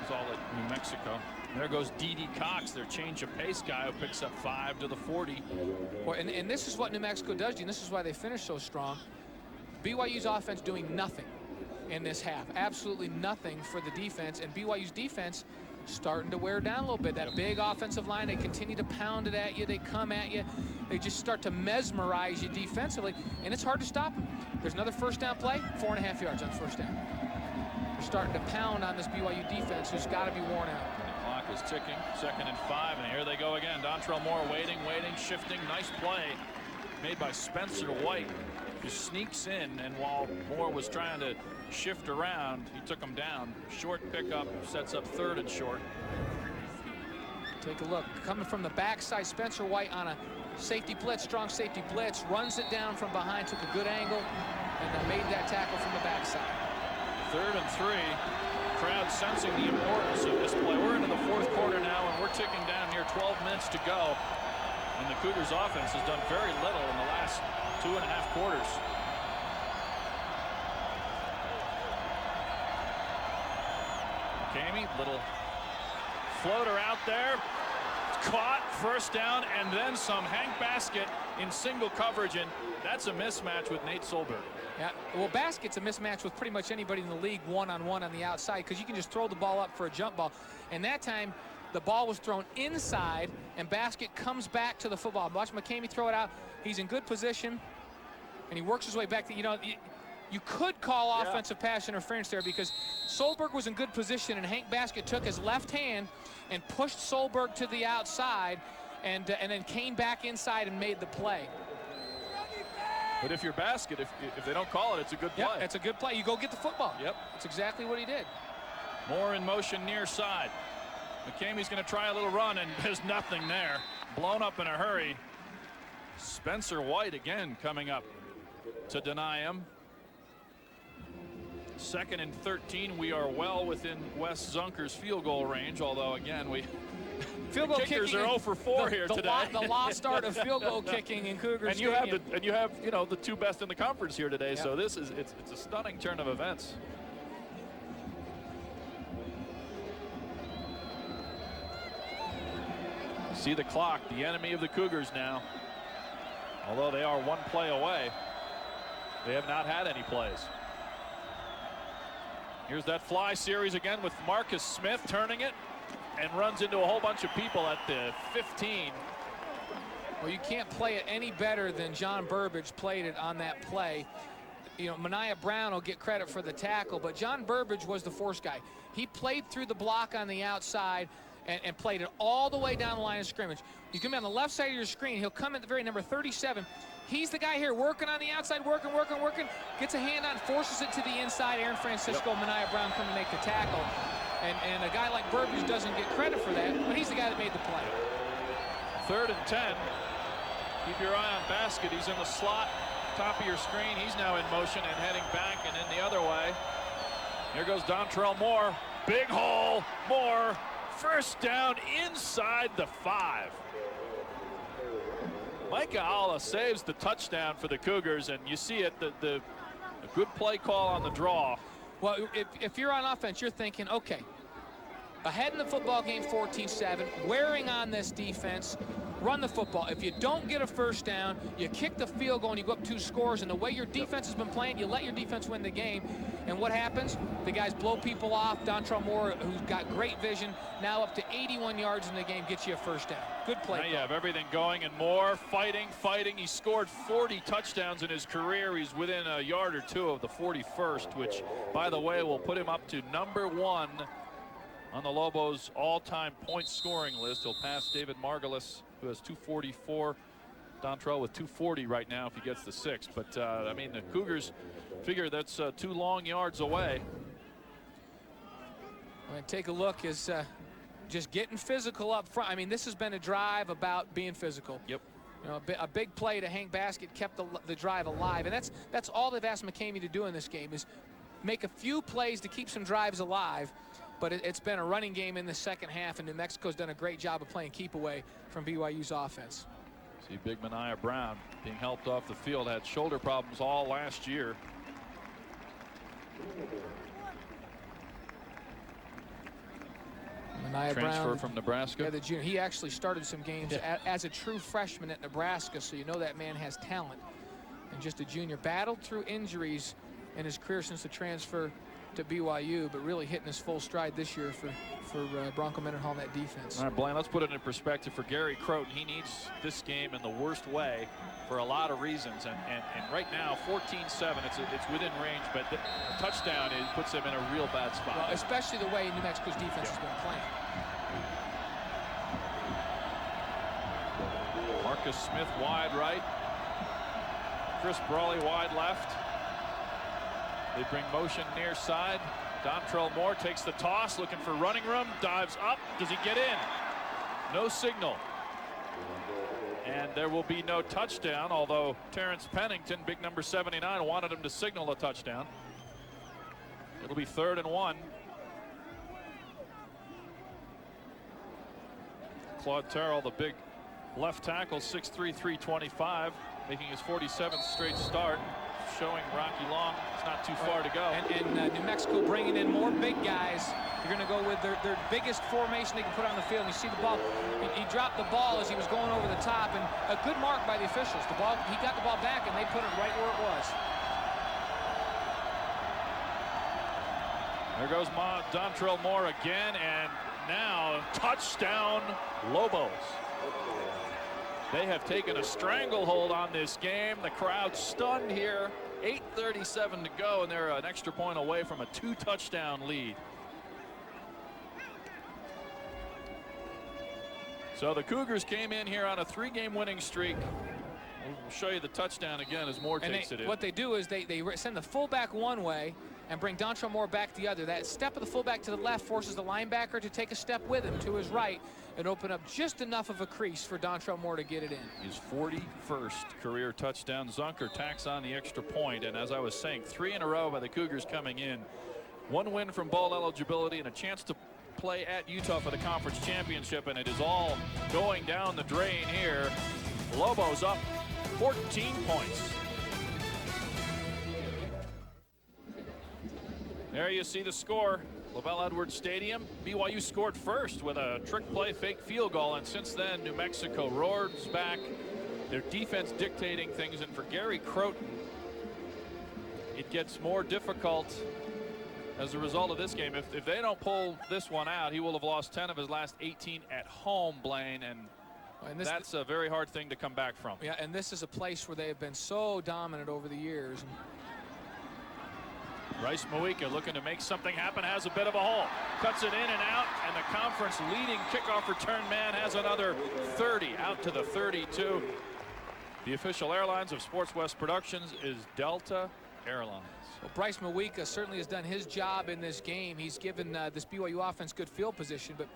Is all at New Mexico. There goes D.D. Cox, their change of pace guy, who picks up 5 to the 40. Well, and this is what New Mexico does, and this is why they finish so strong. BYU's offense doing nothing in this half. Absolutely nothing for the defense, and BYU's defense starting to wear down a little bit. That big offensive line, they continue to pound it at you. They come at you. They just start to mesmerize you defensively, and it's hard to stop them. There's another first down play, 4.5 yards on first down. They're starting to pound on this BYU defense who's got to be worn out. The clock is ticking. 2nd and 5, and here they go again. Dontrell Moore waiting, shifting. Nice play made by Spencer White, who sneaks in, and while Moore was trying to shift around, he took him down. Short pickup, sets up 3rd and short. Take a look. Coming from the backside, Spencer White on a safety blitz, strong safety blitz, runs it down from behind, took a good angle, and then made that tackle from the backside. 3rd and 3. Crowd sensing the importance of this play. We're into the 4th quarter now, and we're ticking down here. 12 minutes to go. And the Cougars offense has done very little in the last 2.5 quarters. Kamey, little floater out there. Caught, first down, and then some. Hank Baskett in single coverage, and that's a mismatch with Nate Solberg. Yeah, well, Baskett's a mismatch with pretty much anybody in the league one-on-one on the outside, because you can just throw the ball up for a jump ball. And that time, the ball was thrown inside, and Baskett comes back to the football. Watch McCamey throw it out. He's in good position, and he works his way back to, you know, you could call offensive pass interference there because Solberg was in good position, and Hank Baskett took his left hand and pushed Solberg to the outside, and then came back inside and made the play. But if you're Baskett, if they don't call it, it's a good play. Yep, it's a good play. You go get the football. Yep. That's exactly what he did. Moore in motion near side. McCamey's going to try a little run, and there's nothing there. Blown up in a hurry. Spencer White again coming up to deny him. 2nd and 13. We are well within Wes Zunker's field goal range, although again field goal kickers kicking are 0 for 4 here today. The lost art of field goal kicking in Cougars. And you have the 2 best in the conference here today. Yep. So this is it's a stunning turn of events. See the clock, the enemy of the Cougars now. Although they are 1 play away, they have not had any plays. Here's that fly series again with Marcus Smith turning it and runs into a whole bunch of people at the 15. Well, you can't play it any better than John Burbage played it on that play. You know, Mania Brown will get credit for the tackle, but John Burbage was the force guy. He played through the block on the outside and played it all the way down the line of scrimmage. He's going to be on the left side of your screen. He'll come at the very number 37. He's the guy here working on the outside, working. Gets a hand on, forces it to the inside. Aaron Francisco, Mania Brown come to make the tackle. And a guy like Burbage doesn't get credit for that, but he's the guy that made the play. 3rd and 10. Keep your eye on Baskett. He's in the slot, top of your screen. He's now in motion and heading back and in the other way. Here goes Dontrell Moore. Big hole. Moore. 1st down inside the 5. Micah Allah saves the touchdown for the Cougars, and you see it, the good play call on the draw. Well, if you're on offense, you're thinking, okay, ahead in the football game 14-7, wearing on this defense, run the football. If you don't get a 1st down, you kick the field goal and you go up 2 scores, and the way your defense has been playing, you let your defense win the game. And what happens? The guys blow people off. Dontrell Moore, who's got great vision, now up to 81 yards in the game, gets you a 1st down. Good play. Now you have everything going, and Moore fighting. He scored 40 touchdowns in his career. He's within a yard or 2 of the 41st, which, by the way, will put him up to number 1 on the Lobos all-time point scoring list. He'll pass David Margulis, who has 244. Dontrell with 240 right now if he gets the 6. But I mean, the Cougars figure that's 2 long yards away. Well, take a look as just getting physical up front. I mean, this has been a drive about being physical. Yep. You know, a big play to Hank Baskett kept the drive alive, and that's all they've asked McCamey to do in this game, is make a few plays to keep some drives alive. But it's been a running game in the 2nd half, and New Mexico's done a great job of playing keep away from BYU's offense. See big Mania Brown being helped off the field, had shoulder problems all last year. Mania Transfer Brown, from Nebraska. Yeah, the junior. He actually started some games as a true freshman at Nebraska, so you know that man has talent. And just a junior, battled through injuries in his career since the transfer to BYU, but really hitting his full stride this year for Bronco Mendenhall in that defense. All right, Blaine, let's put it in perspective for Gary Croton. He needs this game in the worst way for a lot of reasons, and right now 14-7, it's within range, but the touchdown puts him in a real bad spot. Well, especially the way New Mexico's defense has been playing. Marcus Smith wide right, Chris Brawley wide left. They bring motion near side. Dontrell Moore takes the toss, looking for running room, dives up. Does he get in? No signal. And there will be no touchdown, although Terrence Pennington, big number 79, wanted him to signal a touchdown. It'll be 3rd and 1. Claude Terrell, the big left tackle, 6'3", 325, making his 47th straight start. Showing Rocky Long it's not too far to go. And New Mexico bringing in more big guys. They're going to go with their biggest formation they can put on the field. And you see the ball. He dropped the ball as he was going over the top, and a good mark by the officials. The ball, he got the ball back, and they put it right where it was. There goes Dontrell Moore again, and now touchdown Lobos. They have taken a stranglehold on this game. The crowd stunned here. 8:37 to go, and they're an extra point away from a 2-touchdown lead. So the Cougars came in here on a 3-game winning streak. We'll show you the touchdown again as Moore takes it in. What they do is they send the fullback one way and bring Dontrell Moore back the other. That step of the fullback to the left forces the linebacker to take a step with him to his right and open up just enough of a crease for Dontrell Moore to get it in. His 41st career touchdown. Zunker tacks on the extra point, and as I was saying, 3 in a row by the Cougars coming in. 1 win from bowl eligibility and a chance to play at Utah for the conference championship, and it is all going down the drain here. Lobos up 14 points. There you see the score. LaVell Edwards Stadium. BYU scored first with a trick play fake field goal, and since then New Mexico roars back. Their defense dictating things, and for Gary Croton it gets more difficult as a result of this game. If they don't pull this one out, he will have lost 10 of his last 18 at home, Blaine, and that's a very hard thing to come back from. Yeah, and this is a place where they have been so dominant over the years. Bryce Mawika looking to make something happen, has a bit of a hole, cuts it in and out, and the conference leading kickoff return man has another 30 out to the 32. The official airlines of Sports West Productions is Delta Airlines. Well, Bryce Mawika certainly has done his job in this game. He's given this BYU offense good field position, but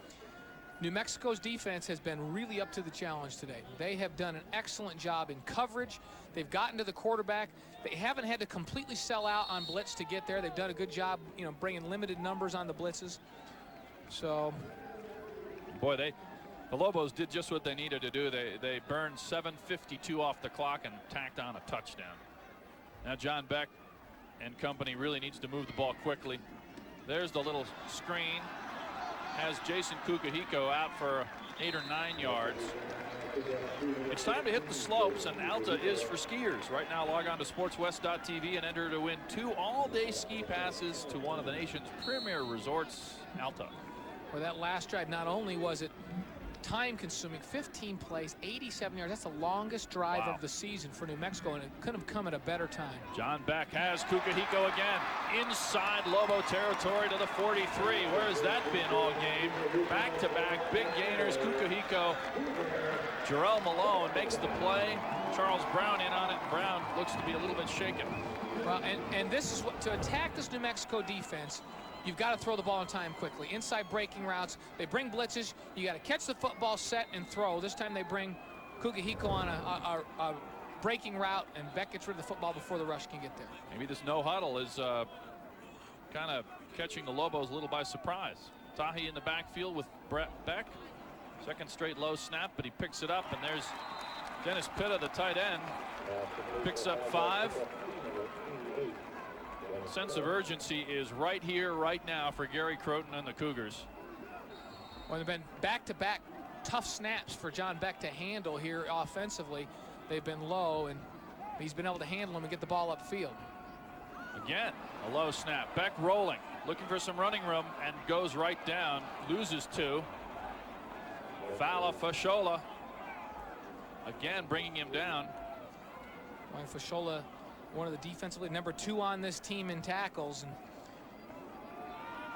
New Mexico's defense has been really up to the challenge today. They have done an excellent job in coverage. They've gotten to the quarterback. They haven't had to completely sell out on blitz to get there. They've done a good job, bringing limited numbers on the blitzes. So, boy, the Lobos did just what they needed to do. They burned 7:52 off the clock and tacked on a touchdown. Now John Beck and company really needs to move the ball quickly. There's the little screen. Has Jason Kukahiko out for 8 or 9 yards. It's time to hit the slopes, and Alta is for skiers. Right now, log on to sportswest.tv and enter to win 2 all-day ski passes to one of the nation's premier resorts, Alta. For that last drive, not only was it time-consuming, 15 plays, 87 yards. That's the longest drive of the season for New Mexico, and it couldn't have come at a better time. John Beck has Kukahiko again inside Lobo territory to the 43. Where has that been all game? Back-to-back big gainers. Kukahiko. Jarrell Malone makes the play. Charles Brown in on it. Brown looks to be a little bit shaken. Well, and this is what, to attack this New Mexico defense, you've got to throw the ball in time quickly. Inside breaking routes. They bring blitzes. You got to catch the football, set, and throw. This time they bring Kukahiko on a breaking route, and Beck gets rid of the football before the rush can get there. Maybe this no huddle is kind of catching the Lobos a little by surprise. Tahi in the backfield with Brett Beck. Second straight low snap, but he picks it up, and there's Dennis Pitta, the tight end. Picks up 5. Sense of urgency is right here, right now for Gary Croton and the Cougars. Well, they've been back-to-back tough snaps for John Beck to handle here offensively. They've been low, and he's been able to handle them and get the ball upfield. Again, a low snap. Beck rolling, looking for some running room, and goes right down. Loses 2. Fala Fashola again bringing him down. Well, Fashola, one of the defensively number 2 on this team in tackles, and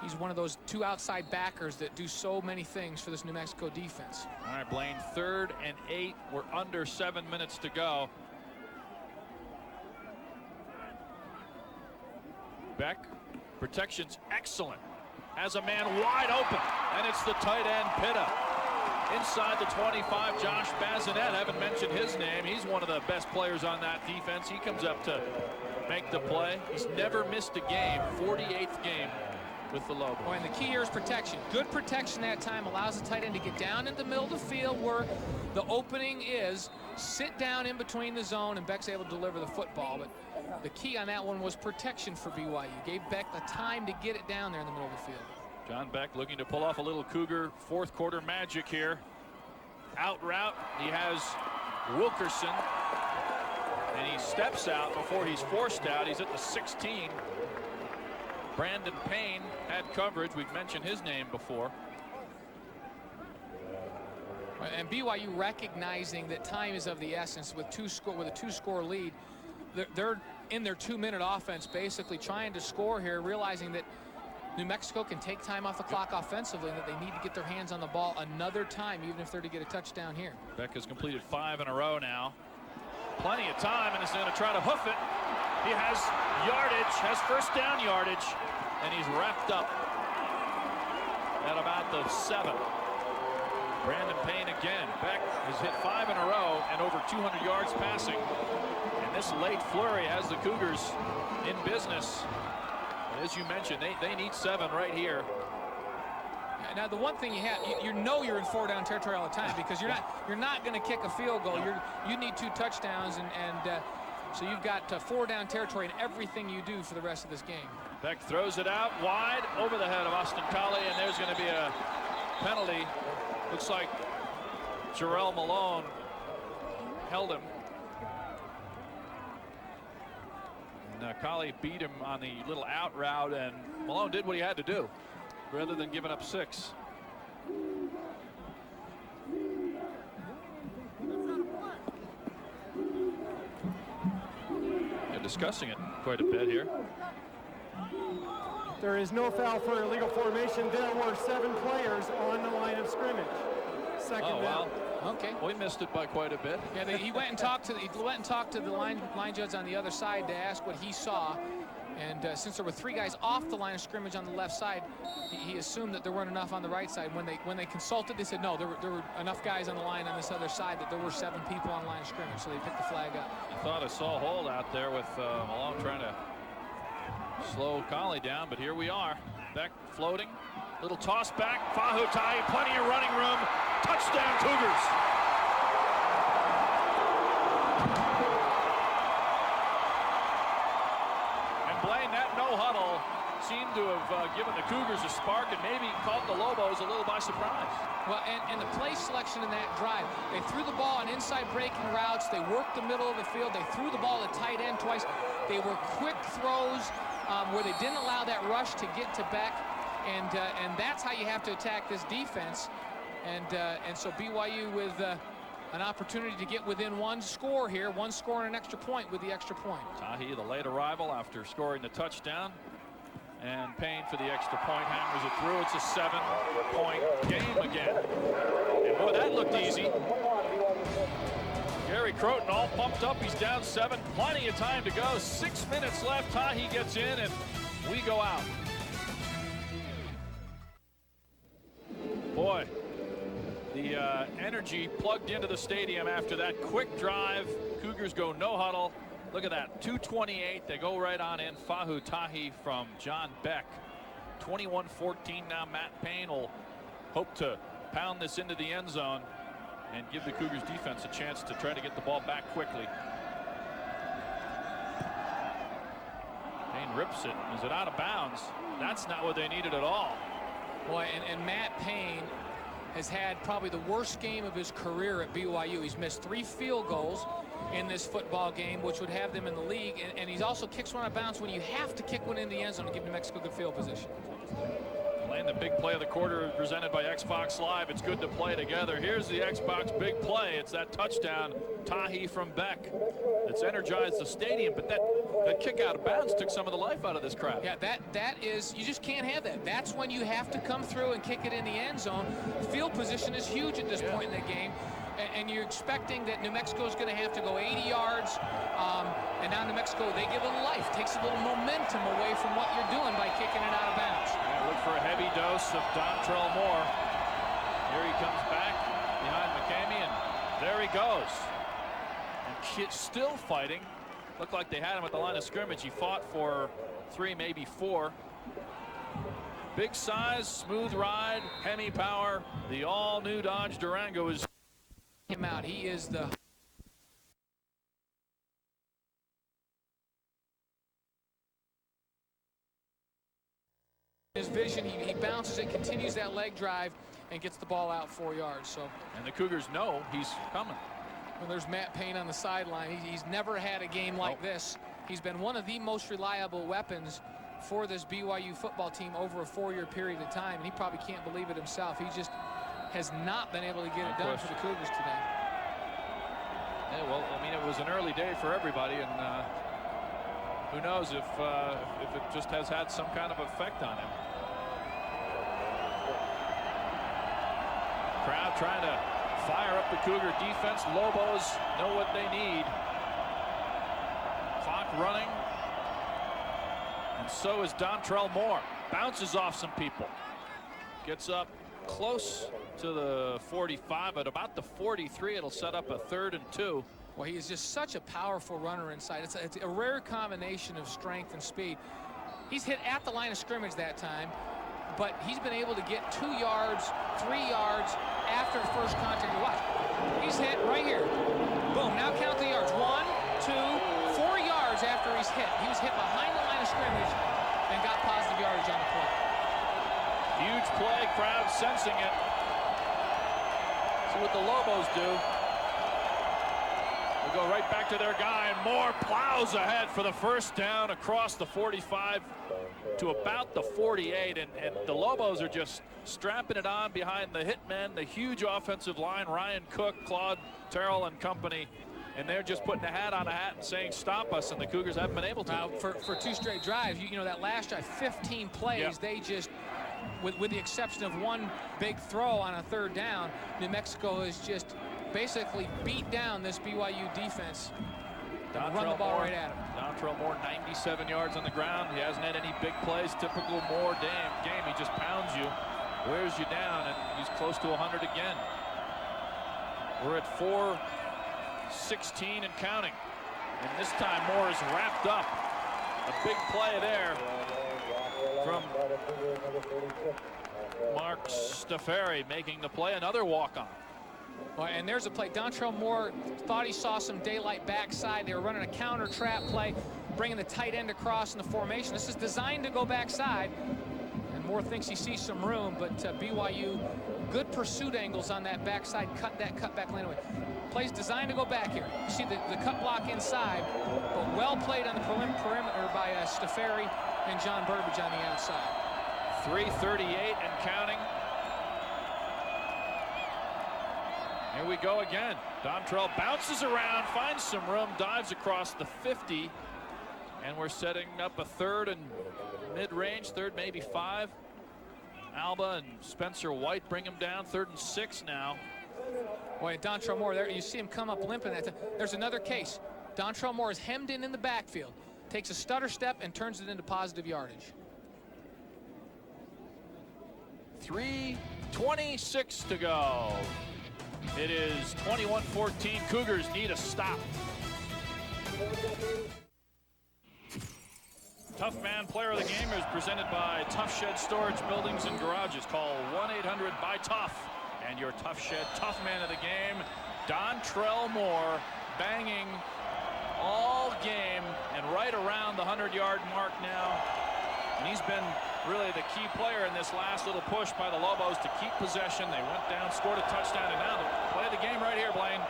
he's one of those 2 outside backers that do so many things for this New Mexico defense. All right, Blaine, 3rd and 8. We're under 7 minutes to go. Beck, protection's excellent. Has a man wide open, and it's the tight end Pitta. Inside the 25, Josh Bazinet. I haven't mentioned his name. He's one of the best players on that defense. He comes up to make the play. He's never missed a game. 48th game with the Lobos. Oh, and the key here is protection. Good protection that time allows the tight end to get down in the middle of the field where the opening is, sit down in between the zone, and Beck's able to deliver the football. But the key on that one was protection for BYU. Gave Beck the time to get it down there in the middle of the field. John Beck looking to pull off a little Cougar 4th quarter magic here. Out route, he has Wilkerson, and he steps out before he's forced out. He's at the 16. Brandon Payne had coverage. We've mentioned his name before. And BYU recognizing that time is of the essence with a two-score lead. They're in their 2-minute offense, basically trying to score here, realizing that New Mexico can take time off the clock offensively, and that they need to get their hands on the ball another time, even if they're to get a touchdown here. Beck has completed 5 in a row now. Plenty of time, and is going to try to hoof it. He has yardage, has first down yardage, and he's wrapped up at about the 7. Brandon Payne again. Beck has hit 5 in a row and over 200 yards passing. And this late flurry has the Cougars in business. And as you mentioned, they need 7 right here. Now the one thing you have, you know you're in 4-down territory all the time, because you're not going to kick a field goal. You need 2 touchdowns, and so you've got 4-down territory in everything you do for the rest of this game. Beck throws it out wide over the head of Austin Colley, and there's going to be a penalty. Looks like Jarrell Malone held him. And Colley beat him on the little out route, and Malone did what he had to do rather than giving up 6. They're discussing it quite a bit here. There is no foul for illegal formation. There were 7 players on the line of scrimmage. Second down. Wow. Okay. We missed it by quite a bit. Yeah, he went and talked to the line judge on the other side to ask what he saw. And since there were 3 guys off the line of scrimmage on the left side, he assumed that there weren't enough on the right side. When they consulted, they said no, there were enough guys on the line on this other side that there were 7 people on line of scrimmage, so they picked the flag up. I thought I saw a hold out there with Malone trying to slow Colley down, but here we are. Beck floating, little toss back. Fahu Tahi, plenty of running room. Touchdown Cougars. And Blaine, that no huddle seemed to have given the Cougars a spark and maybe caught the Lobos a little by surprise. Well, and the play selection in that drive, they threw the ball on inside breaking routes. They worked the middle of the field. They threw the ball to tight end twice. They were quick throws where they didn't allow that rush to get to Beck. And that's how you have to attack this defense. And so BYU with an opportunity to get within 1 score here, 1 score and an extra point with the extra point. Tahi, the late arrival after scoring the touchdown, and Payne for the extra point, hammers it through. It's a 7-point game again. And boy, that looked easy. Gary Croton all pumped up. He's down 7. Plenty of time to go. 6 minutes left. Tahi gets in, and we go out. Boy, the energy plugged into the stadium after that quick drive. Cougars go no huddle. Look at that, 2:28. They go right on in. Fahu Tahi from John Beck. 21-14 now. Matt Payne will hope to pound this into the end zone and give the Cougars defense a chance to try to get the ball back quickly. Payne rips it. Is it out of bounds? That's not what they needed at all. Boy, and Matt Payne has had probably the worst game of his career at BYU. He's missed 3 field goals in this football game, which would have them in the league, and he's also kicks one out of bounds when you have to kick one in the end zone to give New Mexico good field position. Playing the big play of the quarter presented by Xbox Live. It's good to play together. Here's the Xbox big play. It's that touchdown, Tahi from Beck. It's energized the stadium, but that kick out of bounds took some of the life out of this crowd. Yeah, that is, you just can't have that. That's when you have to come through and kick it in the end zone. Field position is huge at this point in the game. And you're expecting that New Mexico is going to have to go 80 yards. And now New Mexico, they give it life, takes a little momentum away from what you're doing by kicking it out of bounds. Yeah, look for a heavy dose of Dontrell Moore. Here he comes back behind McCamey, and there he goes. And still fighting. Looked like they had him at the line of scrimmage. He fought for 3, maybe 4. Big size, smooth ride, Hemi power. The all-new Dodge Durango is him out. He is the his vision. He bounces it, continues that leg drive, and gets the ball out 4 yards. So, and the Cougars know he's coming. Well, there's Matt Payne on the sideline. He's never had a game like this. He's been one of the most reliable weapons for this BYU football team over a 4-year period of time, and he probably can't believe it himself. has not been able to get it done for the Cougars today. Yeah, well, I mean, it was an early day for everybody, and who knows if it just has had some kind of effect on him. Crowd trying to fire up the Cougar defense. Lobos know what they need. Clock running. And so is Dontrell Moore. Bounces off some people. Gets up close to the 45, at about the 43. It'll set up a 3rd and 2. Well, he is just such a powerful runner inside. It's a rare combination of strength and speed. He's hit at the line of scrimmage that time, but he's been able to get 2 yards, 3 yards after the first contact. Watch. He's hit right here. Boom. Now count the yards. 1, 2, 4 yards after he's hit. He was hit behind the line of scrimmage and got positive yardage on the play. Huge play. Crowd sensing it. See what the Lobos do. They'll go right back to their guy, and Moore plows ahead for the first down across the 45 to about the 48, and the Lobos are just strapping it on behind the hitmen, the huge offensive line, Ryan Cook, Claude Terrell and company, and they're just putting a hat on a hat and saying stop us, and the Cougars haven't been able to. For 2 straight drives, you know, that last drive, 15 plays, they just, with the exception of 1 big throw on a 3rd down, New Mexico has just basically beat down this BYU defense. Run the ball right at him. Dontrell Moore, 97 yards on the ground. He hasn't had any big plays. Typical Moore game. He just pounds you, wears you down, and he's close to 100 again. We're at 4:16 and counting. And this time Moore is wrapped up. A big play there from Mark Staffery making the play. Another walk-on. Well, and there's a play. Dontrell Moore thought he saw some daylight backside. They were running a counter trap play, bringing the tight end across in the formation. This is designed to go backside, and Moore thinks he sees some room, but BYU, good pursuit angles on that backside, cutback lane away. Plays designed to go back here. You see the cut block inside, but well played on the perimeter by Staffery and John Burbage on the outside. 3:38 and counting. Here we go again. Dontrell bounces around, finds some room, dives across the 50, and we're setting up a 3rd and mid-range, 3rd, maybe 5. Alba and Spencer White bring him down. 3rd and 6 now. Boy, Dontrell Moore, there you see him come up limping. There's another case. Dontrell Moore is hemmed in the backfield, takes a stutter step and turns it into positive yardage. 3:26 to go. It is 21-14. Cougars need a stop. Tough Man Player of the Game is presented by Tough Shed Storage Buildings and Garages. Call 1-800-BUY-TOUGH. And your Tough Shed Tough Man of the Game, Dontrell Moore, banging all game and right around the 100-yard mark now. And he's been really the key player in this last little push by the Lobos to keep possession. They went down, scored a touchdown, and now the play of the game right here, Blaine.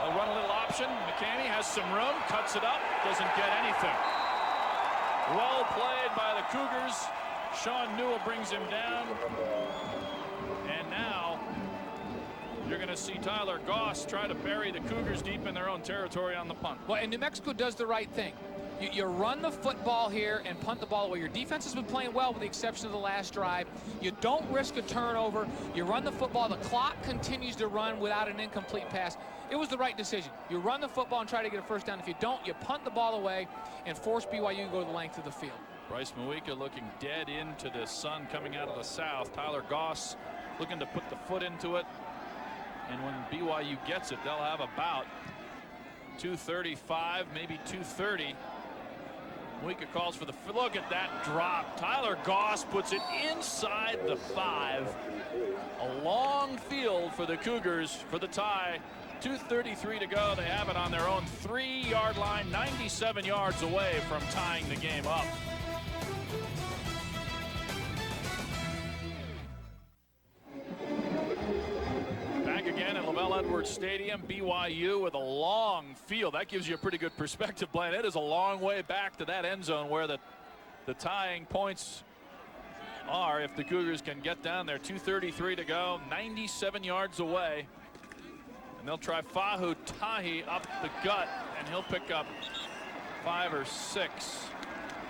They'll run a little option. McCamey has some room, cuts it up, doesn't get anything. Well played by the Cougars. Sean Newell brings him down. And now you're going to see Tyler Goss try to bury the Cougars deep in their own territory on the punt. Well, and New Mexico does the right thing. You run the football here and punt the ball away. Your defense has been playing well with the exception of the last drive. You don't risk a turnover. You run the football. The clock continues to run without an incomplete pass. It was the right decision. You run the football and try to get a first down. If you don't, you punt the ball away and force BYU to go to the length of the field. Bryce Muika looking dead into the sun coming out of the south. Tyler Goss looking to put the foot into it. And when BYU gets it, they'll have about 2:35, maybe 2:30. Muika calls for the look at that drop. Tyler Goss puts it inside the 5. A long field for the Cougars for the tie. 2:33 to go. They have it on their own 3-yard line, 97 yards away from tying the game up. Back again at LaVell Edwards Stadium, BYU with a long field. That gives you a pretty good perspective, Blaine. It is a long way back to that end zone where the tying points are. if the Cougars can get down there. 2:33 to go, 97 yards away. And they'll try Fahu Tahi up the gut, and he'll pick up 5 or 6.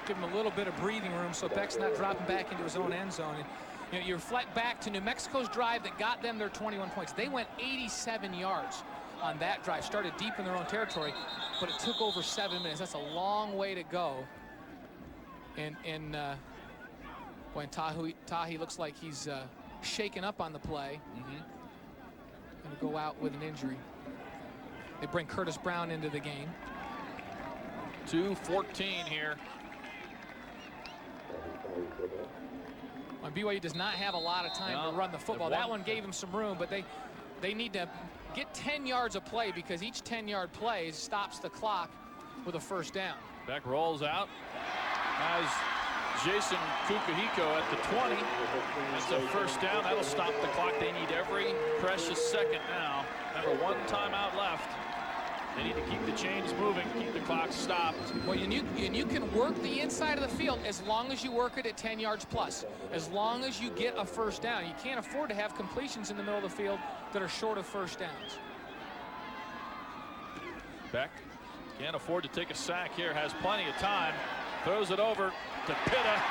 Give him a little bit of breathing room so Beck's not dropping back into his own end zone. And, you know, you reflect back to New Mexico's drive that got them their 21 points. They went 87 yards on that drive, started deep in their own territory, but it took over 7 minutes. That's a long way to go. And when Tahi looks like he's shaken up on the play. Going to go out with an injury. They bring Curtis Brown into the game. 2:14 here. Well, BYU does not have a lot of time to run the football. That one gave them some room, but they need to get 10 yards of play, because each 10-yard play stops the clock with a first down. Beck rolls out. Has Jason Kukahiko at the 20. That's a first down. That'll stop the clock. They need every precious second now. Remember, 1 timeout left. They need to keep the chains moving, keep the clock stopped. Well, and you can work the inside of the field as long as you work it at 10 yards plus. As long as you get a first down. You can't afford to have completions in the middle of the field that are short of first downs. Beck can't afford to take a sack here, has plenty of time. Throws it over to Pitta.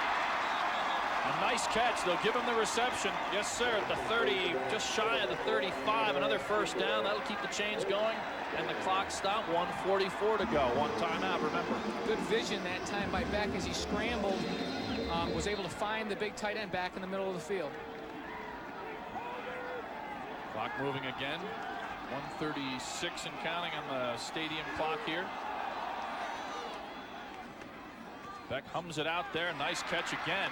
A nice catch. They'll give him the reception. Yes, sir, at the 30, just shy of the 35. Another first down. That'll keep the chains going. And the clock stopped. 1:44 to go. 1 timeout, remember. Good vision that time by Beck as he scrambled. Was able to find the big tight end back in the middle of the field. Clock moving again. 1:36 and counting on the stadium clock here. Beck hums it out there. Nice catch again.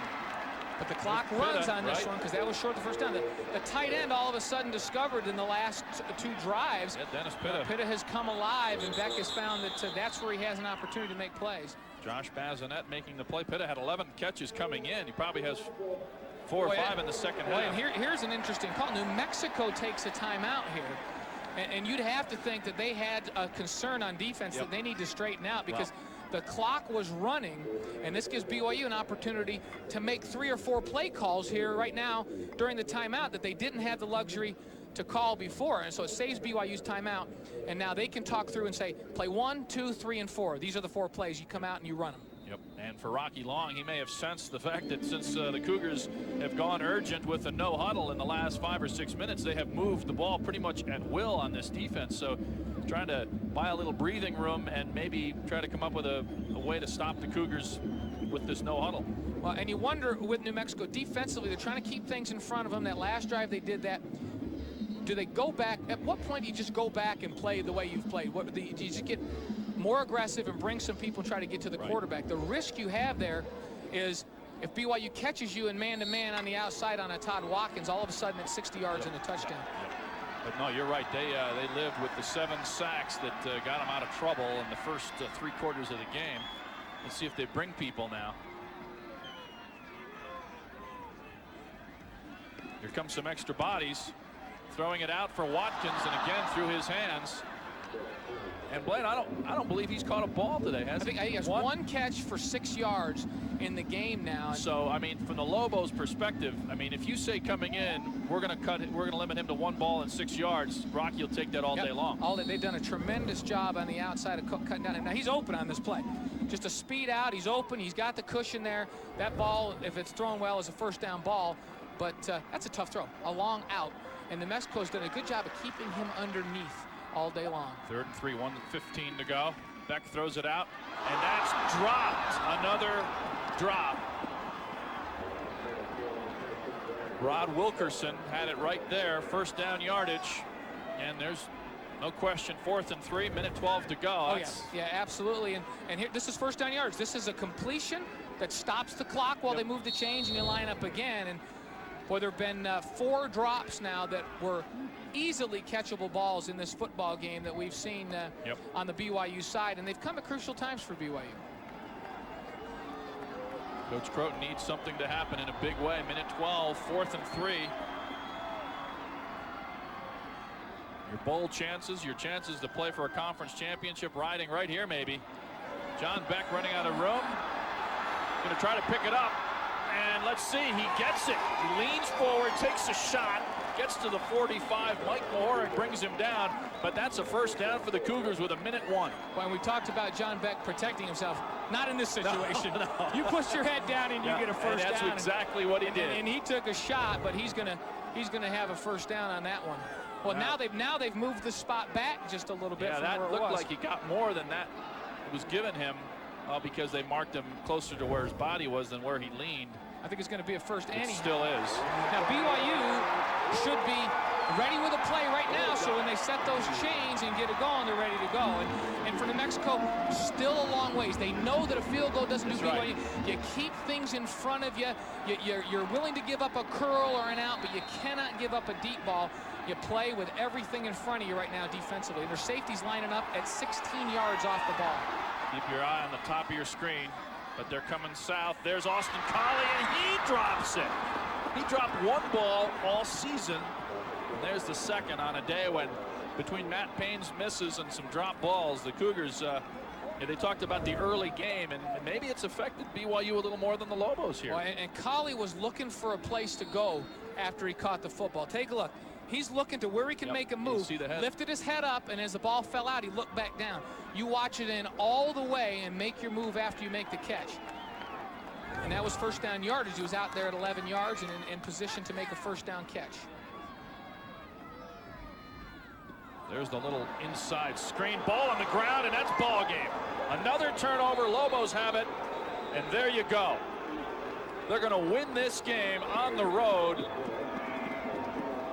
But the clock runs on this one, because that was short the first down. The tight end all of a sudden discovered in the last 2 drives. Yeah, Dennis Pitta. Pitta has come alive, and Beck has found that that's where he has an opportunity to make plays. Josh Bazinet making the play. Pitta had 11 catches coming in. He probably has 4 or 5 in the second half. And here's an interesting call. New Mexico takes a timeout here. And you'd have to think that they had a concern on defense that they need to straighten out, because the clock was running, and this gives BYU an opportunity to make 3 or 4 play calls here right now during the timeout that they didn't have the luxury to call before. And so it saves BYU's timeout, and now they can talk through and say, play 1, 2, 3, and 4. These are the 4 plays. You come out and you run them. Yep. And for Rocky Long, he may have sensed the fact that since the Cougars have gone urgent with a no huddle in the last 5 or 6 minutes, they have moved the ball pretty much at will on this defense. So trying to buy a little breathing room and maybe try to come up with a way to stop the Cougars with this no huddle. Well, and you wonder with New Mexico defensively, they're trying to keep things in front of them. That last drive they did that. Do they go back? At what point do you just go back and play the way you've played? Do you just get more aggressive and bring some people and try to get to the quarterback? The risk you have there is if BYU catches you in man-to-man on the outside on a Todd Watkins, all of a sudden it's 60 yards and a touchdown. But no, you're right. They lived with the 7 sacks that got them out of trouble in the first 3 quarters of the game. Let's see if they bring people now. Here comes some extra bodies. Throwing it out for Watkins, and again through his hands. And Blaine, I don't believe he's caught a ball today, has he? I think he has 1 catch for 6 yards in the game now. So I mean, from the Lobos' perspective, I mean, if you say coming in, we're going to limit him to 1 ball and 6 yards, Rocky will take that all day long. They've done a tremendous job on the outside of cutting down. Now he's open on this play. Just a speed out. He's open. He's got the cushion there. That ball, if it's thrown well, is a first down ball. But that's a tough throw. A long out. And New Mexico's done a good job of keeping him underneath all day long. 3rd and 3, 1:15 to go. Beck throws it out, and that's dropped. Another drop. Rod Wilkerson had it right there. First down yardage. And there's no question, 4th and 3, minute 12 to go. Oh, yeah, absolutely. And here, this is first down yards. This is a completion that stops the clock while they move the chains and you line up again. And boy, there have been 4 drops now that were easily catchable balls in this football game that we've seen on the BYU side, and they've come at crucial times for BYU. Coach Croton needs something to happen in a big way. Minute 12, 4th and 3. Your bowl chances, your chances to play for a conference championship riding right here maybe. John Beck running out of room. Going to try to pick it up. and let's see, he gets it. He leans forward, takes a shot, gets to the 45. Mike Mahorek brings him down, but that's a first down for the Cougars with 1:01. When we talked about John Beck protecting himself, not in this situation. No. You push your head down and you get a first down. That's exactly what he did. And he took a shot, but he's gonna have a first down on that one. Well, now they've moved the spot back just a little bit. Yeah, from that where it looked was. like he got more than that was given him because they marked him closer to where his body was than where he leaned. I think it's going to be a first It anyhow. still is. Now BYU should be ready with a play right now, so when they set those chains and get it going, they're ready to go. And for New Mexico, still a long ways. They know that a field goal doesn't do BYU. Right. You keep things in front of you. You're willing to give up a curl or an out, but you cannot give up a deep ball. You play with everything in front of you right now defensively. And their safety's lining up at 16 yards off the ball. Keep your eye on the top of your screen, but they're coming south. There's Austin Collie, and he drops it. He dropped one ball all season, and there's the second on a day when, between Matt Payne's misses and some drop balls, the Cougars, they talked about the early game, and maybe it's affected BYU a little more than the Lobos here. Well, and Collie was looking for a place to go after he caught the football. Take a look. He's looking to where he can make a move, see the head. lifted his head up, and as the ball fell out, he looked back down. You watch it in all the way and make your move after you make the catch. And that was first down yardage. He was out there at 11 yards and in position to make a first down catch. There's the little inside screen, ball on the ground, and that's ball game. Another turnover, Lobos have it, and there you go. They're going to win this game on the road,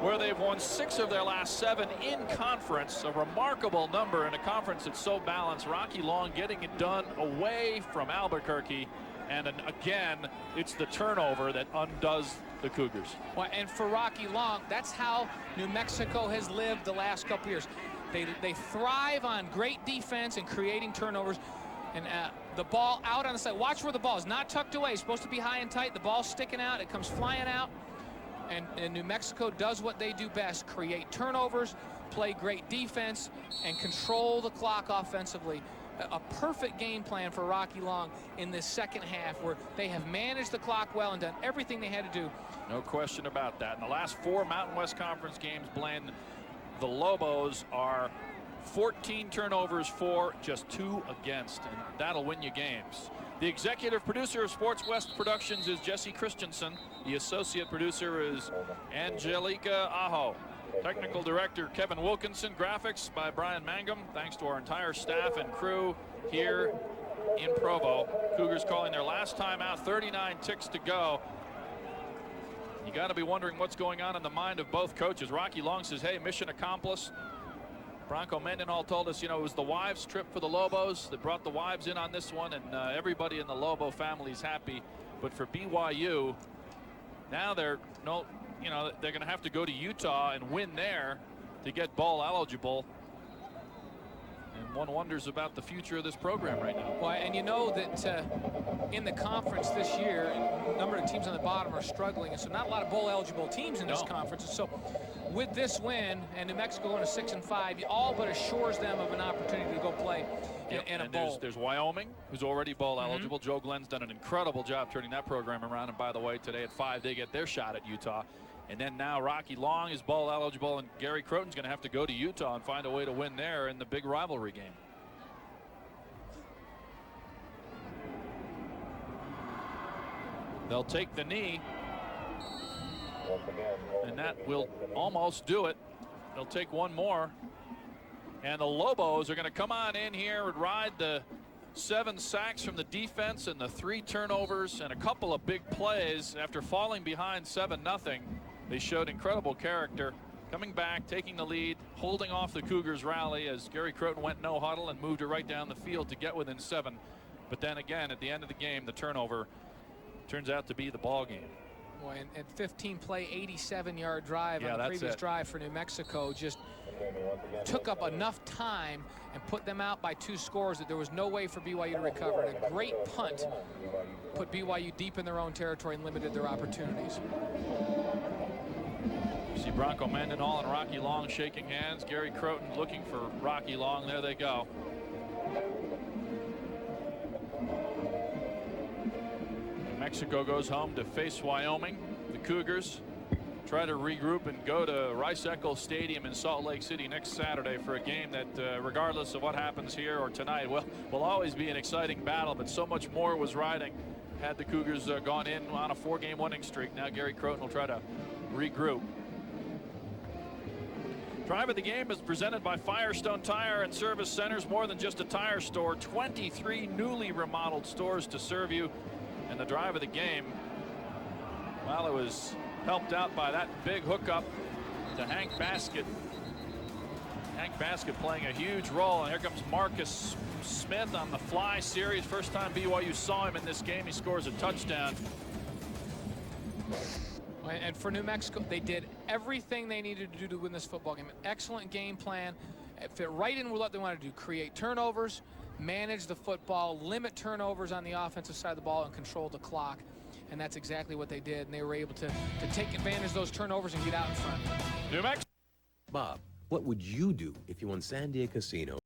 where they've won 6 of their last 7 in conference, a remarkable number in a conference that's so balanced. Rocky Long getting it done away from Albuquerque, and again, it's the turnover that undoes the Cougars. Well, and for Rocky Long, that's how New Mexico has lived the last couple years. They thrive on great defense and creating turnovers, and the ball out on the side. Watch where the ball is not tucked away. It's supposed to be high and tight. The ball's sticking out. It comes flying out. And New Mexico does what they do best: create turnovers, play great defense, and control the clock offensively. A perfect game plan for Rocky Long in this second half, where they have managed the clock well and done everything they had to do. No question about that. In the last 4 Mountain West Conference games, Blaine, the Lobos are 14 turnovers for, just 2 against, and that'll win you games. The executive producer of Sports West Productions is Jesse Christensen. The associate producer is Angelica Aho. Technical director Kevin Wilkinson. Graphics by Brian Mangum. Thanks to our entire staff and crew here in Provo. Cougars calling their last time out, 39 ticks to go. You got to be wondering what's going on in the mind of both coaches. Rocky Long says, hey, mission accomplished. Bronco Mendenhall told us, it was the wives' trip for the Lobos. They brought the wives in on this one, and everybody in the Lobo family is happy. But for BYU, now they're going to have to go to Utah and win there to get bowl eligible. And one wonders about the future of this program right now. Well, and you know that in the conference this year, a number of teams on the bottom are struggling, and so not a lot of bowl eligible teams in this conference. And so with this win and New Mexico going to 6-5, all but assures them of an opportunity to go play in a bowl. There's Wyoming, who's already bowl eligible. Joe Glenn's done an incredible job turning that program around. And by the way, today at 5, they get their shot at Utah. And then now Rocky Long is bowl eligible, and Gary Croton's going to have to go to Utah and find a way to win there in the big rivalry game. They'll take the knee, and that will almost do it. They'll take one more, and the Lobos are going to come on in here and ride the 7 sacks from the defense and the 3 turnovers and a couple of big plays after falling behind 7-0. They showed incredible character, coming back, taking the lead, holding off the Cougars rally as Gary Croton went no huddle and moved it right down the field to get within 7. But then again, at the end of the game, the turnover turns out to be the ball game. Boy, and 15-play, 87-yard drive on the previous drive for New Mexico just took up enough time and put them out by 2 scores that there was no way for BYU to recover. And a great punt put BYU deep in their own territory and limited their opportunities. You see Bronco Mendenhall and Rocky Long shaking hands. Gary Croton looking for Rocky Long. There they go. Mexico goes home to face Wyoming. The Cougars try to regroup and go to Rice-Eccles Stadium in Salt Lake City next Saturday for a game that, regardless of what happens here or tonight, will always be an exciting battle. But so much more was riding had the Cougars gone in on a 4-game winning streak. Now Gary Croton will try to regroup. Drive of the game is presented by Firestone Tire and Service Centers. More than just a tire store, 23 newly remodeled stores to serve you. And the drive of the game, well, it was helped out by that big hookup to Hank Baskett. Hank Baskett playing a huge role. And here comes Marcus Smith on the fly series. First time BYU saw him in this game. He scores a touchdown. And for New Mexico, they did everything they needed to do to win this football game. An excellent game plan. It fit right in with what they wanted to do. Create turnovers, manage the football, limit turnovers on the offensive side of the ball, and control the clock. And that's exactly what they did. And they were able to take advantage of those turnovers and get out in front. New Mexico. Bob, what would you do if you won Sandia Casino?